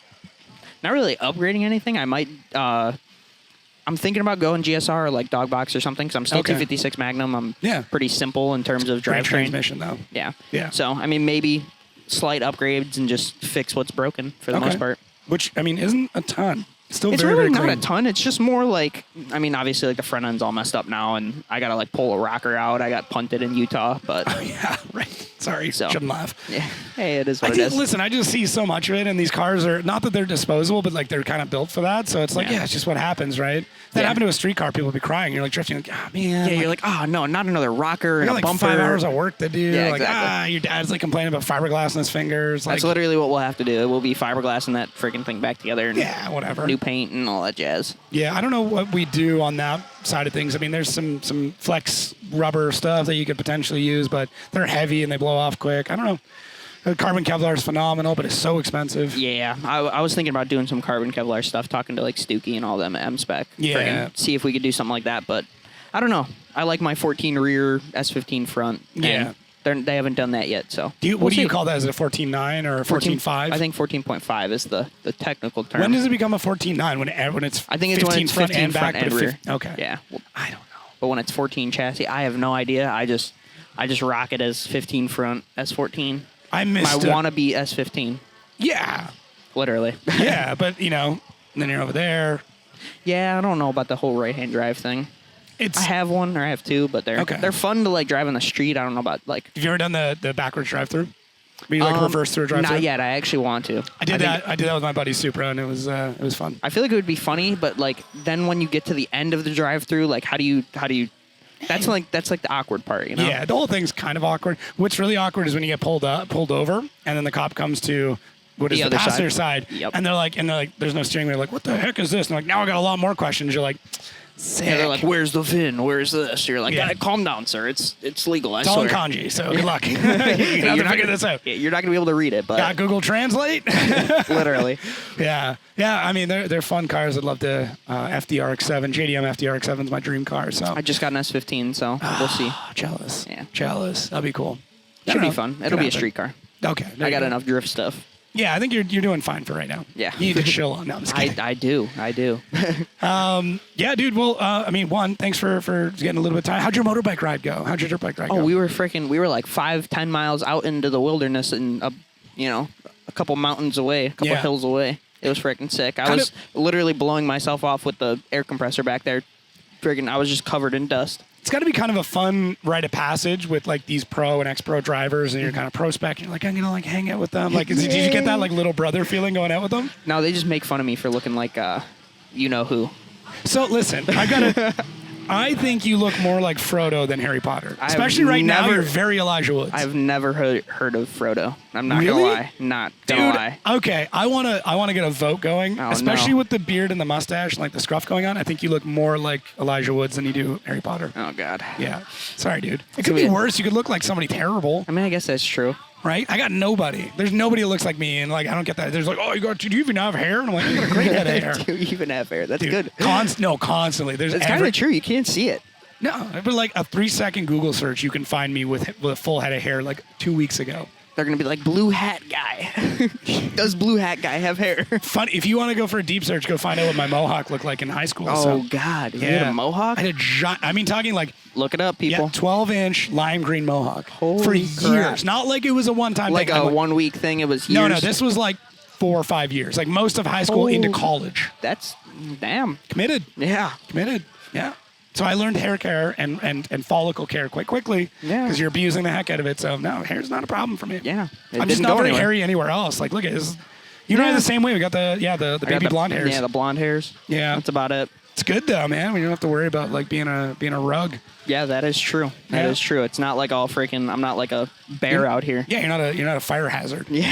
not really upgrading anything. I might. I'm thinking about going GSR or like dog box or something because I'm still Okay. 256 Magnum. I'm Yeah. pretty simple in terms of Great drivetrain. transmission though. Yeah. Yeah. So I mean maybe slight upgrades and just fix what's broken for the most part. Which isn't a ton. Still It's very, really very not clean. a ton. It's just more like, obviously, like the front end's all messed up now, and I gotta like pull a rocker out. I got punted in Utah, but Yeah, right. Sorry, shouldn't laugh. yeah, hey, it is what it is. Listen, I just see so much of it, and these cars are not that they're disposable, but like they're kind of built for that. So it's like, yeah, it's just what happens, right? If that happened to a street car, people would be crying. You're like drifting, like, ah, man. Yeah, you're like, oh no, not another rocker you and got a like bumper. 5 hours of work to do. Yeah, like, exactly. your dad's like complaining about fiberglass in his fingers. That's like, literally what we'll have to do. It will be fiberglassing that freaking thing back together. And yeah, whatever. New paint and all that jazz. Yeah, I don't know what we do on that side of things. I mean, there's some flex rubber stuff that you could potentially use, but they're heavy and they blow off quick. I don't know. Carbon Kevlar is phenomenal, but it's so expensive. Yeah, I was thinking about doing some carbon Kevlar stuff, talking to like Stookie and all them at M-Spec. Yeah. Friggin' see if we could do something like that, but I don't know. I like my 14 rear, S15 front. Yeah. And they haven't done that yet, so. What do you call that? Is it a 14.9 or a 14.5? I think 14.5 is the technical term. When does it become a 14.9? When it's I think it's when it's 15 front and rear. Okay. Yeah. I don't know. But when it's 14 chassis, I have no idea. I just rock it as 15 front, S14. I missed my wannabe S15. Yeah. Literally. Yeah, but then you're over there. Yeah, I don't know about the whole right-hand drive thing. I have one or I have two, but they're fun to like drive on the street. I don't know about like. Have you ever done the backwards drive-through? Were you like reverse through a drive-through? Not yet. I actually want to. I did that with my buddy Supra, and it was fun. I feel like it would be funny, but like then when you get to the end of the drive-through, like how do you? That's like the awkward part, you know? Yeah, the whole thing's kind of awkward. What's really awkward is when you get pulled over, and then the cop comes to the other passenger side, Yep. and they're like, there's no steering wheel. Like, what the heck is this? And I'm like, now I got a lot more questions. You're like, sick. Yeah, they're like, "Where's the VIN? Where's this?" You're like, Yeah. "Calm down, sir. It's legal. I It's all in swear." kanji, so good luck. You have to figure this out. You're not gonna be able to read it, but Got Google Translate? literally. Yeah. I mean, they're fun cars. I'd love to FDRX7. JDM FDRX7 is my dream car. So I just got an S15, so we'll see. jealous. Yeah. Jealous. That'd be cool. Should be fun. It'll be a street car. Okay. there I you got go. enough drift stuff. Yeah, I think you're doing fine for right now. Yeah. You need to chill on. No, I'm just kidding. I do. Yeah, dude. Well, one, thanks for getting a little bit of time. How'd your motorbike ride go? How'd your dirt bike ride go? Oh, we were like 5-10 miles out into the wilderness and a couple mountains away, a couple hills away. It was freaking sick. I was literally blowing myself off with the air compressor back there. I was just covered in dust. It's got to be kind of a fun rite of passage with like these pro and ex-pro drivers, and you're kind of pro spec. And you're like, I'm gonna like hang out with them. Like, did you get that like little brother feeling going out with them? No, they just make fun of me for looking like you know who. So listen, I think you look more like Frodo than Harry Potter. Especially right now, you're very Elijah Woods. I've never heard of Frodo. I'm not Really? gonna lie. Not gonna lie. Okay, I wanna get a vote going, especially with the beard and the mustache and like the scruff going on. I think you look more like Elijah Woods than you do Harry Potter. Oh God. Yeah. Sorry, dude. It could be worse. You could look like somebody terrible. I mean, I guess that's true. Right? I got nobody. There's nobody that looks like me, and like I don't get that. There's like, oh, do you even have hair? And I'm like, I got a great head of hair. Do you even have hair? That's Dude, good. Constantly. There's It's kind of true. You can't see it. No, but like a 3-second Google search, you can find me with a full head of hair like 2 weeks ago. They're gonna be like, blue hat guy. Does blue hat guy have hair? Funny. If you want to go for a deep search, go find out what my mohawk looked like in high school. Oh God, you had a mohawk? I had a giant. I mean, talking like. Look it up, people. 12-inch lime green mohawk Holy for crap. years. Not like it was a one-time like thing. a 1 week thing. It was years. No. This was like 4 or 5 years, like most of high school into college. That's damn committed. Yeah, committed. Yeah. So I learned hair care and follicle care quite quickly. Yeah. Because you're abusing the heck out of it. So no, hair's not a problem for me. Yeah. I'm just not very hairy anywhere else. Like, look at this. You and I are the same way. We got the baby blonde hairs. Yeah, the blonde hairs. Yeah. That's about it. It's good though, man. We don't have to worry about like being a rug. Yeah, that is true. That is true. It's not like all freaking. I'm not like a bear out here. Yeah, you're not a fire hazard. Yeah,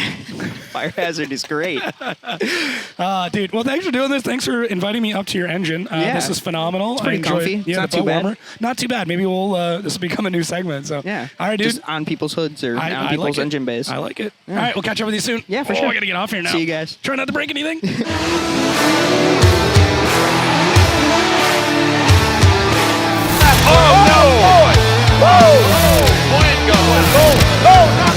fire hazard is great. Dude, well, thanks for doing this. Thanks for inviting me up to your engine. This is phenomenal. It's pretty I enjoyed, comfy. It's Yeah, not the too butt bad. warmer. Not too bad. Maybe we'll this will become a new segment. So Yeah. All right, dude. Just on people's hoods or on I people's like it. engine bays. I like it. Yeah. All right, we'll catch up with you soon. Yeah, for Oh, sure. I gotta get off here now. See you guys. Try not to break anything. Oh, no! Boy! Whoa! Boy and go!